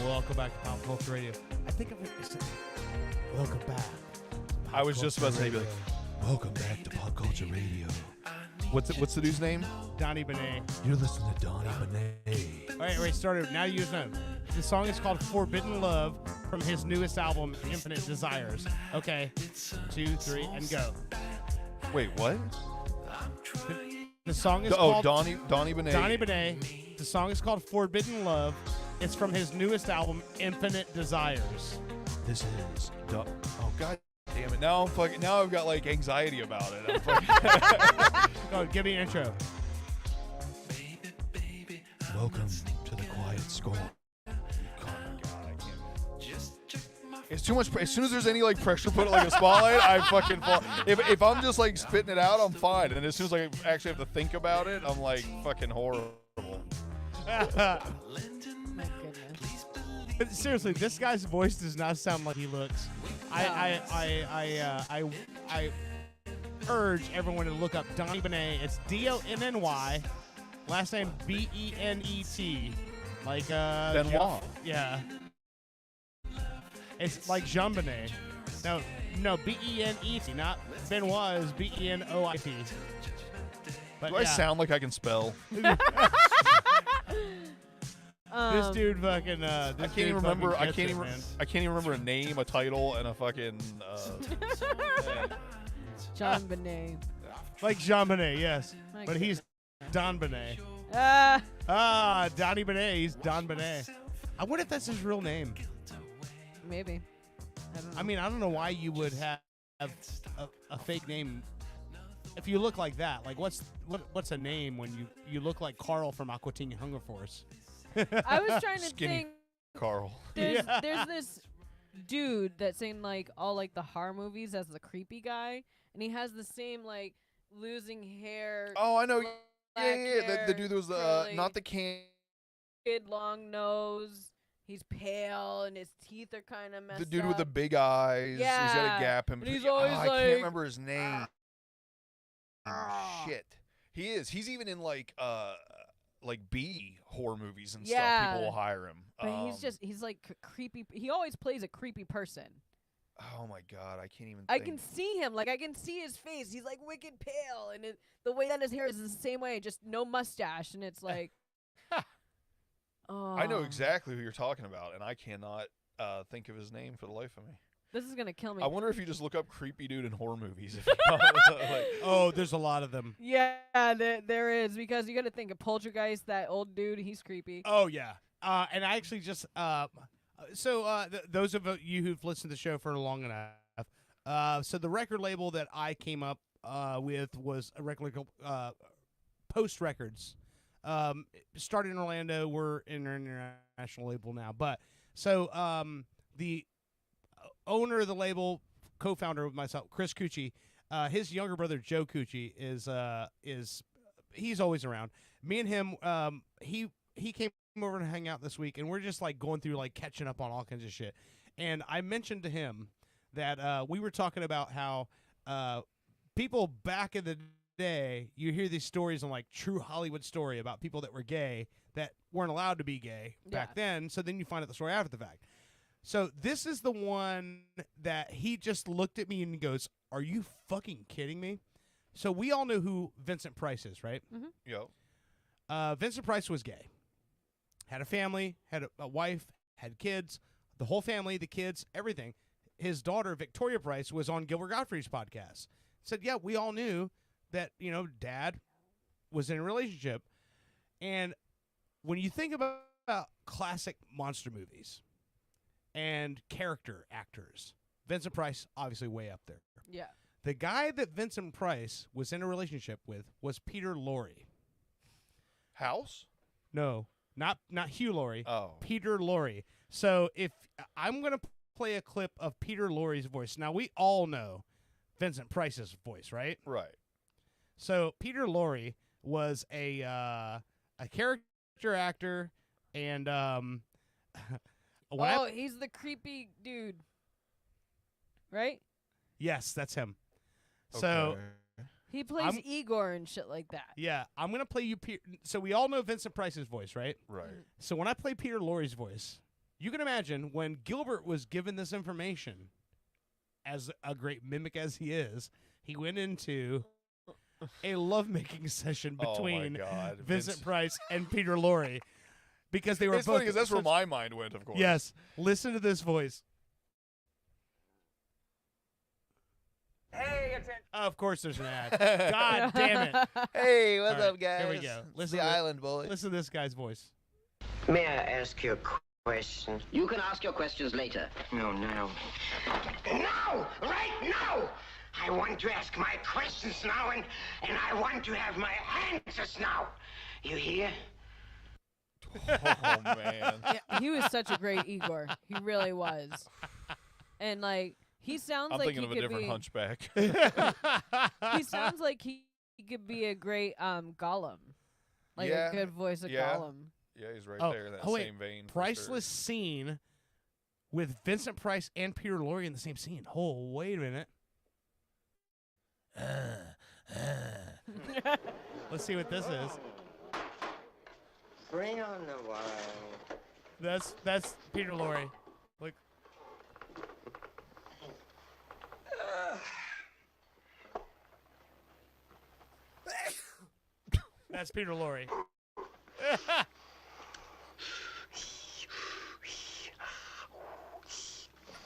Welcome back to Pop Culture Radio. I think of it as welcome back. I was just about to say, Radio. welcome back to Pop Culture Radio. What's the dude's name? Donnie Benet. You're listening to Donnie Benet. All right, started. Now you know. The song is called Forbidden Love from his newest album, Infinite Desires. Okay, 2, 3, and go. Wait, what? The song is called... Donnie Benet. Donnie Benet. The song is called Forbidden Love It's from his newest album, Infinite Desires. This is. Oh God damn it! Now I've got like anxiety about it. I'm fucking Go, give me an intro. Welcome to the Quiet Storm. It's too much. As soon as there's any like pressure put like a spotlight, I fucking fall. If I'm just like spitting it out, I'm fine. And as soon as I actually have to think about it, I'm like fucking horrible. But seriously, this guy's voice does not sound like he looks. I urge everyone to look up Donny Benet. It's Donny, last name Benet. Like Benoit. Yeah. It's like Jean Benet. No, Benet, not Benoit is Benoit. But Do I sound like I can spell? This dude fucking. I can't even remember. I can't even remember a name, a title, and a fucking. John Benet. Like Jean Benet, yes, My but he's Don Benet. Donny Benet. He's Don Benet. I wonder if that's his real name. Maybe. I don't know. I mean, I don't know why you would have a fake name if you look like that. Like, what's a name when you look like Carl from Aqua Teen Hunger Force? I was trying to Skinny think. Carl. There's this dude that's in like all like the horror movies as the creepy guy, and he has the same like losing hair. Oh, I know. black Yeah. The dude that was curly, not the can. kid, long nose. He's pale and his teeth are kind of messed The dude up. with the big eyes. Yeah. He's got a gap in And he's between. always I like, can't remember his name. Shit. He is. He's even in like B horror movies and stuff. Yeah. People will hire him. But he's like creepy. He always plays a creepy person. Oh my God, I can't even. I think. can see him. Like I can see his face. He's like wicked pale, and the way that his hair is the same way, just no mustache, and it's like. I know exactly who you're talking about, and I cannot think of his name for the life of me. This is gonna kill me. I wonder if you just look up creepy dude in horror movies. Oh, there's a lot of them. Yeah, there is, because you got to think of Poltergeist, that old dude. He's creepy. Oh yeah, and I actually just those of you who've listened to the show for long enough, so the record label that I came up with was a record label, Post Records. Started in Orlando. We're an international label now, but so the owner of the label, co-founder with myself, Chris Cucci, his younger brother Joe Cucci is he's always around. Me and him, he came over to hang out this week, and we're just like going through like catching up on all kinds of shit. And I mentioned to him that we were talking about how people back in the day, you hear these stories on like True Hollywood Story about people that were gay that weren't allowed to be gay back then. So then you find out the story after the fact. So this is the one that he just looked at me and goes, "Are you fucking kidding me?" So we all know who Vincent Price is, right? Mm-hmm. Yo. Vincent Price was gay. Had a family, had a wife, had kids, the whole family, the kids, everything. His daughter, Victoria Price, was on Gilbert Gottfried's podcast. Said, yeah, we all knew that, Dad was in a relationship. And when you think about classic monster movies and character actors, Vincent Price, obviously way up there. Yeah. The guy that Vincent Price was in a relationship with was Peter Lorre. House? No, not Hugh Laurie. Oh. Peter Lorre. So if I'm going to play a clip of Peter Lorre's voice. Now, we all know Vincent Price's voice, right? Right. So Peter Lorre was a character actor, and he's the creepy dude, right? Yes, that's him. Okay. So he plays Igor and shit like that. yeah, I'm gonna play you. So we all know Vincent Price's voice, right? Right. So when I play Peter Lorre's voice, you can imagine when Gilbert was given this information, as a great mimic as he is, he went into a lovemaking session between Vincent Price and Peter Lorre because they were It's both. funny because that's where my mind went, of course. Yes, listen to this voice. Hey, attention. Of course, there's an ad. God damn it! Hey, what's All right, up, guys? Here we go. It's the Island Boys. Listen to this guy's voice. May I ask you a question? You can ask your questions later. No, now. Now! Right now! I want to ask my questions now, and I want to have my answers now. You hear? Oh, man. Yeah, he was such a great Igor. He really was. And, like, he sounds I'm like thinking he of a could different be... hunchback. He sounds like he could be a great Gollum. Like Yeah, a good voice of yeah. Gollum. Yeah, he's right Oh, there in that wait. same vein. for Priceless scene with Vincent Price and Peter Lorre in the same scene. Oh, wait a minute. Let's see what this is. Bring on the wine. That's Peter Lorre. Look. That's Peter Lorre.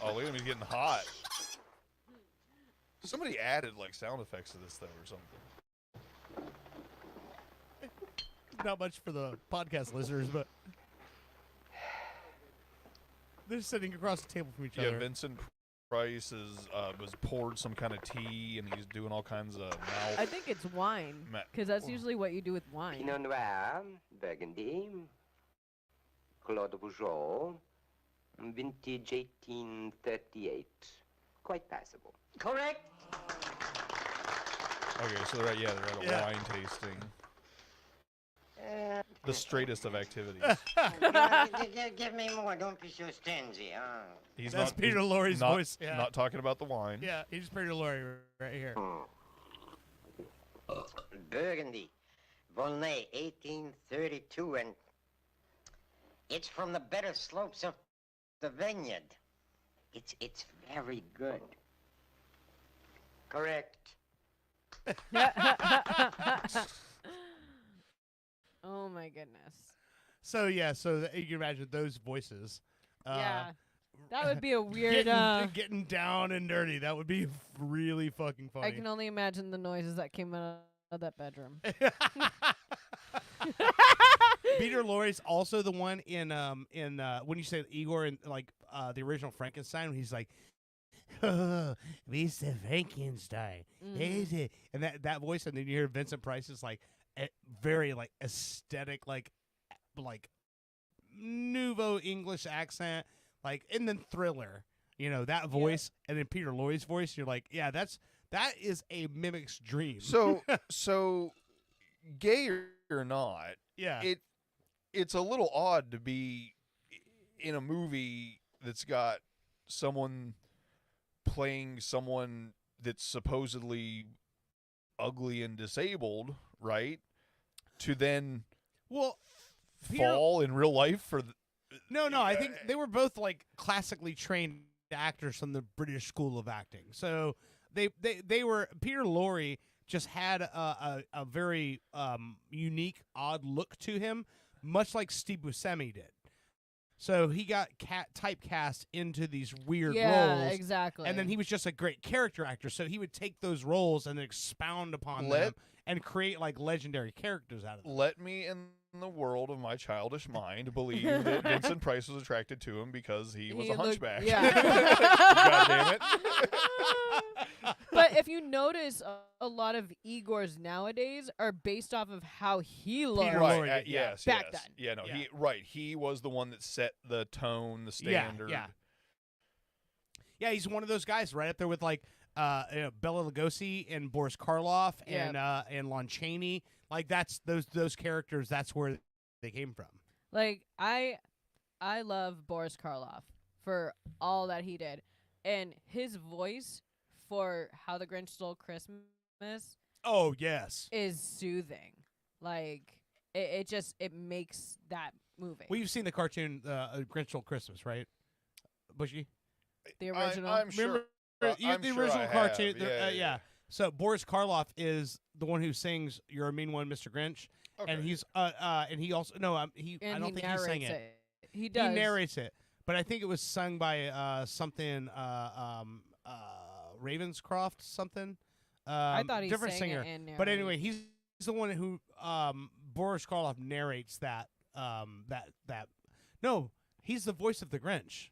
Oh, look at him, he's getting hot. Somebody added like sound effects to this though or something. Not much for the podcast listeners, but they're sitting across the table from each Yeah, other. Vincent Price was poured some kind of tea and he's doing all kinds of mouth. I think it's wine, because that's usually what you do with wine. Pinot Noir, Burgundy, Claude Rougeau, vintage 1838. Quite passable. Correct? Okay, so they're at a wine tasting. The straightest of activities. Give me more. Don't be so stingy. He's That's not, Peter he's Lorre's not, voice, yeah. Not talking about the wine. Yeah, he's Peter Lorre right here. Burgundy, Volnay, 1832, and it's from the better slopes of the vineyard. It's very good. Correct. Oh my goodness. So yeah, you can imagine those voices. Yeah. That would be a weird getting down and dirty. That would be really fucking funny. I can only imagine the noises that came out of that bedroom. Peter Lorre's also the one in when you say Igor in like the original Frankenstein, when he's like, oh, Mr. Frankenstein, Mhm. and that voice, and then you hear Vincent Price's like very like aesthetic, like nouveau English accent, like, and then Thriller, that voice, and then Peter Lorre's voice. You're like, yeah, that is a mimic's dream. So gay or not, yeah, it's a little odd to be in a movie that's got someone playing someone that's supposedly ugly and disabled, right? To then fall in real life for No, I think they were both like classically trained actors from the British School of Acting. So they were Peter Lorre just had a very unique, odd look to him, much like Steve Buscemi did. So he got typecast into these weird roles. Yeah, exactly. And then he was just a great character actor, so he would take those roles and expound upon them and create like legendary characters out of them. Let me in the world of my childish mind believe that Vincent Price was attracted to him because he was a hunchback. God damn it. But if you notice, a lot of Igors nowadays are based off of how he looked Right, back then. Yeah, no, he was the one that set the tone, the standard. Yeah, he's one of those guys right up there with like Bela Lugosi and Boris Karloff and Lon Chaney. Like that's those characters. That's where they came from. Like I love Boris Karloff for all that he did, and his voice for How the Grinch Stole Christmas. Oh yes, is soothing. Like it makes that movie. Well, you've seen the cartoon Grinch Stole Christmas, right, Bushy? The original. I'm sure. I'm the sure original I cartoon. have. Yeah. So Boris Karloff is the one who sings "You're a Mean One, Mr. Grinch," and he's and he also I don't think he sang it. He does. He narrates it, but I think it was sung by something Ravenscroft something. I thought he different sang singer. it and But narrated. anyway, he's the one who Boris Karloff narrates that No, he's the voice of the Grinch.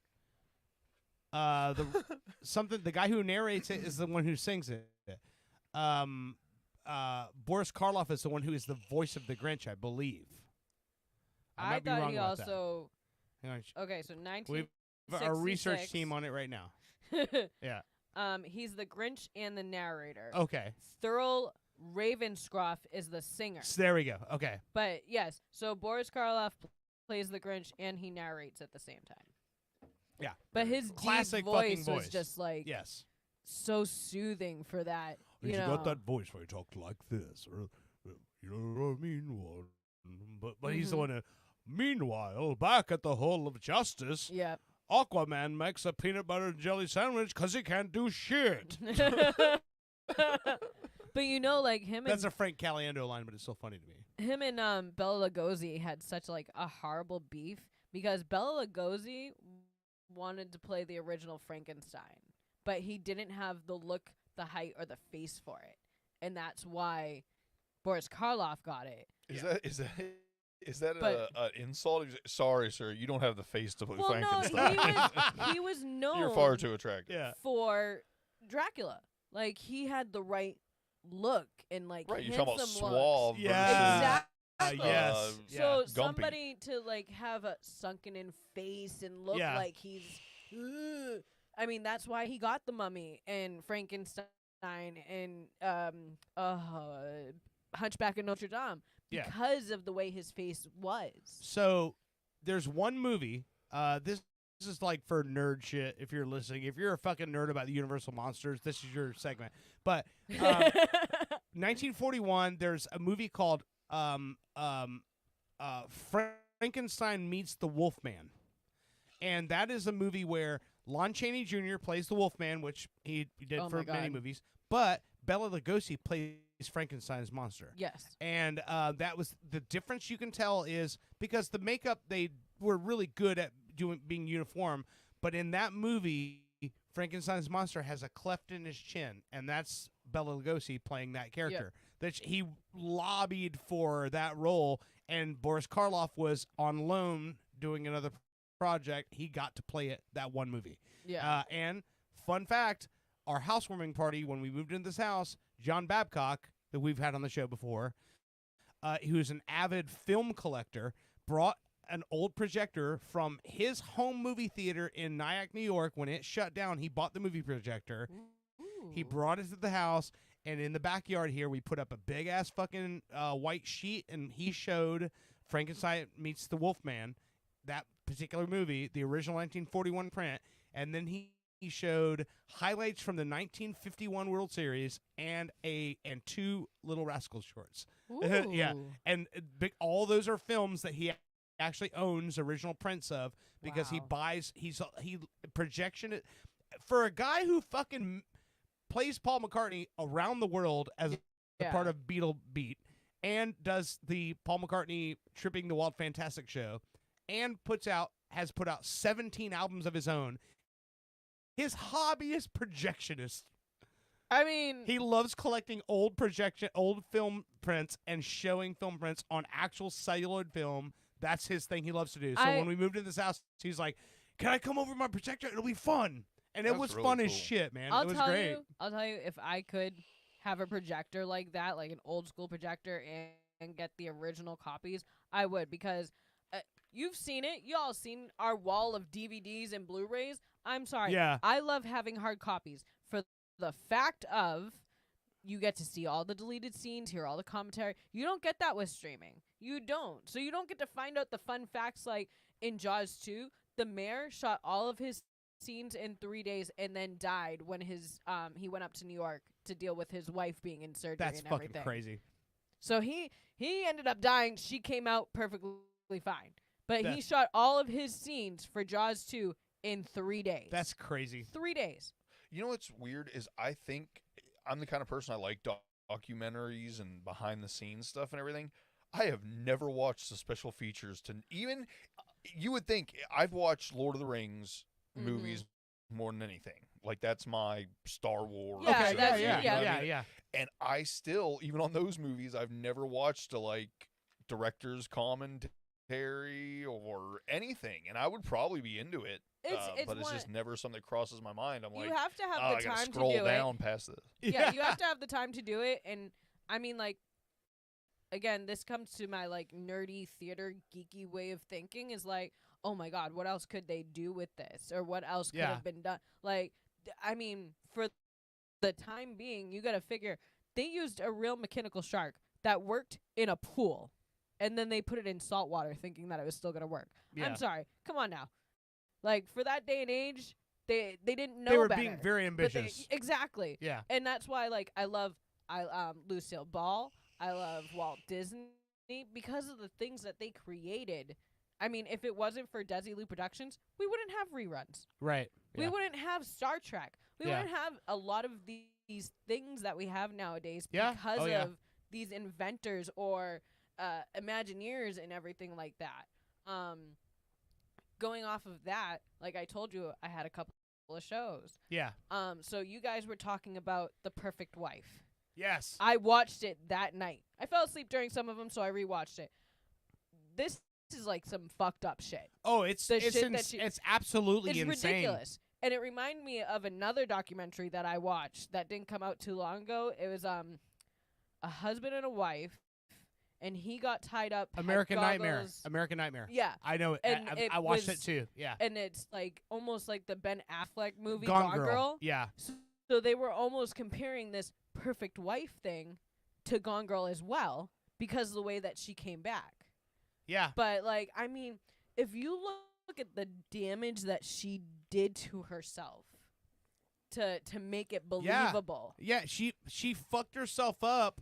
The guy who narrates it is the one who sings it. Boris Karloff is the one who is the voice of the Grinch, I believe. I might be thought wrong he about also. that. Hang on. Okay, so 1966. We've our research team on it right now. Yeah. He's the Grinch and the narrator. Okay. Thurl Ravenscroft is the singer. So there we go. Okay. But yes, so Boris Karloff plays the Grinch and he narrates at the same time. Yeah. But his classic deep fucking voice was just like yes, so soothing for that. You know, got that voice where you talk like this, or you know what I mean? But he's the one. Meanwhile, back at the Hall of Justice, yep. Aquaman makes a peanut butter and jelly sandwich because he can't do shit. But you know, like him. That's and, a Frank Caliendo line, but it's so funny to me. Him and Bela Lugosi had such like a horrible beef because Bela Lugosi wanted to play the original Frankenstein, but he didn't have the look, the height, or the face for it, and that's why Boris Karloff got it. Is that an insult? Sorry, sir, you don't have the face to play Well, Frankenstein. no, he was known. You're far too attractive. For Dracula. Like he had the right look and like Right, you're talking about handsome suave looks. versus Exactly. Yes. So Gumpy. somebody to like have a sunken in face and look Yeah. like he's I mean, that's why he got the Mummy and Frankenstein and Hunchback of Notre Dame. Yeah. Because of the way his face was. So there's one movie. This is like for nerd shit. If you're listening, if you're a fucking nerd about the Universal monsters, this is your segment. But 1941, there's a movie called Frankenstein Meets the Wolfman, and that is a movie where Lon Chaney Jr. plays the Wolfman, which he did Oh for my many God. movies, but Bela Lugosi plays Frankenstein's monster. Yes. And that was the difference you can tell is because the makeup, they were really good at being uniform, but in that movie, Frankenstein's monster has a cleft in his chin, and that's Bela Lugosi playing that character. That he lobbied for that role, and Boris Karloff was on loan doing another project. He got to play it that one movie. Yeah. And fun fact, our housewarming party when we moved into this house, John Babcock, that we've had on the show before, who's an avid film collector, brought an old projector from his home movie theater in Nyack, New York. When it shut down, he bought the movie projector. He brought it to the house, and in the backyard here, we put up a big-ass fucking white sheet, and he showed Frankenstein Meets the Wolfman, that particular movie, the original 1941 print, and then he showed highlights from the 1951 World Series and two Little Rascals shorts. Yeah, and all those are films that he actually owns original prints of because he projection it for a guy who fucking plays Paul McCartney around the world as a part of Beatle Beat and does the Paul McCartney Tripping the Wild Fantastic show and has put out 17 albums of his own. His hobby is projectionist. I mean, he loves collecting old film prints and showing film prints on actual celluloid film. That's his thing he loves to do. So when we moved into this house, he's like, "Can I come over with my projector? It'll be fun." And it was really fun as shit, man. It was great. I'll tell you, if I could have a projector like that, like an old school projector, and get the original copies, I would, because you've seen it. You all seen our wall of DVDs and Blu-rays. I'm sorry. Yeah. I love having hard copies for the fact of you get to see all the deleted scenes, hear all the commentary. You don't get that with streaming. You don't. So you don't get to find out the fun facts like in Jaws 2, the mayor shot all of his scenes in 3 days and then died when he went up to New York to deal with his wife being in surgery. That's and fucking everything. crazy. So he ended up dying. She came out perfectly fine. But he shot all of his scenes for Jaws 2 in 3 days. That's crazy. 3 days. You know what's weird is I think I'm the kind of person I like documentaries and behind the scenes stuff and everything. I have never watched the special features to even you would think I've watched Lord of the Rings movies more than anything. Like that's my Star Wars. Yeah, show, that's, you know what I mean? yeah. And I still, even on those movies, I've never watched a director's commentary military or anything, and I would probably be into it. It's but it's just never something that crosses my mind. I'm You like, have to have oh, the I gotta time to scroll do it. down past this. Yeah, you have to have the time to do it. And I mean, like, again, this comes to my like nerdy theater geeky way of thinking is like, oh my God, what else could they do with this? Or what else could Yeah. have been done? Like, I mean, for the time being, you got to figure they used a real mechanical shark that worked in a pool. And then they put it in salt water thinking that it was still going to work. Yeah. I'm sorry. Come on now. Like, for that day and age, they didn't know They were better. being very But they- ambitious. exactly. Yeah. And that's why, like, I love Lucille Ball. I love Walt Disney because of the things that they created. I mean, if it wasn't for Desilu Productions, we wouldn't have reruns. Right. We Yeah. wouldn't have Star Trek. We Yeah. wouldn't have a lot of these things that we have nowadays Yeah. because Oh, yeah. of these inventors or Imagineers and everything like that. Going off of that, like I told you, I had a couple of shows. Yeah. So you guys were talking about The Perfect Wife. Yes. I watched it that night. I fell asleep during some of them, so I rewatched it. This is like some fucked up shit. Oh, it's The shit that it's absolutely It's insane. ridiculous. And it reminded me of another documentary that I watched that didn't come out too long ago. It was a husband and a wife, and he got tied up. had American Nightmare. goggles. American Nightmare. Yeah. I know it. And I watched was- it too. Yeah. And it's like almost like the Ben Affleck movie Gone Gone, Girl. Yeah. So they were almost comparing this Perfect Wife thing to Gone Girl as well because of the way that she came back. Yeah. But like, I mean, if you look at the damage that she did to herself to make it believable. Yeah. She fucked herself up.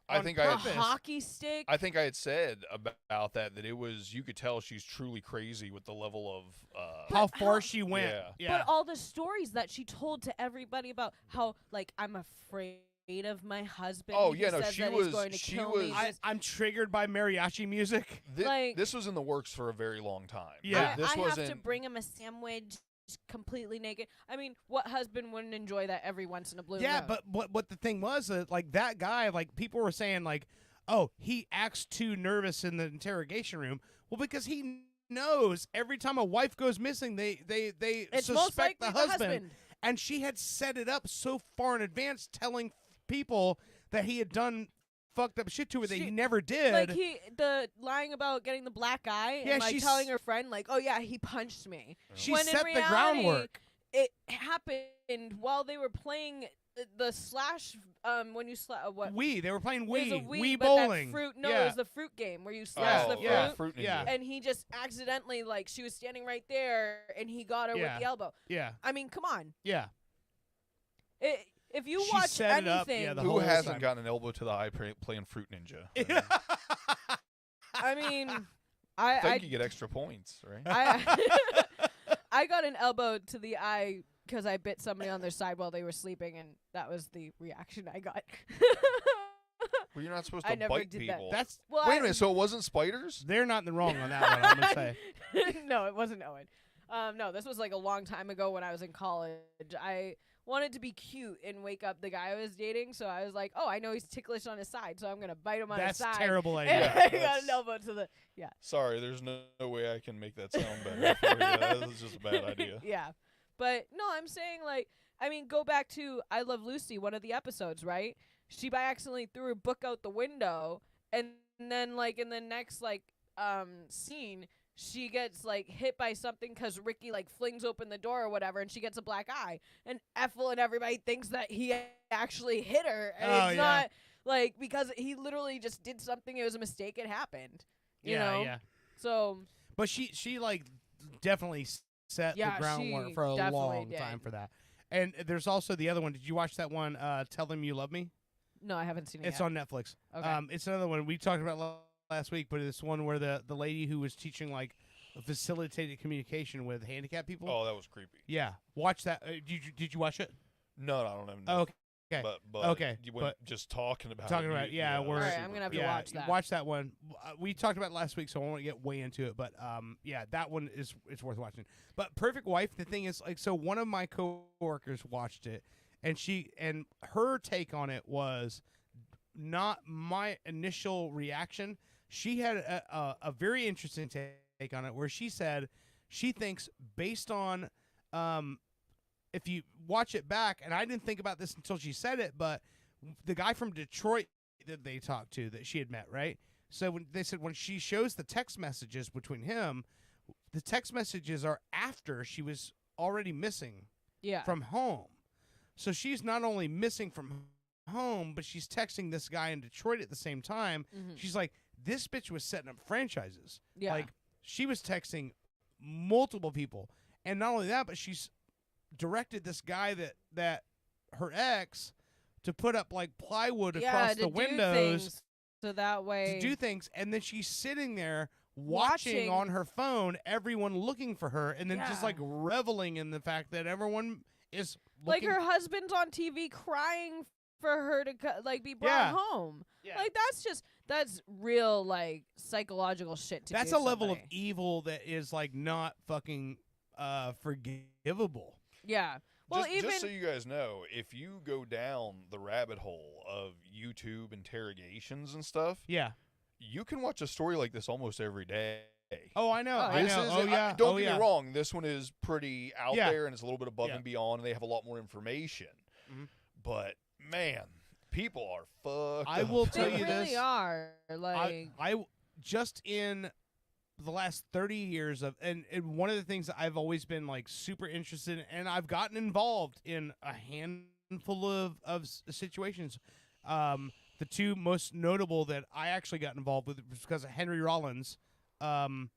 I on think The I purpose. hockey stick. I think I had said about that it was, you could tell she's truly crazy with the level of how far she went. Yeah. But all the stories that she told to everybody about how, like, I'm afraid of my husband. Oh, He yeah, no, says she that was- he's going to she kill was- me. I'm triggered by mariachi music. This was in the works for a very long time. Yeah. This I wasn't. have to bring him a sandwich completely naked. I mean, what husband wouldn't enjoy that every once in a blue Yeah, moon? but what the thing was, like that guy, like people were saying, like, oh, he acts too nervous in the interrogation room. Well, because he knows every time a wife goes missing, they It's most suspect the likely the husband. husband. And she had set it up so far in advance, telling people that he had done fucked up shit to her that he never did. Like the lying about getting the black eye Yeah, and like she's- telling her friend like, oh yeah, he punched me. She when in set the reality, groundwork. It happened while they were playing the slash. When you what? They were playing It was a Wii but bowling. That fruit. No, Yeah. it was the fruit game where you slash the fruit. yeah, Fruit Ninja. Yeah. And he just accidentally, like, she was standing right there, and he got her Yeah. with the elbow. Yeah. I mean, come on. Yeah. If you She watch set it up, anything, yeah, the Who whole hasn't time. gotten an elbow to the eye playing Fruit Ninja? I mean, I I think you get extra points, right? I got an elbow to the eye because I bit somebody on their side while they were sleeping, and that was the reaction I got. Well, you're not supposed I to never bite did that. people. Well, Wait I- a minute. So it wasn't spiders? They're not in the wrong on that one, I'm gonna say. No, it wasn't Owen. No, this was like a long time ago when I was in college. I wanted to be cute and wake up the guy I was dating, so I was like, oh, I know he's ticklish on his side, so I'm gonna bite him on That's his side. terrible And idea. I got That's- an elbow to the Sorry, there's no way I can make that sound better for you. That was just a bad idea. Yeah. But no, I'm saying, like, I mean, go back to I Love Lucy, one of the episodes, right? She by accidentally threw her book out the window, and then, like, in the next, like, scene, she gets, like, hit by something because Ricky, like, flings open the door or whatever, and she gets a black eye. And Ethel and everybody thinks that he actually hit her, and Oh, it's yeah. not, like, because he literally just did something. It was a mistake. It happened. You know? Yeah. So, But she like definitely set Yeah, the groundwork she for a definitely long did. time for that. And there's also the other one. Did you watch that one? Tell Them You Love Me. no, I haven't seen it It's yet. on Netflix. Okay. It's another one we talked about last week, but it's one where the lady who was teaching like facilitated communication with handicapped people. Oh, that was creepy. Yeah, watch that. Did you watch it? No, I don't have. Oh, okay. But Okay, you went but- just talking about Talking it, about you- yeah, that we're was Alright, super I'm gonna have to creepy. watch that. Watch that one. We talked about it last week, so I won't get way into it. But yeah, that one is it's worth watching. But Perfect Wife, the thing is, like, so one of my coworkers watched it, and her take on it was not my initial reaction. she had a very interesting take on it, where she said she thinks, based on if you watch it back, and I didn't think about this until she said it, but the guy from Detroit that they talked to, that she had met, right? So when they said when she shows the text messages between him, the text messages are after she was already missing from home. So she's not only missing from home, but she's texting this guy in Detroit at the same time. Mhm. She's like, this bitch was setting up franchises. Yeah. Like, she was texting multiple people. And not only that, but she's directed this guy that her ex to put up like plywood across the windows so that way to do things, and then she's sitting there watching on her phone everyone looking for her, and then just like reveling in the fact that everyone is like looking. her husband's on TV crying for her to like be brought home. Like that's real like psychological shit to That's do a level of somebody. evil that is like not fucking forgivable. Yeah. Well, just so you guys know, if you go down the rabbit hole of YouTube interrogations and stuff, you can watch a story like this almost every day. Oh, I know. I This know. is- Oh, yeah. Don't Oh, get yeah. me wrong. This one is pretty out Yeah. there, and it's a little bit above Yeah. and beyond, and they have a lot more information. Mhm. But, man, people are fucked I up. will tell They you really this. are like I just in the last 30 years of and one of the things that I've always been like super interested in, and I've gotten involved in a handful of situations. The two most notable that I actually got involved with was because of Henry Rollins. I'd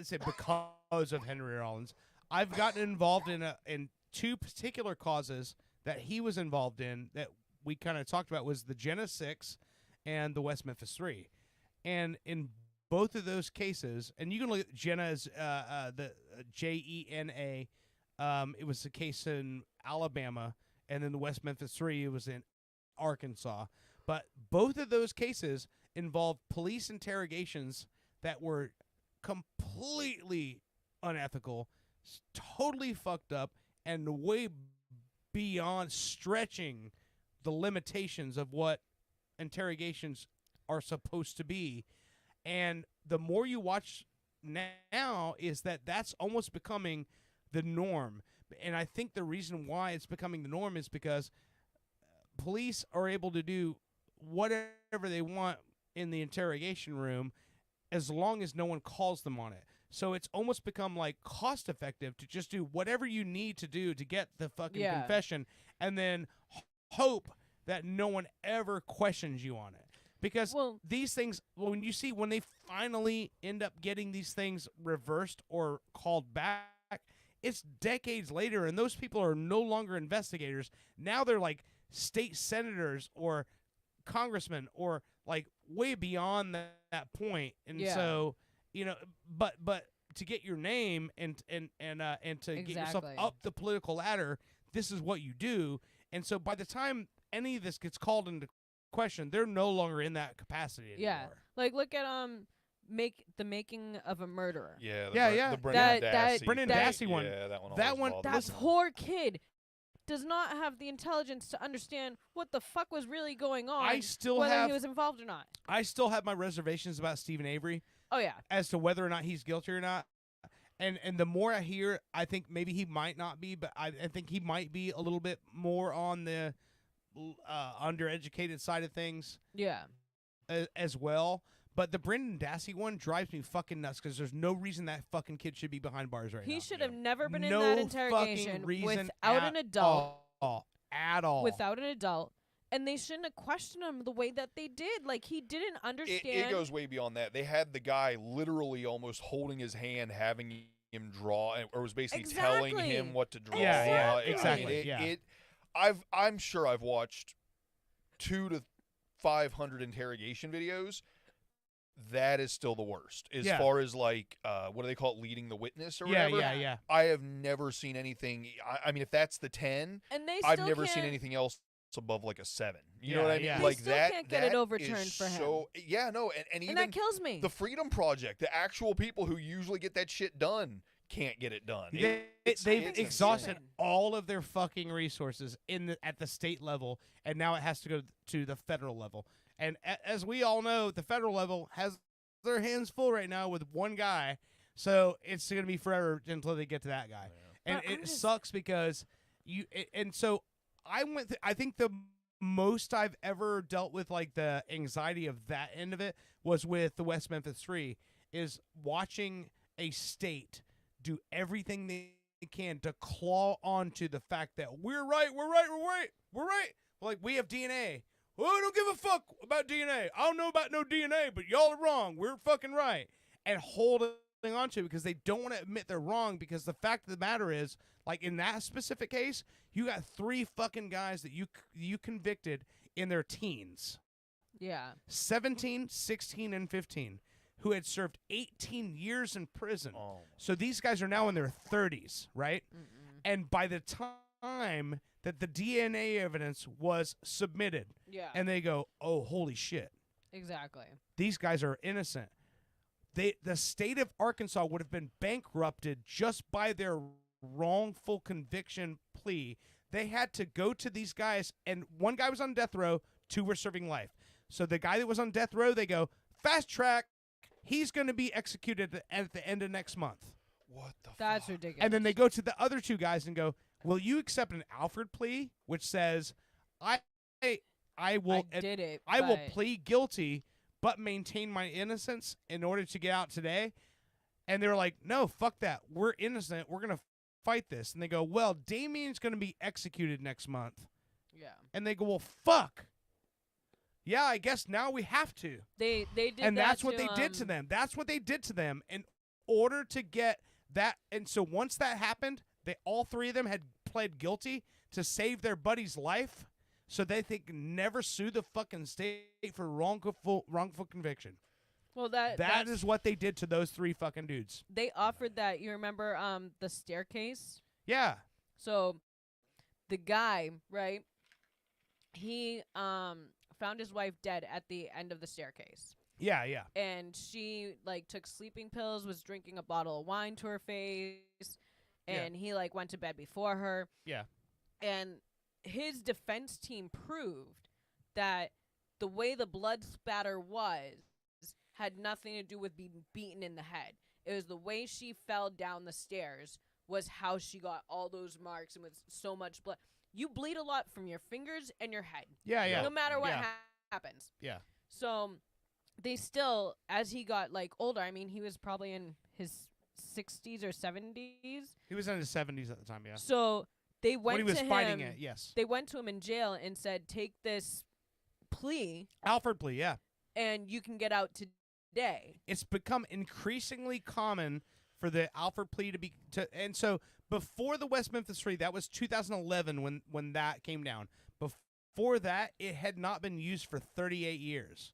say because of Henry Rollins, I've gotten involved in two particular causes that he was involved in that we kind of talked about, was the Jena 6 and the West Memphis 3. And in both of those cases, and you can look at Jena as the Jena. It was a case in Alabama, and then the West Memphis 3, it was in Arkansas. But both of those cases involved police interrogations that were completely unethical, totally fucked up, and way beyond stretching the limitations of what interrogations are supposed to be. And the more you watch now is that that's almost becoming the norm. And I think the reason why it's becoming the norm is because police are able to do whatever they want in the interrogation room as long as no one calls them on it. So it's almost become like cost effective to just do whatever you need to do to get the fucking confession, and then hope that no one ever questions you on it. Because these things, when they finally end up getting these things reversed or called back, it's decades later, and those people are no longer investigators. Now they're like state senators or congressmen, or like way beyond that point. And so, but to get your name and to get yourself up the political ladder, this is what you do. And so by the time any of this gets called into question, they're no longer in that capacity anymore. Yeah. Like look at the Making of a Murderer. Yeah, the Brendan Dassey. Brendan Dassey one. Yeah, that one. That one. That poor kid does not have the intelligence to understand what the fuck was really going on. I still whether have he was involved or not. I still have my reservations about Stephen Avery. Oh yeah. As to whether or not he's guilty or not. And the more I hear, I think maybe he might not be, but I think he might be a little bit more on the undereducated side of things. Yeah. As well. But the Brendan Dassey one drives me fucking nuts because there's no reason that fucking kid should be behind bars right now. He should have never been No in that fucking interrogation reason without an adult. At all. Without an adult. And they shouldn't have questioned him the way that they did. Like, he didn't understand. It goes way beyond that. They had the guy literally almost holding his hand, having him draw, or was basically telling him what to draw. Yeah, exactly. I'm sure I've watched 200 to 500 interrogation videos. That is still the worst. As far as like, what do they call it, leading the witness or whatever? Yeah. I have never seen anything. I mean, if that's the 10, and they I've still never seen can't- anything else above like a 7. You know what I mean? Yeah. Like They still that. can't get it that overturned is for him. so, yeah, no, and even that kills me. The Freedom Project, the actual people who usually get that shit done, can't get it done. They've exhausted all of their fucking resources at the state level, and now it has to go to the federal level. And as we all know, the federal level has their hands full right now with one guy. So it's going to be forever until they get to that guy. And it sucks because so I I think the most I've ever dealt with, like, the anxiety of that end of it was with the West Memphis 3, is watching a state do everything they can to claw onto the fact that we're right. Like, we have DNA. Well, I don't give a fuck about DNA. I don't know about no DNA, but y'all are wrong. We're fucking right. And holding on to it because they don't want to admit they're wrong, because the fact of the matter is, like, in that specific case, you got 3 fucking guys that you convicted in their teens. Yeah. 17, 16, and 15, who had served 18 years in prison. So these guys are now in their 30s, right? And by the time that the DNA evidence was submitted, and they go, oh, holy shit. Exactly. These guys are innocent. The state of Arkansas would have been bankrupted just by their wrongful conviction plea. They had to go to these guys, and one guy was on death row, 2 were serving life. So the guy that was on death row, they go, fast track, he's going to be executed at the end of next month. What the That's ridiculous. And then they go to the other 2 guys and go, will you accept an Alford plea, which says, I will plead guilty but maintain my innocence in order to get out today? And they were like, no, fuck that. We're innocent. We're going to fight this. And they go, well, Damien's going to be executed next month. Yeah. And they go, well, fuck. Yeah, I guess now we have to. They did and that that's what to, they did to them. That's what they did to them in order to get that. And so once that happened, all 3 of them had pled guilty to save their buddy's life, so they can never sue the fucking state for wrongful conviction. Well, that is what they did to those 3 fucking dudes. They offered that. You remember the staircase? Yeah. So the guy, right? He found his wife dead at the end of the staircase. Yeah, yeah. And she, like, took sleeping pills, was drinking a bottle of wine to her face, and he, like, went to bed before her. Yeah. And his defense team proved that the way the blood spatter had nothing to do with being beaten in the head. It was the way she fell down the stairs was how she got all those marks and with so much blood. You bleed a lot from your fingers and your head. Yeah, yeah. No matter what Yeah. happens. Yeah. So they still, as he got, like, older, I mean, he was probably in his 60s or 70s. He was in his 70s at the time, yeah. So they went when he was to fighting him, it, yes. They went to him in jail and said, take this plea. Alford plea, yeah. And you can get out today. It's become increasingly common for the Alford plea and so before the West Memphis 3, that was 2011 when that came down. Before that, it had not been used for 38 years.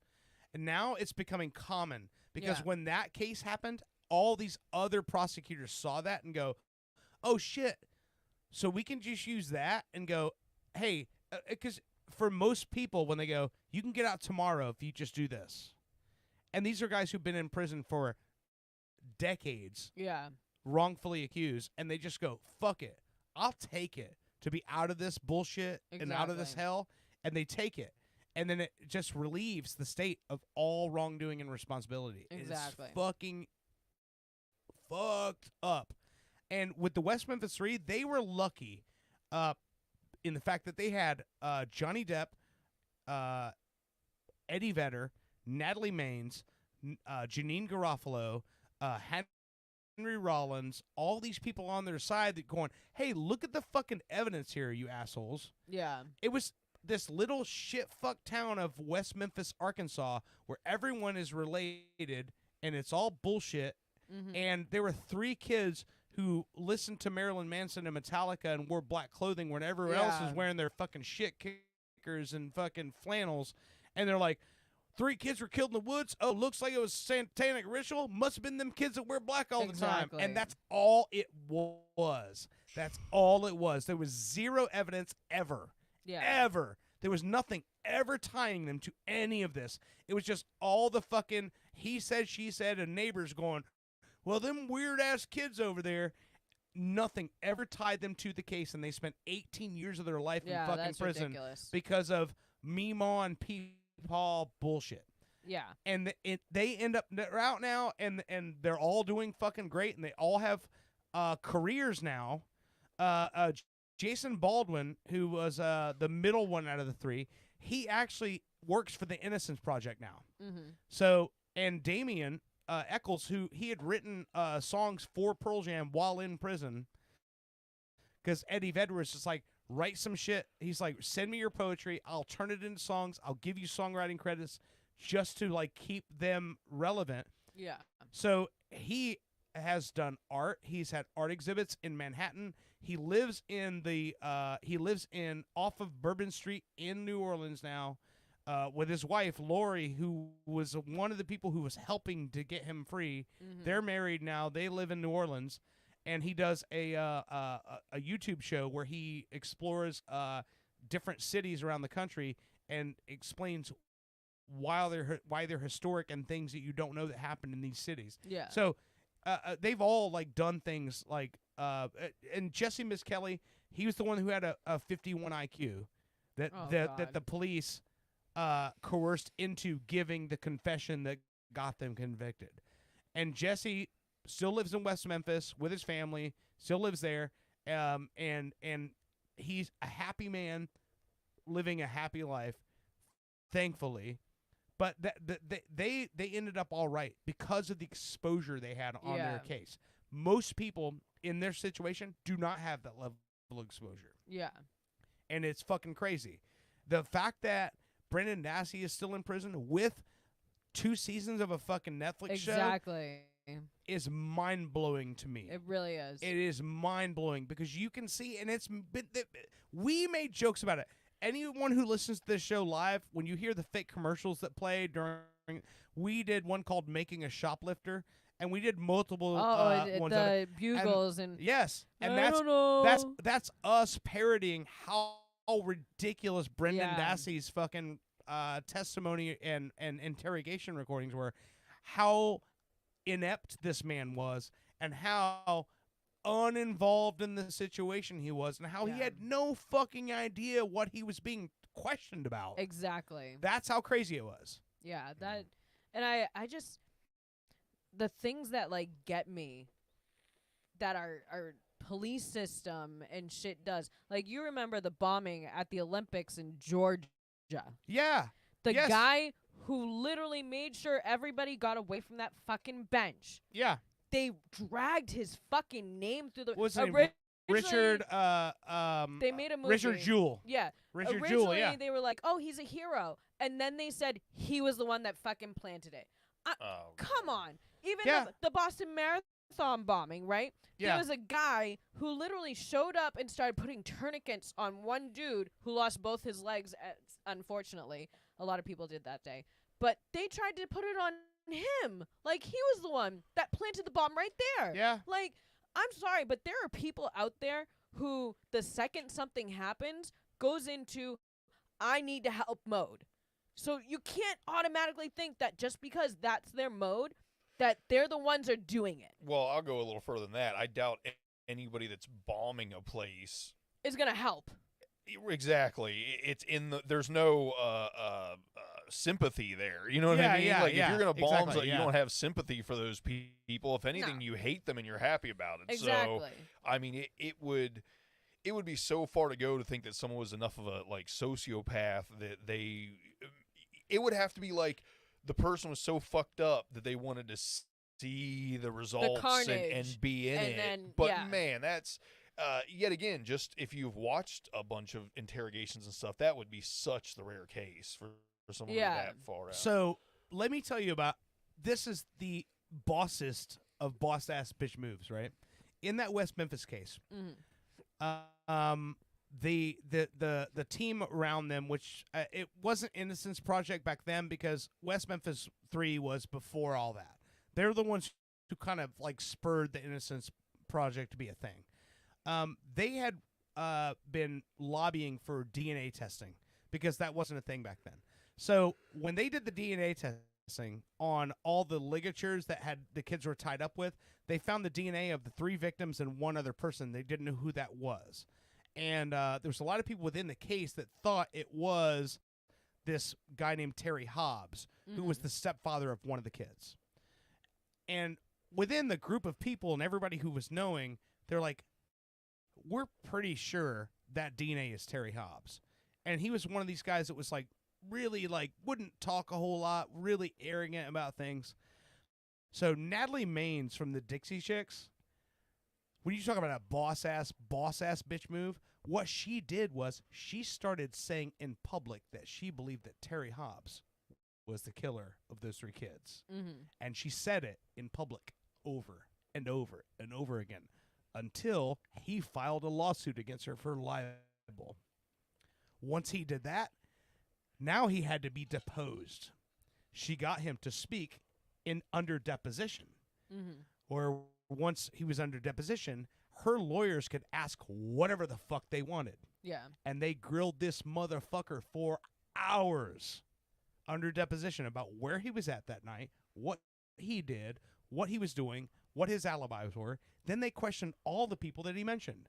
And now it's becoming common because when that case happened, all these other prosecutors saw that and go, oh, shit. So we can just use that and go, hey, because for most people, when they go, you can get out tomorrow if you just do this. And these are guys who've been in prison for decades. Yeah. Wrongfully accused. And they just go, fuck it. I'll take it to be out of this bullshit and out of this hell. And they take it. And then it just relieves the state of all wrongdoing and responsibility. Exactly. It's fucking fucked up. And with the West Memphis 3, they were lucky in the fact that they had Johnny Depp, Eddie Vedder, Natalie Maines, Janine Garofalo, Henry Rollins, all these people on their side that going, hey, look at the fucking evidence here, you assholes. Yeah. It was this little shit-fuck town of West Memphis, Arkansas, where everyone is related, and it's all bullshit. Mhm. And there were 3 kids who listened to Marilyn Manson and Metallica and wore black clothing when everyone else was wearing their fucking shit kickers and fucking flannels. And they're like, 3 kids were killed in the woods. Oh, looks like it was satanic ritual. Must have been them kids that wear black all the time. And that's all it was. That's all it was. There was 0 evidence ever. Yeah. Ever. There was nothing ever tying them to any of this. It was just all the fucking he said, she said, and neighbors going, well, them weird-ass kids over there, nothing ever tied them to the case, and they spent 18 years of their life in fucking that's prison ridiculous. because of Meemaw and Paul bullshit. Yeah. And they end up they're out now, and they're all doing fucking great, and they all have careers now. Jason Baldwin, who was the middle one out of the three, he actually works for the Innocence Project now. Mm-hmm. So, and Damien Eccles, who he had written songs for Pearl Jam while in prison, because Eddie Vedder was just like, write some shit. He's like, send me your poetry. I'll turn it into songs. I'll give you songwriting credits just to like keep them relevant. Yeah. So he has done art. He's had art exhibits in Manhattan. He lives in off of Bourbon Street in New Orleans now, with his wife Lori, who was one of the people who was helping to get him free. Mhm. They're married now. They live in New Orleans, and he does a YouTube show where he explores different cities around the country and explains why they're historic and things that you don't know that happened in these cities. Yeah. So they've all like done things like and Jesse Miskelly, he was the one who had a 51 IQ that that the police coerced into giving the confession that got them convicted. And Jesse still lives in West Memphis with his family, still lives there, and he's a happy man living a happy life, thankfully. But they ended up all right because of the exposure they had on their case. Most people in their situation do not have that level of exposure. Yeah. And it's fucking crazy. The fact that Brendan Dassey is still in prison with 2 seasons of a fucking Netflix show is mind-blowing to me. It really is. It is mind-blowing because you can see, and we made jokes about it. Anyone who listens to this show live, when you hear the fake commercials that play during, we did one called "Making a Shoplifter," and we did multiple ones. The bugles and yes, and I don't know. that's us parodying how ridiculous Brendan Dassey's fucking testimony and interrogation recordings were, how inept this man was, and how uninvolved in the situation he was, and how he had no fucking idea what he was being questioned about. Exactly. That's how crazy it was. Yeah, that, and I just, the things that like get me, that our police system and shit does. Like, you remember the bombing at the Olympics in Georgia? Yeah. The guy who literally made sure everybody got away from that fucking bench. Yeah. They dragged his fucking name through the. What's his name? Richard. They made a movie. Richard Jewell. Yeah. Richard Originally, Jewell. Yeah. they were like, "Oh, he's a hero," and then they said he was the one that fucking planted it. Come on. Even the Boston Marathon bombing, right? Yeah. There was a guy who literally showed up and started putting tourniquets on one dude who lost both his legs. Unfortunately, a lot of people did that day, but they tried to put it on him, like he was the one that planted the bomb right there. Yeah. Like, I'm sorry, but there are people out there who the second something happens goes into I need to help mode. So you can't automatically think that just because that's their mode that they're the ones who are doing it. Well, I'll go a little further than that. I doubt anybody that's bombing a place is going to help. Exactly. It's in the there's no sympathy there. You know what I mean? Yeah, like if you're gonna bomb, exactly, you don't have sympathy for those people. If anything, you hate them and you're happy about it. Exactly. So I mean, it would be so far to go to think that someone was enough of a like sociopath that it would have to be like the person was so fucked up that they wanted to see the results and be in it. Then, but man, that's yet again, just if you've watched a bunch of interrogations and stuff, that would be such the rare case for someone that far out. So let me tell you about, this is the bossest of boss-ass bitch moves, right? In that West Memphis case, the team around them, which it wasn't Innocence Project back then because West Memphis 3 was before all that. They're the ones who kind of like spurred the Innocence Project to be a thing. They had been lobbying for DNA testing because that wasn't a thing back then. So when they did the DNA testing on all the ligatures that had the kids were tied up with, they found the DNA of the 3 victims and 1 other person. They didn't know who that was. And there was a lot of people within the case that thought it was this guy named Terry Hobbs, who was the stepfather of one of the kids. And within the group of people and everybody who was knowing, they're like, we're pretty sure that DNA is Terry Hobbs. And he was one of these guys that was like, really like, wouldn't talk a whole lot, really arrogant about things. So Natalie Maines from the Dixie Chicks, when you talk about a boss ass bitch move, what she did was she started saying in public that she believed that Terry Hobbs was the killer of those 3 kids. And she said it in public over and over and over again until he filed a lawsuit against her for libel. Once he did that, now he had to be deposed. She got him to speak under deposition. Or once he was under deposition, her lawyers could ask whatever the fuck they wanted. Yeah. And they grilled this motherfucker for hours under deposition about where he was at that night, what he did, what he was doing, what his alibis were. Then they questioned all the people that he mentioned.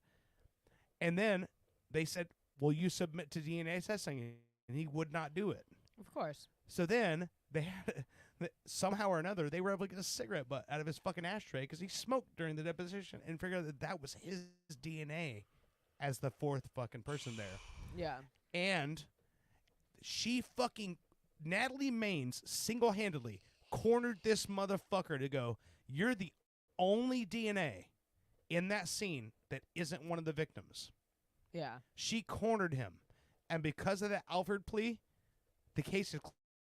And then they said, will you submit to DNA testing? And he would not do it. Of course. So then they had somehow or another, they were able to get a cigarette butt out of his fucking ashtray because he smoked during the deposition and figured that that was his DNA as the 4th fucking person there. Yeah. And she fucking, Natalie Maines single-handedly cornered this motherfucker to go, you're the only DNA in that scene that isn't one of the victims. Yeah. She cornered him. And because of that Alford plea, the case is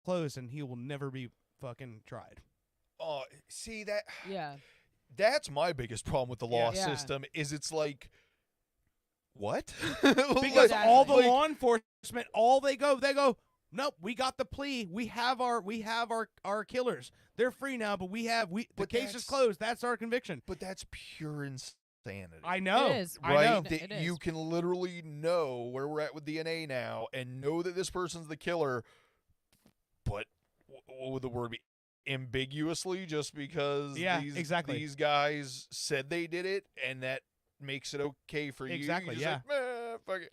closed and he will never be fucking tried. Oh, see that? Yeah. That's my biggest problem with the law Yeah. system is it's like, what? Because all the law enforcement, all they go, nope, we got the plea. We have our killers. They're free now, but the case is closed. That's our conviction. But that's pure insanity. I know. It is. Right? I know. That you can literally know where we're at with DNA now and know that this person's the killer, but what would the word be? Ambiguously, just because these guys said they did it, and that makes it okay for you. Exactly, You're just yeah. like, fuck it.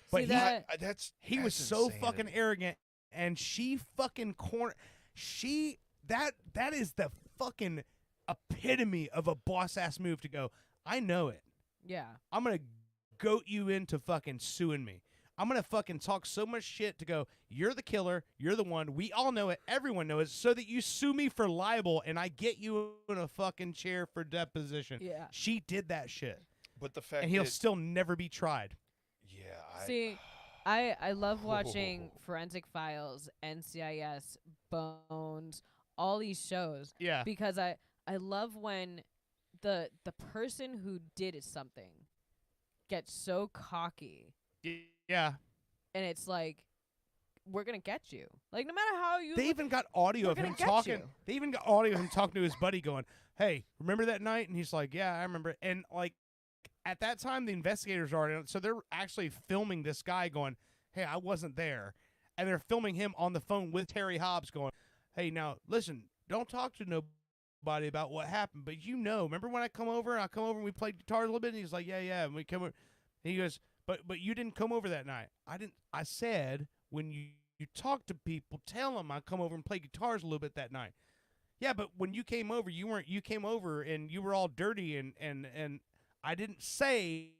But he was so fucking arrogant, and she fucking that is the fucking epitome of a boss ass move to go, I know it. Yeah. I'm gonna goat you into fucking suing me. I'm gonna fucking talk so much shit to go, you're the killer, you're the one, we all know it, everyone knows it, so that you sue me for libel and I get you in a fucking chair for deposition. Yeah. She did that shit. But the fact and he'll that- still never be tried. Yeah. See, I love watching Forensic Files, NCIS, Bones, all these shows. Yeah. Because I love when the person who did something gets so cocky. Yeah. And it's like, we're gonna get you. Like, no matter how you. They even got audio we're of him gonna get talking. you. They even got audio of him talking to his buddy going, hey, remember that night? And he's like, yeah, I remember. And like, at that time, the investigators are, so they're actually filming this guy going, hey, I wasn't there. And they're filming him on the phone with Terry Hobbs going, hey, now, listen, don't talk to nobody about what happened, but remember when I come over and we played guitar a little bit? And he's like, yeah, and we come over. And he goes, but you didn't come over that night. I said, when you talk to people, tell them I come over and play guitars a little bit that night. Yeah, but when you came over, you came over and you were all dirty and I didn't say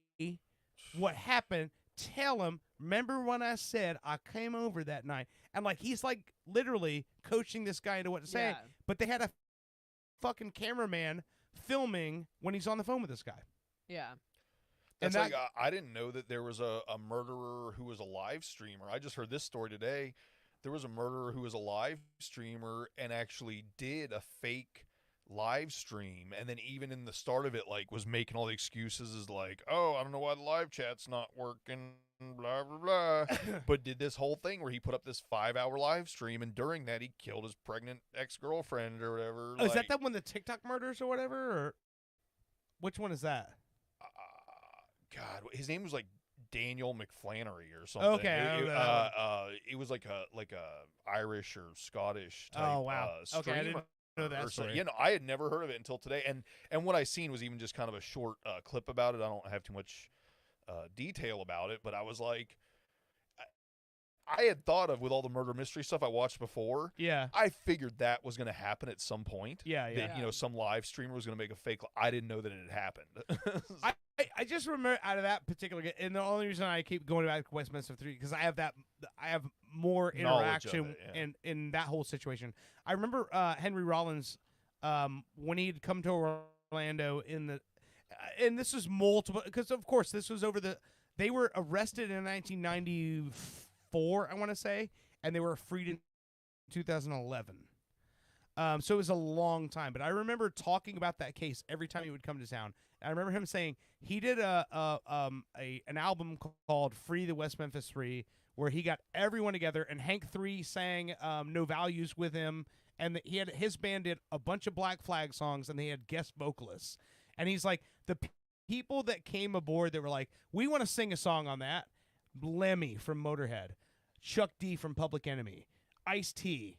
what happened. Tell him, remember when I said I came over that night? And like he's like literally coaching this guy into what to say. Yeah. But they had a fucking cameraman filming when he's on the phone with this guy. Yeah. That's And like I didn't know that there was a murderer who was a live streamer. I just heard this story today. There was a murderer who was a live streamer and actually did a fake live stream, and then even in the start of it, like, was making all the excuses as like, oh, I don't know why the live chat's not working, blah blah blah. But did this whole thing where he put up this 5-hour live stream, and during that he killed his pregnant ex-girlfriend or whatever. Oh, is that one, the TikTok murders or whatever, or which one is that? God, his name was like Daniel McFlannery or something. Okay, I know that it was like a Irish or Scottish type. Oh, wow. Okay, I didn't streamer know that or something. story. You know, I had never heard of it until today, and what I seen was even just kind of a short clip about it. I don't have too much detail about it, but I was like, I had thought of with all the murder mystery stuff I watched before. Yeah. I figured that was going to happen at some point. Yeah, yeah. That, you know, some live streamer was going to make a fake. I didn't know that it had happened. I just remember out of that particular game, and the only reason I keep going back to Westminster 3 because I have more Knowledge of interaction it, in that whole situation. I remember Henry Rollins when he'd come to Orlando and this was multiple because of course this was they were arrested in 1994, I want to say, and they were freed in 2011. So it was a long time, but I remember talking about that case every time he would come to town. I remember him saying he did an album called "Free the West Memphis 3," where he got everyone together, and Hank 3 sang "No Values" with him, and his band did a bunch of Black Flag songs, and they had guest vocalists. And he's like, the people that came aboard that were like, we want to sing a song on that. Lemmy from Motorhead, Chuck D from Public Enemy, Ice-T,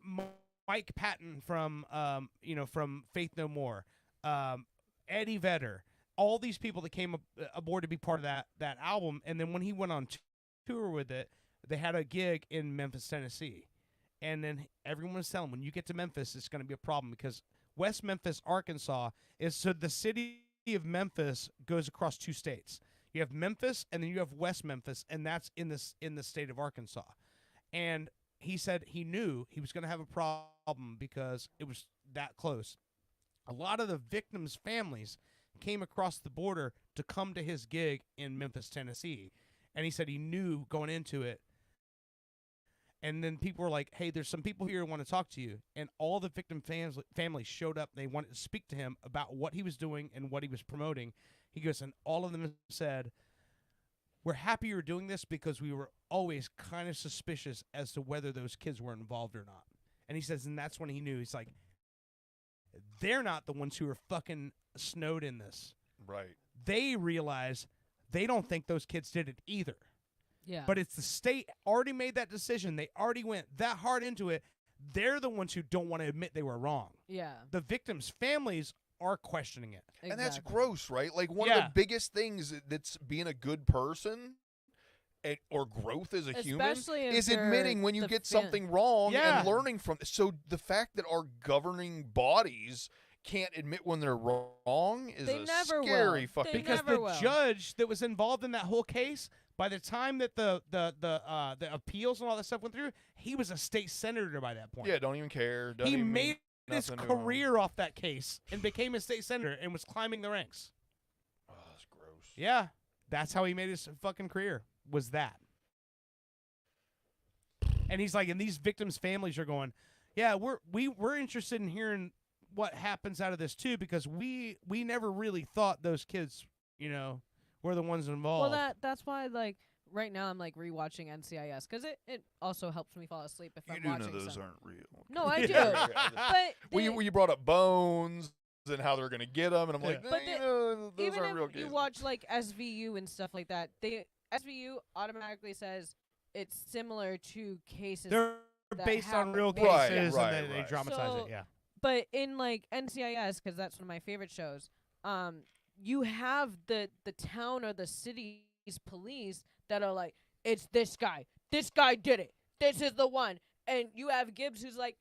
Mike Patton from from Faith No More, Eddie Vedder, all these people that came aboard to be part of that album. And then when he went on tour with it, they had a gig in Memphis, Tennessee. And then everyone was telling him, when you get to Memphis, it's going to be a problem because West Memphis, Arkansas the city of Memphis goes across 2 states. You have Memphis and then you have West Memphis, and that's in the state of Arkansas. And he said he knew he was going to have a problem because it was that close. A lot of the victims' families came across the border to come to his gig in Memphis, Tennessee. And he said he knew going into it. And then people were like, hey, there's some people here who want to talk to you. And all the victim families showed up. They wanted to speak to him about what he was doing and what he was promoting. He goes, and all of them said, we're happy you're doing this because we were always kind of suspicious as to whether those kids were involved or not. And he says, and that's when he knew. He's like, they're not the ones who are fucking snowed in this. Right. They realize they don't think those kids did it either. Yeah. But it's the state already made that decision. They already went that hard into it. They're the ones who don't want to admit they were wrong. Yeah. The victims' families are questioning it. Exactly. And that's gross, right? Like one of the biggest things that's being a good person or growth as a human Especially if is they're admitting when you the get something wrong Yeah. and learning from it. So the fact that our governing bodies can't admit when they're wrong is They a never scary will. fucking They Because never the will. judge that was involved in that whole case, by the time that the appeals and all that stuff went through, he was a state senator by that point. Yeah, don't even care. Doesn't He even made his nothing to him. career off that case and became a state senator and was climbing the ranks. Oh, that's gross. Yeah, that's how he made his fucking career, was that. And he's like, and these victims' families are going, yeah, we're interested in hearing what happens out of this too, because we never really thought those kids, were the ones involved. Well, that's why, like, right now I'm, like, rewatching NCIS, because it also helps me fall asleep if I'm You do watching know those some. aren't real. No, I do. Yeah. But Well, you brought up Bones and how they're going to get them, and I'm like, But those even aren't real if you cases. watch, like, SVU and stuff like that, SVU automatically says it's similar to cases They're that based on happen real way cases, back. and they dramatize it, yeah. But in, like, NCIS, because that's one of my favorite shows, you have the town or the city's police that are like, it's this guy. This guy did it. This is the one. And you have Gibbs who's like,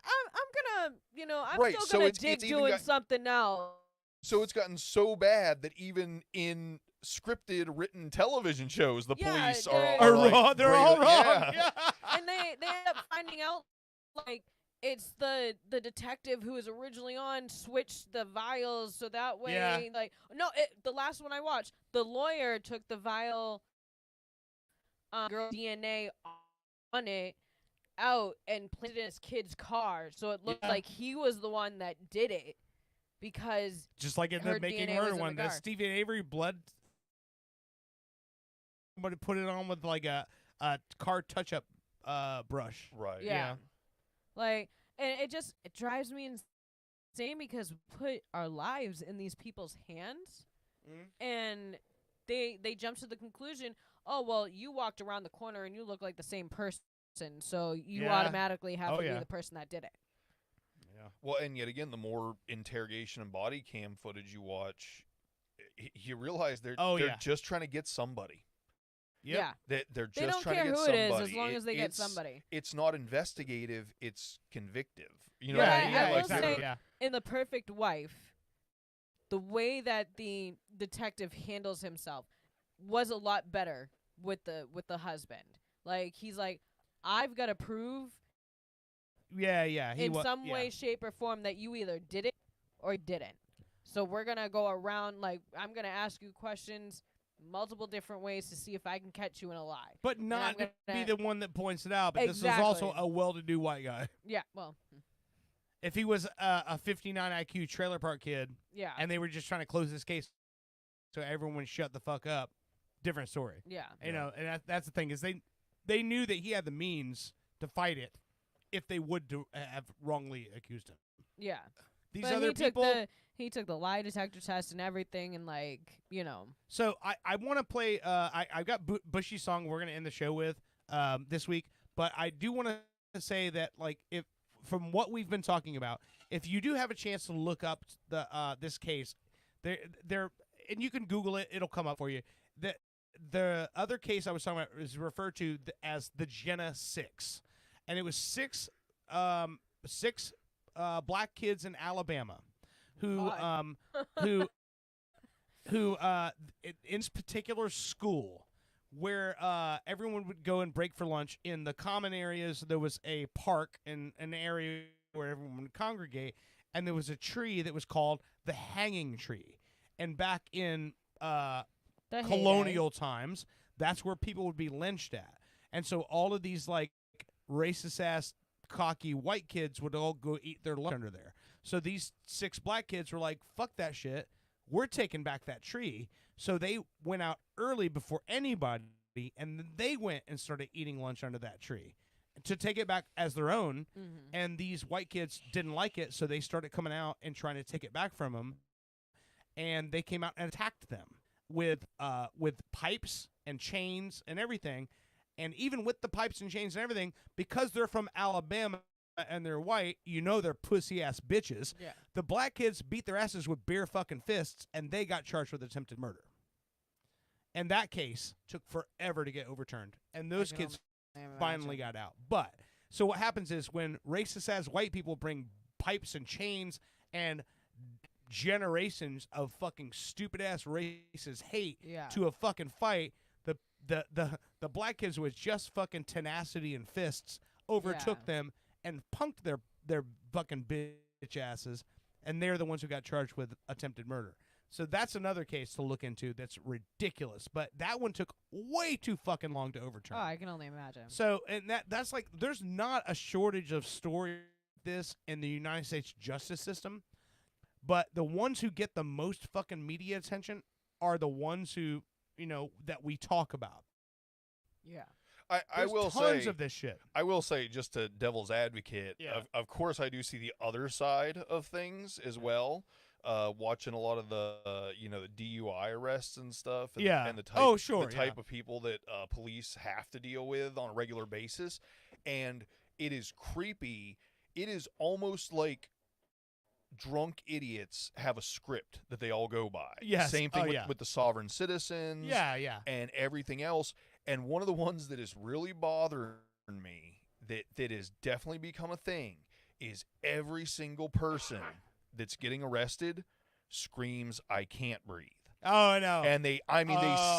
I'm gonna, I'm Right, still so gonna it's dig even doing got- something else. So it's gotten so bad that even in scripted written television shows, the police they're- are wrong. like, They're all great- wrong. Yeah. And they end up finding out, like, it's the detective who was originally on switched the vials so that way, Yeah. like, no, the last one I watched, the lawyer took the vial girl DNA on it out and placed it in his kid's car, so it looked Yeah. like he was the one that did it because Just like in her the Making DNA Murder was in one, the that car. Stephen Avery blood. Somebody put it on with like a car touch-up brush. Right. Yeah. Like, and it drives me insane because we put our lives in these people's hands, and they jump to the conclusion, oh, well, you walked around the corner and you look like the same person, so you Yeah. automatically have Oh, to yeah. be the person that did it. Well, and yet again, the more interrogation and body cam footage you watch, you realize they're Oh, they're yeah. just trying to get somebody. Yeah. They're They just don't trying care to get who somebody. it is as long as they get it's- somebody. It's not investigative, it's convictive. You know But what I mean? I will Like, they're- say, in The Perfect Wife, the way that the detective handles himself was a lot better with the husband. Like, he's like, I've got to prove Yeah, yeah. He in wa- some yeah. way, shape, or form that you either did it or didn't. So we're gonna go around, like, I'm gonna ask you questions multiple different ways to see if I can catch you in a lie. But And not I'm to be gonna- the one that points it out. But this is also a well-to-do white guy. Yeah, well, If he was a 59 IQ trailer park kid, Yeah. and they were just trying to close this case so everyone would shut the fuck up, different story. Yeah. You know, and that's the thing is they knew that he had the means to fight it if they would have wrongly accused him. yeah. These But other he people. he took the lie detector test and everything, and, like, you know. So I want to play. I've got Bushy song we're gonna end the show with this week, but I do want to say that, like, if from what we've been talking about, if you do have a chance to look up this case, there and you can Google it, it'll come up for you. The other case I was talking about is referred to as the Jenna 6, and it was six black kids in Alabama who in this particular school where everyone would go and break for lunch. In the common areas, there was a park and an area where everyone would congregate, and there was a tree that was called the Hanging Tree. And back in The colonial times, that's where people would be lynched at. And so all of these, like, racist-ass, cocky white kids would all go eat their lunch under there. So these 6 black kids were like, fuck that shit. We're taking back that tree. So they went out early before anybody, and then they went and started eating lunch under that tree to take it back as their own. Mm-hmm. And these white kids didn't like it, so they started coming out and trying to take it back from them. And they came out and attacked them with pipes and chains and everything. And even with the pipes and chains and everything, because they're from Alabama and they're white, you know they're pussy-ass bitches. Yeah. The black kids beat their asses with bare fucking fists, and they got charged with attempted murder. And that case took forever to get overturned. And those can kids only finally got out. But, so what happens is when racist-ass white people bring pipes and chains and generations of fucking stupid-ass racist hate Yeah. to a fucking fight, the black kids with just fucking tenacity and fists overtook them and punked their fucking bitch asses, and they're the ones who got charged with attempted murder. So that's another case to look into that's ridiculous, but that one took way too fucking long to overturn. Oh, I can only imagine. So, and that's like, there's not a shortage of stories like this in the United States justice system, but the ones who get the most fucking media attention are the ones who, you know, that we talk about. Yeah. I There's will tons say of this shit. I will say, just to devil's advocate, Yeah. of course I do see the other side of things as well. Watching a lot of the the DUI arrests and stuff, and, Yeah. and the type, Oh, sure, the type yeah. of people that police have to deal with on a regular basis, and it is creepy. It is almost like drunk idiots have a script that they all go by. Yes. Same thing Oh, with, yeah. with the sovereign citizens. Yeah. And everything else. And one of the ones that is really bothering me that has definitely become a thing is every single person that's getting arrested screams, "I can't breathe." Oh, no. And they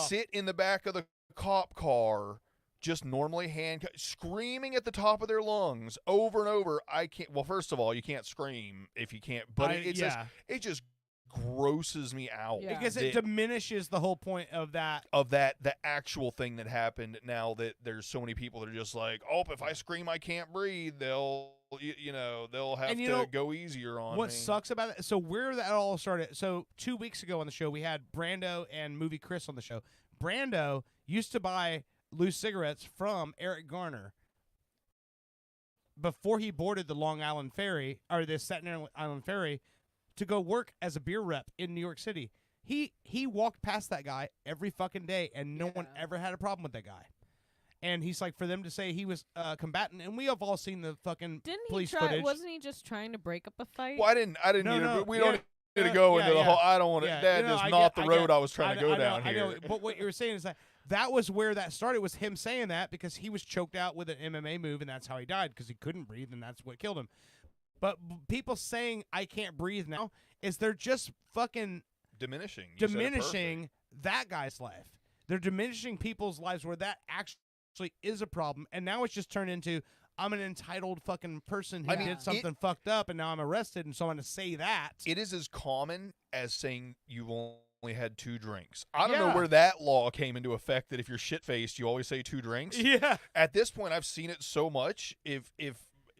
sit in the back of the cop car, just normally screaming at the top of their lungs over and over, "I can't." Well, first of all, you can't scream if you can't, but it just grosses me out Because it diminishes the whole point of that. the actual thing that happened. Now that there's so many people that are just like, "Oh, if I scream I can't breathe, they'll have to go easier on what me." sucks about it, so where that all started, so 2 weeks ago on the show we had Brando and Movie Chris on the show. Brando used to buy loose cigarettes from Eric Garner before he boarded the Long Island Ferry, or the Staten Island Ferry, to go work as a beer rep in New York City. He walked past that guy every fucking day, and no one ever had a problem with that guy. And he's like, for them to say he was a combatant, and we have all seen the fucking Didn't he police try? footage. Wasn't he just trying to break up a fight? Well, I didn't. No, either, no, but we yeah. don't to go into the yeah. whole. I don't want to. Yeah, That you know, is I not get- the road I was trying to go know, down I here. know, but what you were saying is that was where that started. Was him saying that because he was choked out with an MMA move, and that's how he died because he couldn't breathe, and that's what killed him. But people saying I can't breathe now is they're just fucking Diminishing. You said it diminishing that guy's life. They're diminishing people's lives where that actually is a problem, and now it's just turned into I'm an entitled fucking person who I mean, did something fucked up, and now I'm arrested, and so I'm going to say that. It is as common as saying you've only had 2 drinks. I don't Yeah. know where that law came into effect that if you're shit-faced, you always say 2 drinks. Yeah. At this point, I've seen it so much. If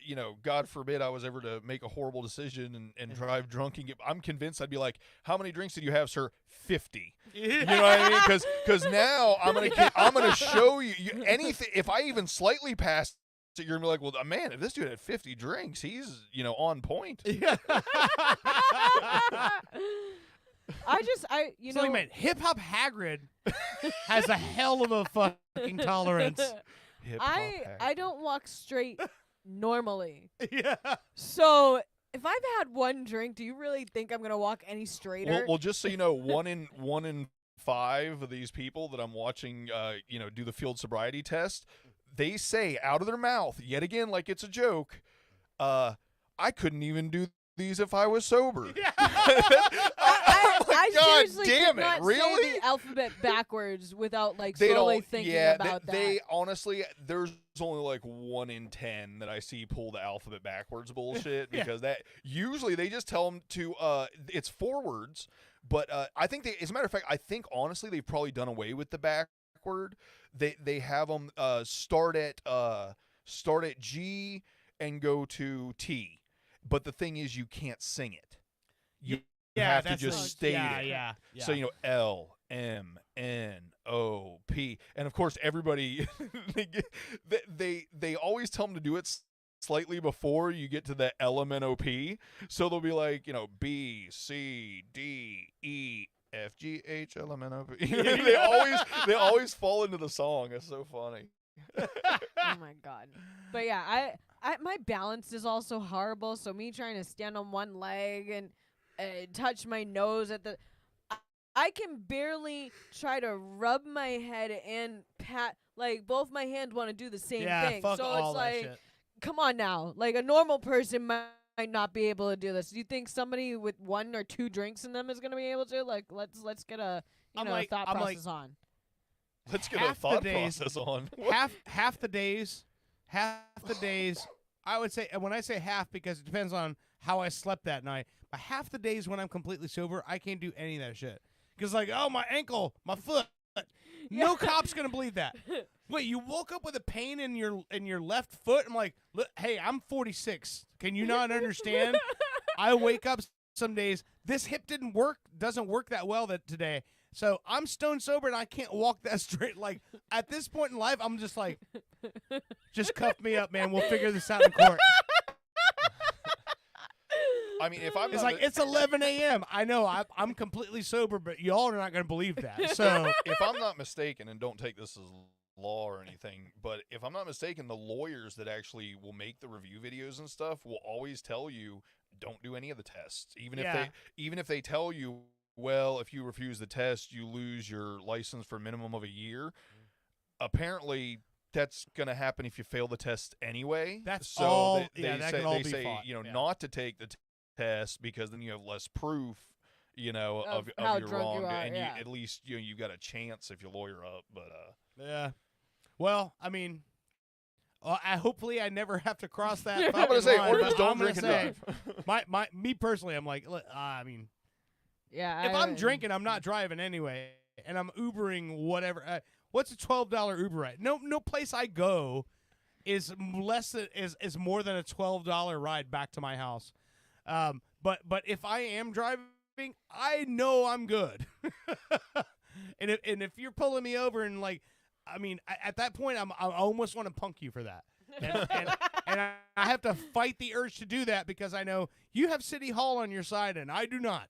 you know, God forbid I was ever to make a horrible decision and drive drunk and I'm convinced I'd be like, how many drinks did you have, sir? 50. You know what I mean? Because now I'm gonna show you anything. If I even slightly pass it, you're gonna be like, well, man, if this dude had 50 drinks, he's on point. Yeah. You So, know, man, Hip Hop Hagrid has a hell of a fucking tolerance. I don't walk straight normally. Yeah. So if I've had 1 drink, do you really think I'm gonna walk any straighter? Well, just so you know, one in 5 of these people that I'm watching, do the field sobriety test, they say out of their mouth, yet again, like it's a joke, I couldn't even do these if I was sober. I God seriously damn could it, not really? say the alphabet backwards without like They slowly don't. thinking Yeah, about that. they honestly, there's only like 1 in 10 that I see pull the alphabet backwards bullshit Yeah. because that usually they just tell them to it's forwards, but I think as a matter of fact, I think honestly they've probably done away with the backward. They have them start at G and go to T, but the thing is you can't sing it. You have to just state it. Yeah. So, L, M, N, O, P. And, of course, everybody, they always tell them to do it slightly before you get to the LMNOP. So they'll be like, B, C, D, E, F, G, H, L, M, N, O, P. they always fall into the song. It's so funny. Oh, my God. But, yeah, I my balance is also horrible. So me trying to stand on one leg and touch my nose at I can barely try to rub my head and pat, like both my hands want to do the same thing. Fuck so all it's that like, shit. come on now. Like a normal person might not be able to do this. Do you think somebody with 1 or 2 drinks in them is going to be able to? Like, let's get a thought process on. Let's get a thought process on. half the days, I would say, and when I say half, because it depends on how I slept that night, but half the days when I'm completely sober, I can't do any of that shit. Because, like, oh, my ankle, my foot. No cop's going to believe that. Wait, you woke up with a pain in your left foot? I'm like, look, hey, I'm 46. Can you not understand? I wake up some days, this hip doesn't work that well today. So I'm stone sober and I can't walk that straight. Like, at this point in life, I'm just like, just cuff me up, man. We'll figure this out in court. I mean, if I'm It's not like, it's 11 a.m. I know, I'm completely sober, but y'all are not going to believe that. So if I'm not mistaken, and don't take this as law or anything, but if I'm not mistaken, the lawyers that actually will make the review videos and stuff will always tell you don't do any of the tests, even if they tell you, well, if you refuse the test, you lose your license for a minimum of a year. Apparently, that's going to happen if you fail the test anyway. That's so all. They that say, can all they be say fought. not to take the test because then you have less proof, of how your drunk you wrong, are, and yeah. at least you've got a chance if you lawyer up. But yeah. Well, I mean, hopefully I never have to cross that. I'm gonna say, or just don't drink and drive. Me personally, I'm like, I mean, yeah. if I'm drinking, I'm not driving anyway, and I'm Ubering whatever. What's a $12 Uber ride? No place I go is more than a $12 ride back to my house. But if I am driving, I know I'm good. and if you're pulling me over and like, I mean, at that point, I almost want to punk you for that. And I have to fight the urge to do that because I know you have City Hall on your side and I do not.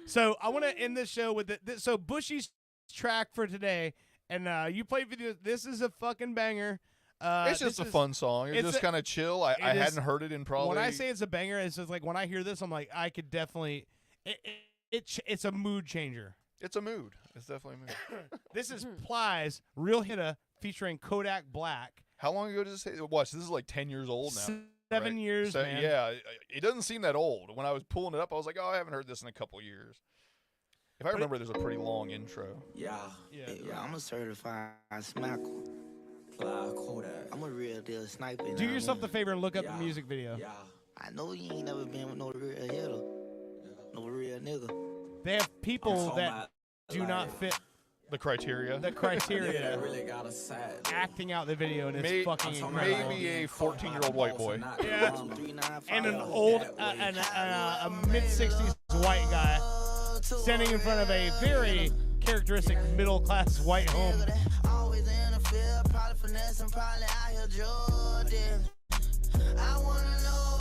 So I want to end this show with so Bushy's track for today, and you play video. This is a fucking banger. It's just this a is- fun song. It's just kind of chill. I it is- hadn't heard it in probably. When I say it's a banger, it's just like when I hear this, I'm like, I could definitely. It's a mood changer. It's a mood. It's definitely a mood. This is Plies, Real Hitta, featuring Kodak Black. How long ago did it say? Watch, this is like 10 years old now. 7 years, man. Yeah, it doesn't seem that old. When I was pulling it up, I was like, oh, I haven't heard this in a couple years. If I remember, there's a pretty long intro. Yeah, I'm a certified smacker. I'm a real deal sniper. Do yourself the favor and look up the music video. I know you ain't never been with no real hitter. No real nigga. They have people that do not fit the criteria. The criteria. Acting out the video, and it's fucking incredible. Maybe a 14-year-old white boy. Yeah. And an old, a mid-60s white guy standing in front of a very characteristic middle-class white home. Always in the field, probably finessing, probably out here Jordan. I wanna know,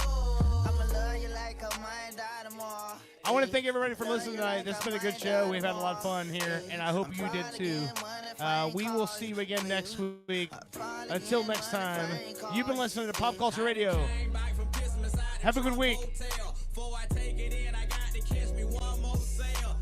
I'ma love you like I might die tomorrow. I want to thank everybody for listening tonight. This has been a good show. We've had a lot of fun here, and I hope you did too. We will see you again next week. Until next time, you've been listening to Pop Culture Radio. Have a good week. Before I take it in, I got to catch me one more sale.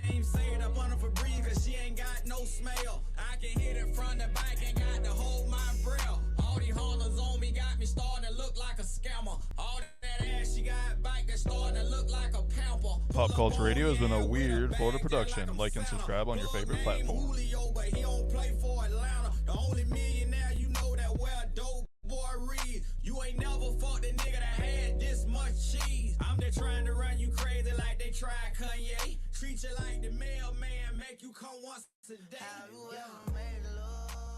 Name saved up on her for breeze, cause she ain't got no smell. I can hit it from the back and got to hold my breath. All these Hondas on me got me starting to look like a scammer. All that ass she got back that's starting to look like a pamper. Pop Culture Radio has been a weird Florida production. Like and subscribe on your favorite platform. Julio, but he don't play for Atlanta. The only millionaire you know that wear dope boy Reed. You ain't never fucked a nigga that had this much cheese. I'm just trying to run you crazy like they tried Kanye. Treat you like the mailman, make you come once a day. Have you ever made love?